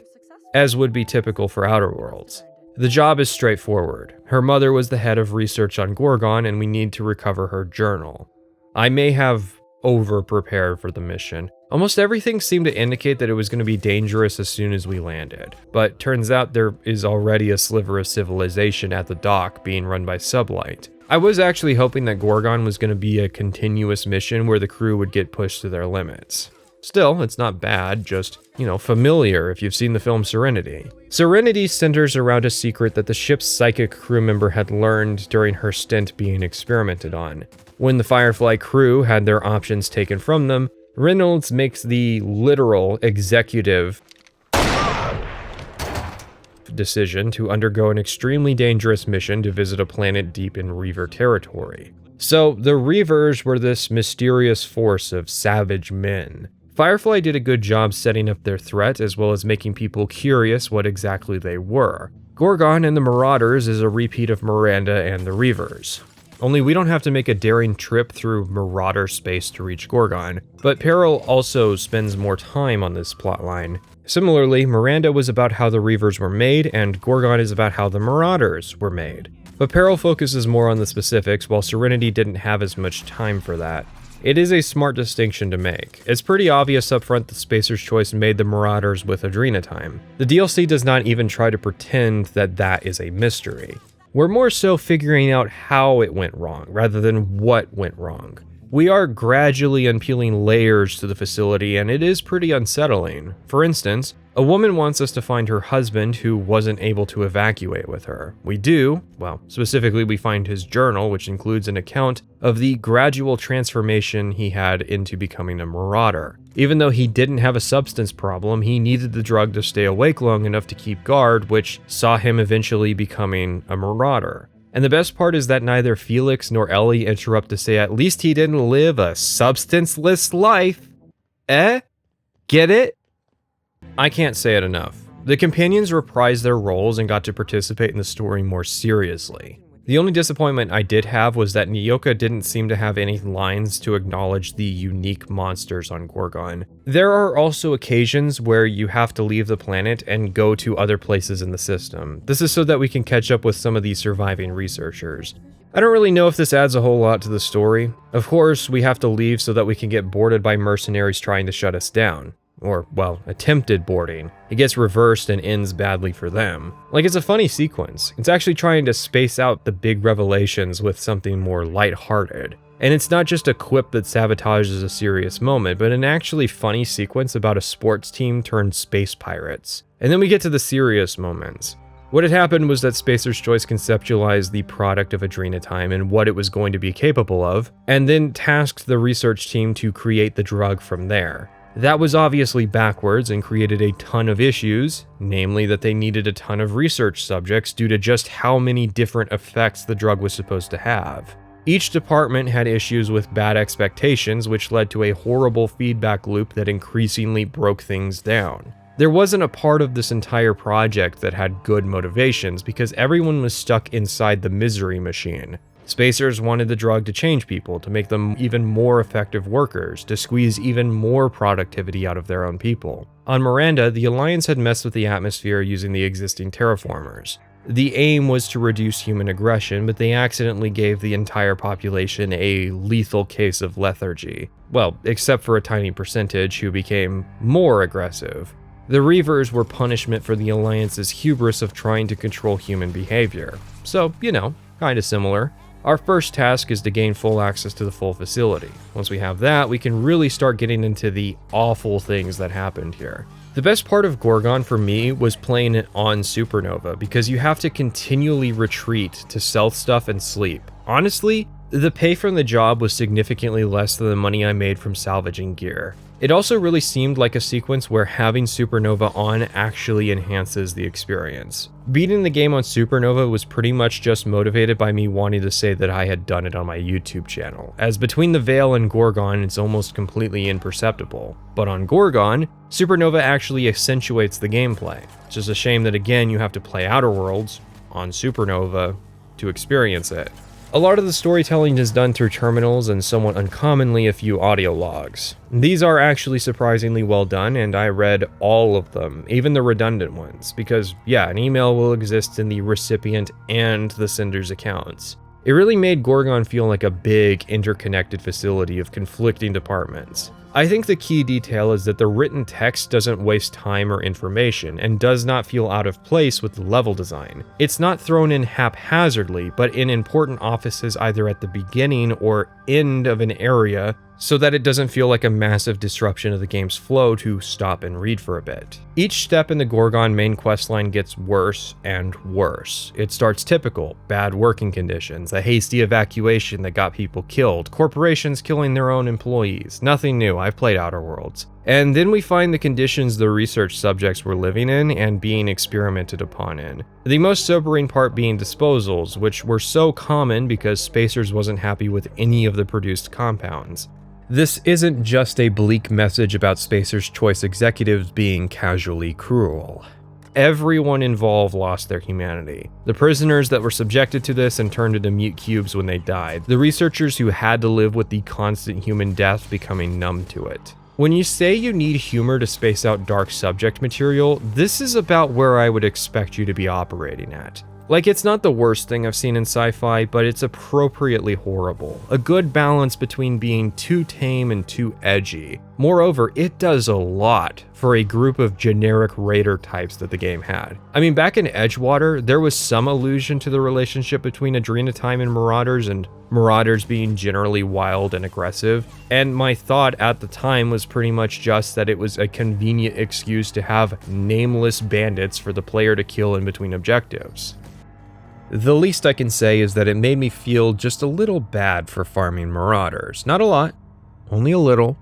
[SPEAKER 1] as would be typical for Outer Worlds. The job is straightforward. Her mother was the head of research on Gorgon, and we need to recover her journal. I may have over-prepared for the mission. Almost everything seemed to indicate that it was going to be dangerous as soon as we landed, but turns out there is already a sliver of civilization at the dock being run by Sublight. I was actually hoping that Gorgon was going to be a continuous mission where the crew would get pushed to their limits. Still, it's not bad, just, familiar if you've seen the film Serenity. Serenity centers around a secret that the ship's psychic crew member had learned during her stint being experimented on. When the Firefly crew had their options taken from them, Reynolds makes the literal executive decision to undergo an extremely dangerous mission to visit a planet deep in Reaver territory. So, the Reavers were this mysterious force of savage men. Firefly did a good job setting up their threat as well as making people curious what exactly they were. Gorgon and the Marauders is a repeat of Miranda and the Reavers. Only we don't have to make a daring trip through Marauder space to reach Gorgon, but Peril also spends more time on this plotline. Similarly, Miranda was about how the Reavers were made, and Gorgon is about how the Marauders were made. But Peril focuses more on the specifics, while Serenity didn't have as much time for that. It is a smart distinction to make. It's pretty obvious up front that Spacer's Choice made the Marauders with Adrena time. The DLC does not even try to pretend that that is a mystery. We're more so figuring out how it went wrong, rather than what went wrong. We are gradually unpeeling layers to the facility, and it is pretty unsettling. For instance, a woman wants us to find her husband who wasn't able to evacuate with her. We do, well, specifically we find his journal, which includes an account of the gradual transformation he had into becoming a marauder. Even though he didn't have a substance problem, he needed the drug to stay awake long enough to keep guard, which saw him eventually becoming a marauder. And the best part is that neither Felix nor Ellie interrupt to say at least he didn't live a substanceless life. Eh? Get it? I can't say it enough. The companions reprised their roles and got to participate in the story more seriously. The only disappointment I did have was that Nyoka didn't seem to have any lines to acknowledge the unique monsters on Gorgon. There are also occasions where you have to leave the planet and go to other places in the system. This is so that we can catch up with some of these surviving researchers. I don't really know if this adds a whole lot to the story. Of course, we have to leave so that we can get boarded by mercenaries trying to shut us down. Or, well, attempted boarding. It gets reversed and ends badly for them. Like, it's a funny sequence. It's actually trying to space out the big revelations with something more lighthearted. And it's not just a quip that sabotages a serious moment, but an actually funny sequence about a sports team turned space pirates. And then we get to the serious moments. What had happened was that Spacer's Choice conceptualized the product of Adrenatime and what it was going to be capable of, and then tasked the research team to create the drug from there. That was obviously backwards and created a ton of issues, namely that they needed a ton of research subjects due to just how many different effects the drug was supposed to have. Each department had issues with bad expectations, which led to a horrible feedback loop that increasingly broke things down. There wasn't a part of this entire project that had good motivations because everyone was stuck inside the misery machine. Spacers wanted the drug to change people, to make them even more effective workers, to squeeze even more productivity out of their own people. On Miranda, the Alliance had messed with the atmosphere using the existing terraformers. The aim was to reduce human aggression, but they accidentally gave the entire population a lethal case of lethargy. Well, except for a tiny percentage who became more aggressive. The Reavers were punishment for the Alliance's hubris of trying to control human behavior. So, kinda similar. Our first task is to gain full access to the full facility. Once we have that, we can really start getting into the awful things that happened here. The best part of Gorgon for me was playing it on Supernova because you have to continually retreat to stealth stuff and sleep. Honestly, the pay from the job was significantly less than the money I made from salvaging gear. It also really seemed like a sequence where having Supernova on actually enhances the experience. Beating the game on Supernova was pretty much just motivated by me wanting to say that I had done it on my YouTube channel, as between the Vale and Gorgon it's almost completely imperceptible. But on Gorgon, Supernova actually accentuates the gameplay. It's just a shame that again you have to play Outer Worlds on Supernova to experience it. A lot of the storytelling is done through terminals and somewhat uncommonly a few audio logs. These are actually surprisingly well done, and I read all of them, even the redundant ones, because an email will exist in the recipient and the sender's accounts. It really made Gorgon feel like a big, interconnected facility of conflicting departments. I think the key detail is that the written text doesn't waste time or information and does not feel out of place with the level design. It's not thrown in haphazardly, but in important offices either at the beginning or end of an area so that it doesn't feel like a massive disruption of the game's flow to stop and read for a bit. Each step in the Gorgon main questline gets worse and worse. It starts typical, bad working conditions, a hasty evacuation that got people killed, corporations killing their own employees. Nothing new, I've played Outer Worlds. And then we find the conditions the research subjects were living in and being experimented upon in. The most sobering part being disposals, which were so common because Spacers wasn't happy with any of the produced compounds. This isn't just a bleak message about Spacer's Choice executives being casually cruel. Everyone involved lost their humanity. The prisoners that were subjected to this and turned into mute cubes when they died. The researchers who had to live with the constant human death becoming numb to it. When you say you need humor to space out dark subject material, this is about where I would expect you to be operating at. Like, it's not the worst thing I've seen in sci-fi, but it's appropriately horrible. A good balance between being too tame and too edgy. Moreover, it does a lot for a group of generic raider types that the game had. I mean, back in Edgewater, there was some allusion to the relationship between Adrenatime and Marauders being generally wild and aggressive, and my thought at the time was pretty much just that it was a convenient excuse to have nameless bandits for the player to kill in between objectives. The least I can say is that it made me feel just a little bad for farming Marauders. Not a lot, only a little,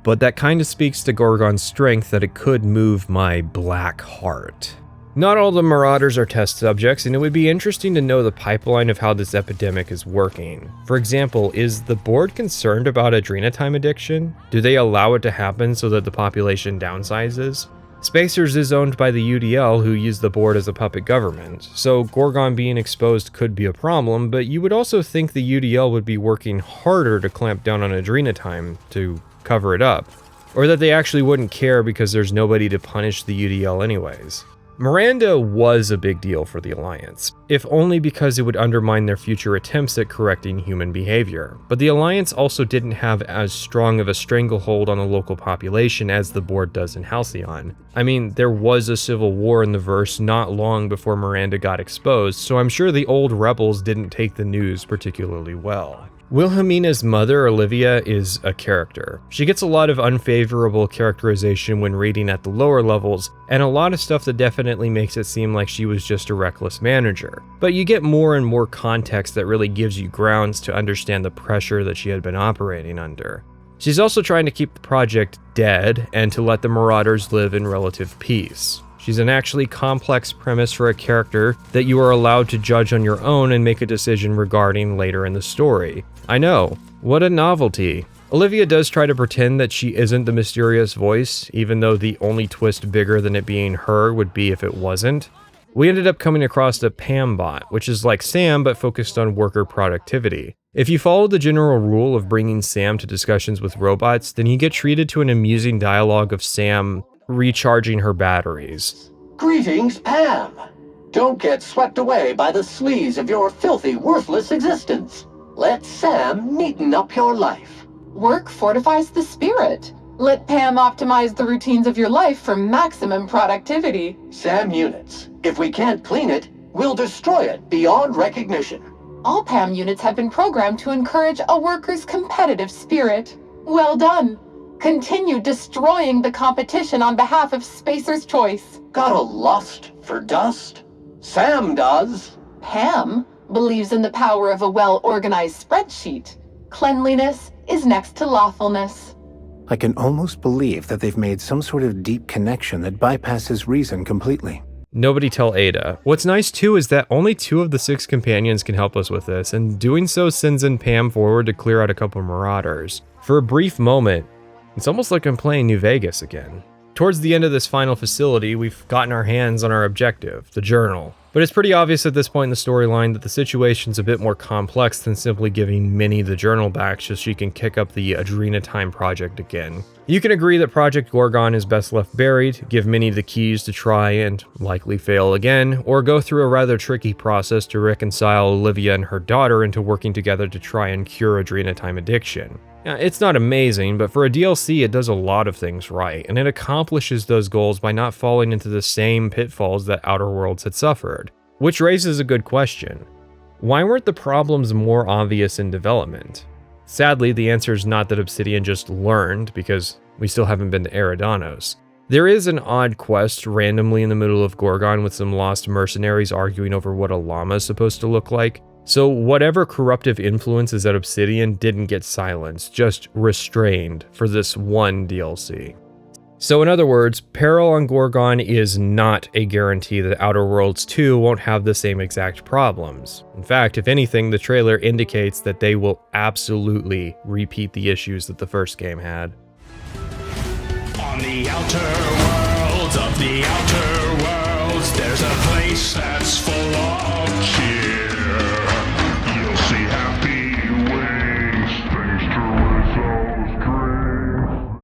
[SPEAKER 1] but that kind of speaks to Gorgon's strength that it could move my black heart. Not all the Marauders are test subjects, and it would be interesting to know the pipeline of how this epidemic is working. For example, is the board concerned about Adrenatime addiction? Do they allow it to happen so that the population downsizes? Spacers is owned by the UDL, who use the board as a puppet government, so Gorgon being exposed could be a problem, but you would also think the UDL would be working harder to clamp down on Adrenatime to cover it up, or that they actually wouldn't care because there's nobody to punish the UDL anyways. Miranda was a big deal for the Alliance, if only because it would undermine their future attempts at correcting human behavior. But the Alliance also didn't have as strong of a stranglehold on the local population as the board does in Halcyon. I mean, there was a civil war in the verse not long before Miranda got exposed, so I'm sure the old rebels didn't take the news particularly well. Wilhelmina's mother, Olivia, is a character. She gets a lot of unfavorable characterization when reading at the lower levels, and a lot of stuff that definitely makes it seem like she was just a reckless manager. But you get more and more context that really gives you grounds to understand the pressure that she had been operating under. She's also trying to keep the project dead and to let the Marauders live in relative peace. She's an actually complex premise for a character that you are allowed to judge on your own and make a decision regarding later in the story. I know, what a novelty. Olivia does try to pretend that she isn't the mysterious voice, even though the only twist bigger than it being her would be if it wasn't. We ended up coming across a Pam bot, which is like Sam but focused on worker productivity. If you follow the general rule of bringing Sam to discussions with robots, then you get treated to an amusing dialogue of Sam recharging her batteries.
[SPEAKER 14] Greetings, Pam. Don't get swept away by the sleaze of your filthy, worthless existence. Let Sam neaten up your life.
[SPEAKER 15] Work fortifies the spirit. Let Pam optimize the routines of your life for maximum productivity.
[SPEAKER 14] Sam units. If we can't clean it, we'll destroy it beyond recognition.
[SPEAKER 15] All Pam units have been programmed to encourage a worker's competitive spirit. Well done. Continue destroying the competition on behalf of Spacer's Choice.
[SPEAKER 14] Got a lust for dust? Sam does.
[SPEAKER 15] Pam believes in the power of a well-organized spreadsheet. Cleanliness is next to lawfulness.
[SPEAKER 17] I can almost believe that they've made some sort of deep connection that bypasses reason completely.
[SPEAKER 1] Nobody tell Ada. What's nice too is that only 2 of the 6 companions can help us with this, and doing so sends in Pam forward to clear out a couple Marauders. For a brief moment, it's almost like I'm playing New Vegas again. Towards the end of this final facility, we've gotten our hands on our objective, the journal. But it's pretty obvious at this point in the storyline that the situation's a bit more complex than simply giving Minnie the journal back so she can kick up the Adrenatime project again. You can agree that Project Gorgon is best left buried, give Minnie the keys to try and likely fail again, or go through a rather tricky process to reconcile Olivia and her daughter into working together to try and cure Adrenatime addiction. It's not amazing, but for a DLC it does a lot of things right, and it accomplishes those goals by not falling into the same pitfalls that Outer Worlds had suffered. Which raises a good question. Why weren't the problems more obvious in development? Sadly, the answer is not that Obsidian just learned, because we still haven't been to Eridanos. There is an odd quest randomly in the middle of Gorgon with some lost mercenaries arguing over what a llama is supposed to look like. So whatever corruptive influences at Obsidian didn't get silenced, just restrained for this one DLC. So in other words, Peril on Gorgon is not a guarantee that Outer Worlds 2 won't have the same exact problems. In fact, if anything, the trailer indicates that they will absolutely repeat the issues that the first game had.
[SPEAKER 23] On the outer worlds of the outer worlds, there's a place that's full of cheer. You'll see happy waves, thanks to Rizzo's dream.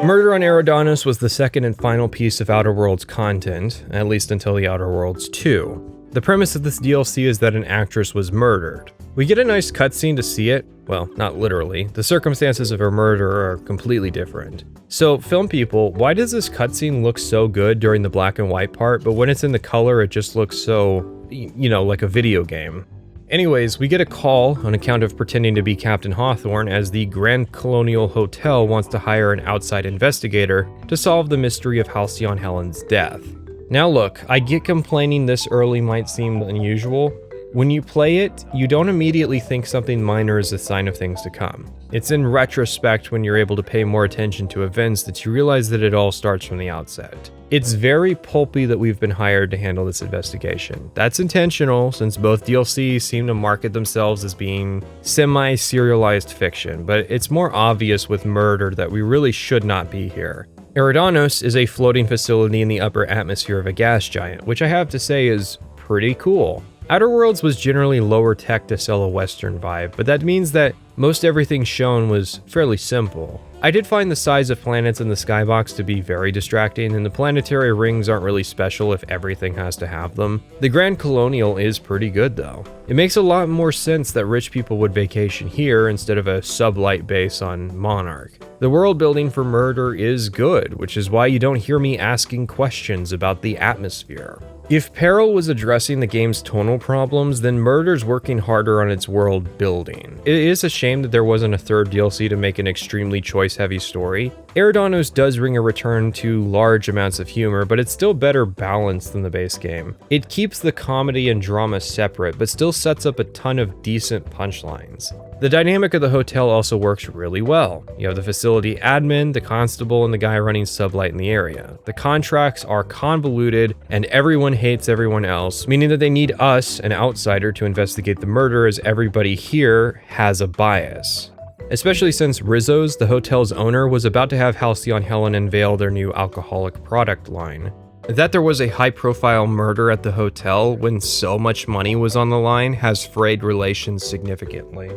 [SPEAKER 1] Murder on Eridanos was the second and final piece of Outer Worlds content, at least until the Outer Worlds 2. The premise of this DLC is that an actress was murdered. We get a nice cutscene to see it. Well, not literally. The circumstances of her murder are completely different. So, film people, why does this cutscene look so good during the black and white part, but when it's in the color, it just looks so, like a video game? Anyways, we get a call on account of pretending to be Captain Hawthorne as the Grand Colonial Hotel wants to hire an outside investigator to solve the mystery of Halcyon Helen's death. Now look, I get complaining this early might seem unusual. When you play it, you don't immediately think something minor is a sign of things to come. It's in retrospect when you're able to pay more attention to events that you realize that it all starts from the outset. It's very pulpy that we've been hired to handle this investigation. That's intentional, since both DLCs seem to market themselves as being semi-serialized fiction, but it's more obvious with Murder that we really should not be here. Eridanos is a floating facility in the upper atmosphere of a gas giant, which I have to say is pretty cool. Outer Worlds was generally lower tech to sell a Western vibe, but that means that most everything shown was fairly simple. I did find the size of planets in the skybox to be very distracting, and the planetary rings aren't really special if everything has to have them. The Grand Colonial is pretty good though. It makes a lot more sense that rich people would vacation here instead of a sublight base on Monarch. The world building for Murder is good, which is why you don't hear me asking questions about the atmosphere. If Peril was addressing the game's tonal problems, then Murder's working harder on its world building. It is a shame that there wasn't a third DLC to make an extremely choice-heavy story. Eridanos does bring a return to large amounts of humor, but it's still better balanced than the base game. It keeps the comedy and drama separate, but still sets up a ton of decent punchlines. The dynamic of the hotel also works really well. You have the facility admin, the constable, and the guy running sublight in the area. The contracts are convoluted, and everyone hates everyone else, meaning that they need us, an outsider, to investigate the murder, as everybody here has a bias. Especially since Rizzo's, the hotel's owner, was about to have Halcyon Helen unveil their new alcoholic product line. That there was a high-profile murder at the hotel when so much money was on the line has frayed relations significantly.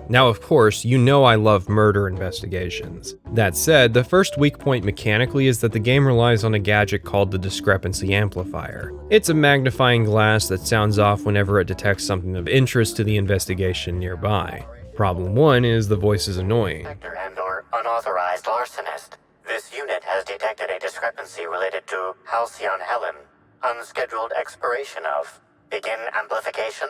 [SPEAKER 1] Now, of course, you know I love murder investigations. That said, the first weak point mechanically is that the game relies on a gadget called the discrepancy amplifier. It's a magnifying glass that sounds off whenever it detects something of interest to the investigation nearby. Problem 1 is the voice is annoying.
[SPEAKER 19] And/or unauthorized larcenist. This unit has detected a discrepancy related to Halcyon Helen. Unscheduled expiration of. Begin amplification.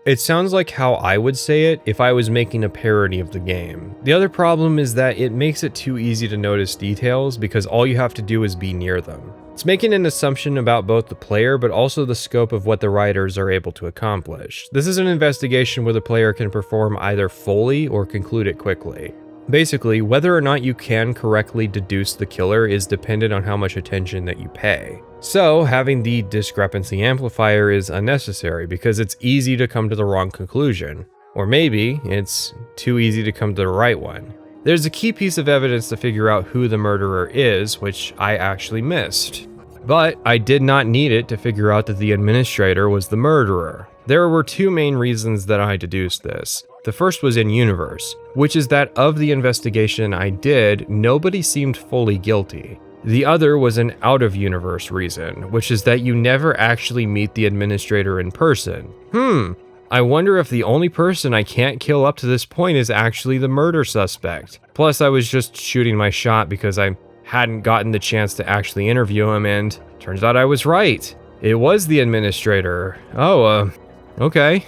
[SPEAKER 1] It sounds like how I would say it if I was making a parody of the game. The other problem is that it makes it too easy to notice details because all you have to do is be near them. It's making an assumption about both the player but also the scope of what the writers are able to accomplish. This is an investigation where the player can perform either fully or conclude it quickly. Basically, whether or not you can correctly deduce the killer is dependent on how much attention that you pay. So, having the discrepancy amplifier is unnecessary because it's easy to come to the wrong conclusion. Or maybe it's too easy to come to the right one. There's a key piece of evidence to figure out who the murderer is, which I actually missed. But I did not need it to figure out that the administrator was the murderer. There were two main reasons that I deduced this. The first was in-universe, which is that of the investigation I did, nobody seemed fully guilty. The other was an out-of-universe reason, which is that you never actually meet the administrator in person. I wonder if the only person I can't kill up to this point is actually the murder suspect. Plus, I was just shooting my shot because I hadn't gotten the chance to actually interview him, and turns out I was right. It was the administrator. Okay.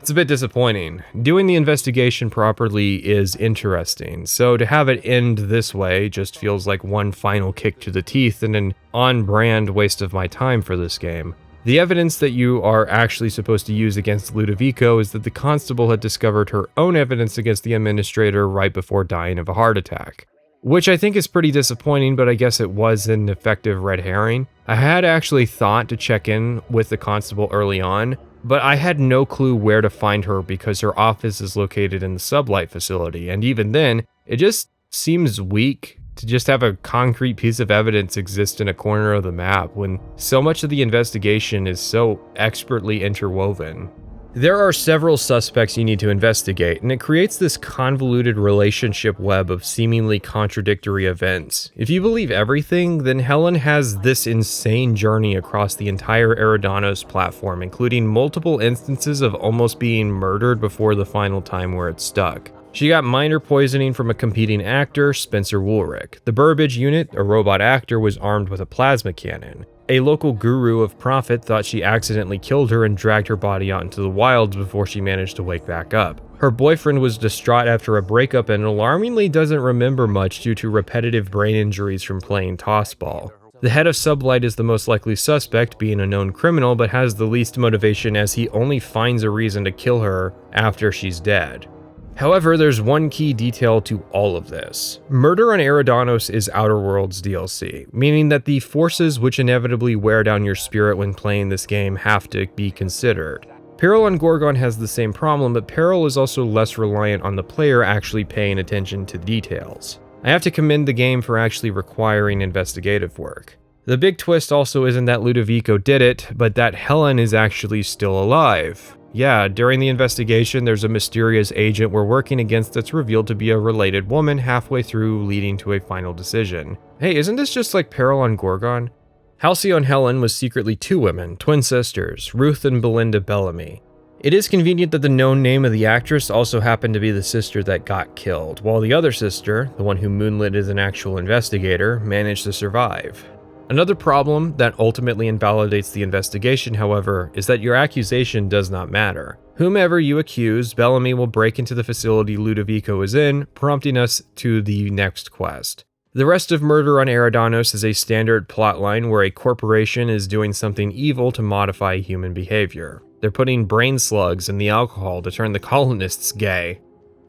[SPEAKER 1] It's a bit disappointing. Doing the investigation properly is interesting, so to have it end this way just feels like one final kick to the teeth and an on-brand waste of my time for this game. The evidence that you are actually supposed to use against Ludovico is that the constable had discovered her own evidence against the administrator right before dying of a heart attack. Which I think is pretty disappointing, but I guess it was an effective red herring. I had actually thought to check in with the constable early on, but I had no clue where to find her because her office is located in the sublight facility, and even then, it just seems weak to just have a concrete piece of evidence exist in a corner of the map when so much of the investigation is so expertly interwoven. There are several suspects you need to investigate, and it creates this convoluted relationship web of seemingly contradictory events. If you believe everything, then Helen has this insane journey across the entire Eridanos platform, including multiple instances of almost being murdered before the final time where it's stuck. She got minor poisoning from a competing actor, Spencer Woolrick. The Burbage unit, a robot actor, was armed with a plasma cannon. A local guru of profit thought she accidentally killed her and dragged her body out into the wilds before she managed to wake back up. Her boyfriend was distraught after a breakup and alarmingly doesn't remember much due to repetitive brain injuries from playing tossball. The head of Sublight is the most likely suspect, being a known criminal, but has the least motivation as he only finds a reason to kill her after she's dead. However, there's one key detail to all of this. Murder on Eridanos is Outer Worlds DLC, meaning that the forces which inevitably wear down your spirit when playing this game have to be considered. Peril on Gorgon has the same problem, but Peril is also less reliant on the player actually paying attention to details. I have to commend the game for actually requiring investigative work. The big twist also isn't that Ludovico did it, but that Helen is actually still alive. Yeah, during the investigation, there's a mysterious agent we're working against that's revealed to be a related woman halfway through, leading to a final decision. Hey, isn't this just like Peril on Gorgon? Halcyon Helen was secretly two women, twin sisters, Ruth and Belinda Bellamy. It is convenient that the known name of the actress also happened to be the sister that got killed, while the other sister, the one who moonlit as an actual investigator, managed to survive. Another problem that ultimately invalidates the investigation, however, is that your accusation does not matter. Whomever you accuse, Bellamy will break into the facility Ludovico is in, prompting us to the next quest. The rest of Murder on Eridanos is a standard plotline where a corporation is doing something evil to modify human behavior. They're putting brain slugs in the alcohol to turn the colonists gay.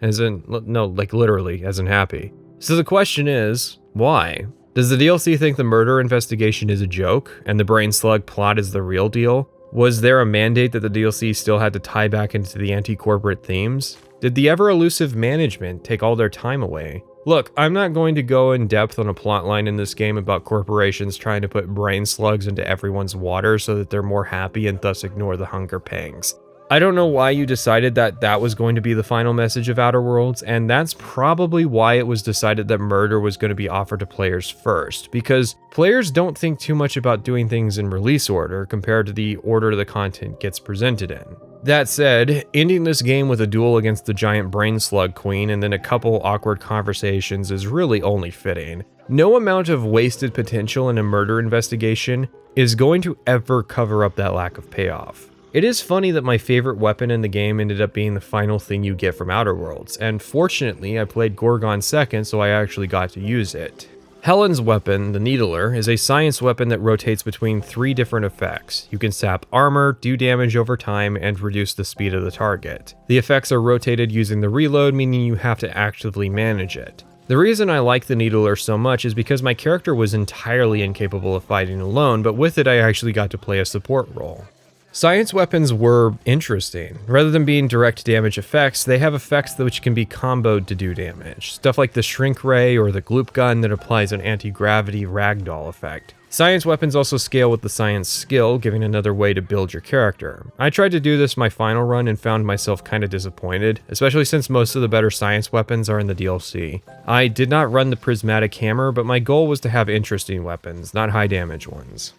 [SPEAKER 1] As in, no, like literally, as in happy. So the question is, why? Does the DLC think the murder investigation is a joke, and the brain slug plot is the real deal? Was there a mandate that the DLC still had to tie back into the anti-corporate themes? Did the ever-elusive management take all their time away? Look, I'm not going to go in depth on a plotline in this game about corporations trying to put brain slugs into everyone's water so that they're more happy and thus ignore the hunger pangs. I don't know why you decided that that was going to be the final message of Outer Worlds, and that's probably why it was decided that murder was going to be offered to players first, because players don't think too much about doing things in release order compared to the order the content gets presented in. That said, ending this game with a duel against the giant brain slug queen and then a couple awkward conversations is really only fitting. No amount of wasted potential in a murder investigation is going to ever cover up that lack of payoff. It is funny that my favorite weapon in the game ended up being the final thing you get from Outer Worlds, and fortunately I played Gorgon second, so I actually got to use it. Helen's weapon, the Needler, is a science weapon that rotates between 3 different effects. You can sap armor, do damage over time, and reduce the speed of the target. The effects are rotated using the reload, meaning you have to actively manage it. The reason I like the Needler so much is because my character was entirely incapable of fighting alone, but with it I actually got to play a support role. Science weapons were interesting. Rather than being direct damage effects, they have effects which can be comboed to do damage. Stuff like the Shrink Ray or the Gloop Gun that applies an anti-gravity ragdoll effect. Science weapons also scale with the science skill, giving another way to build your character. I tried to do this my final run and found myself kinda disappointed, especially since most of the better science weapons are in the DLC. I did not run the prismatic hammer, but my goal was to have interesting weapons, not high damage ones.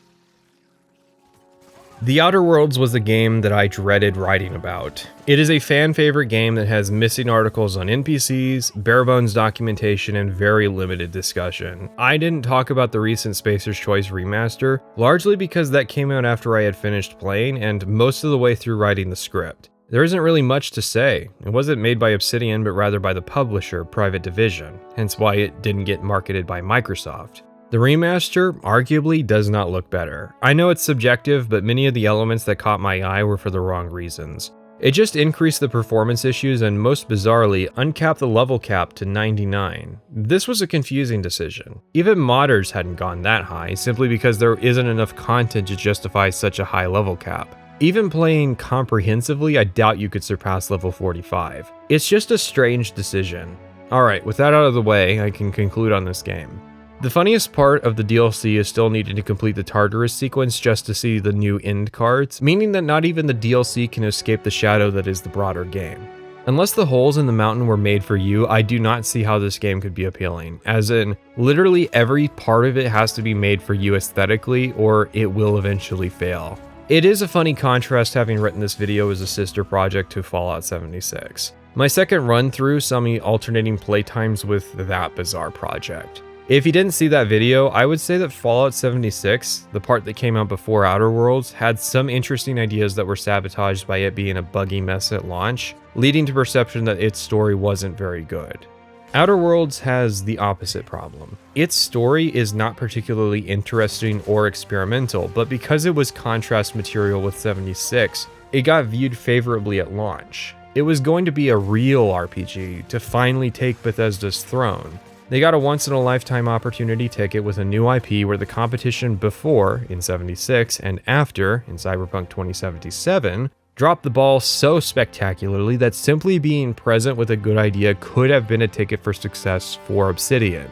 [SPEAKER 1] The Outer Worlds was a game that I dreaded writing about. It is a fan-favorite game that has missing articles on NPCs, bare-bones documentation, and very limited discussion. I didn't talk about the recent Spacer's Choice remaster, largely because that came out after I had finished playing and most of the way through writing the script. There isn't really much to say. It wasn't made by Obsidian, but rather by the publisher, Private Division, hence why it didn't get marketed by Microsoft. The remaster arguably does not look better. I know it's subjective, but many of the elements that caught my eye were for the wrong reasons. It just increased the performance issues and most bizarrely, uncapped the level cap to 99. This was a confusing decision. Even modders hadn't gone that high, simply because there isn't enough content to justify such a high level cap. Even playing comprehensively, I doubt you could surpass level 45. It's just a strange decision. Alright, with that out of the way, I can conclude on this game. The funniest part of the DLC is still needing to complete the Tartarus sequence just to see the new end cards, meaning that not even the DLC can escape the shadow that is the broader game. Unless the holes in the mountain were made for you, I do not see how this game could be appealing, as in, literally every part of it has to be made for you aesthetically, or it will eventually fail. It is a funny contrast having written this video as a sister project to Fallout 76. My second run through saw me alternating playtimes with that bizarre project. If you didn't see that video, I would say that Fallout 76, the part that came out before Outer Worlds, had some interesting ideas that were sabotaged by it being a buggy mess at launch, leading to perception that its story wasn't very good. Outer Worlds has the opposite problem. Its story is not particularly interesting or experimental, but because it was contrast material with 76, it got viewed favorably at launch. It was going to be a real RPG to finally take Bethesda's throne. They got a once-in-a-lifetime opportunity ticket with a new IP where the competition before, in 76, and after, in Cyberpunk 2077, dropped the ball so spectacularly that simply being present with a good idea could have been a ticket for success for Obsidian.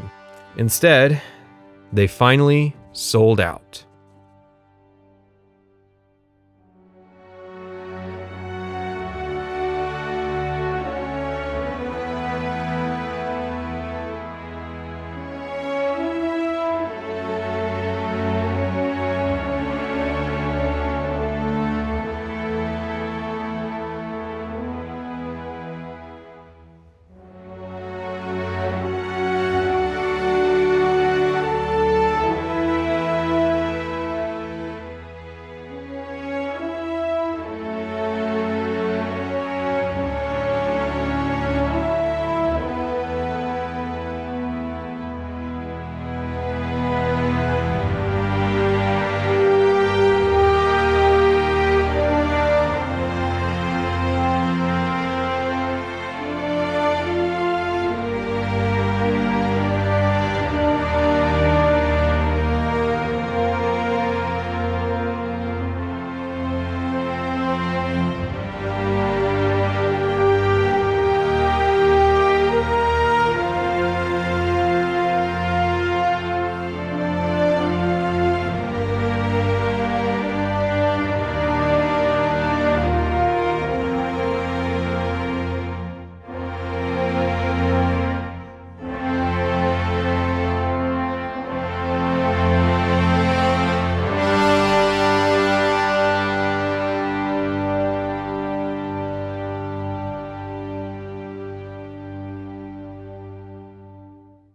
[SPEAKER 1] Instead, they finally sold out.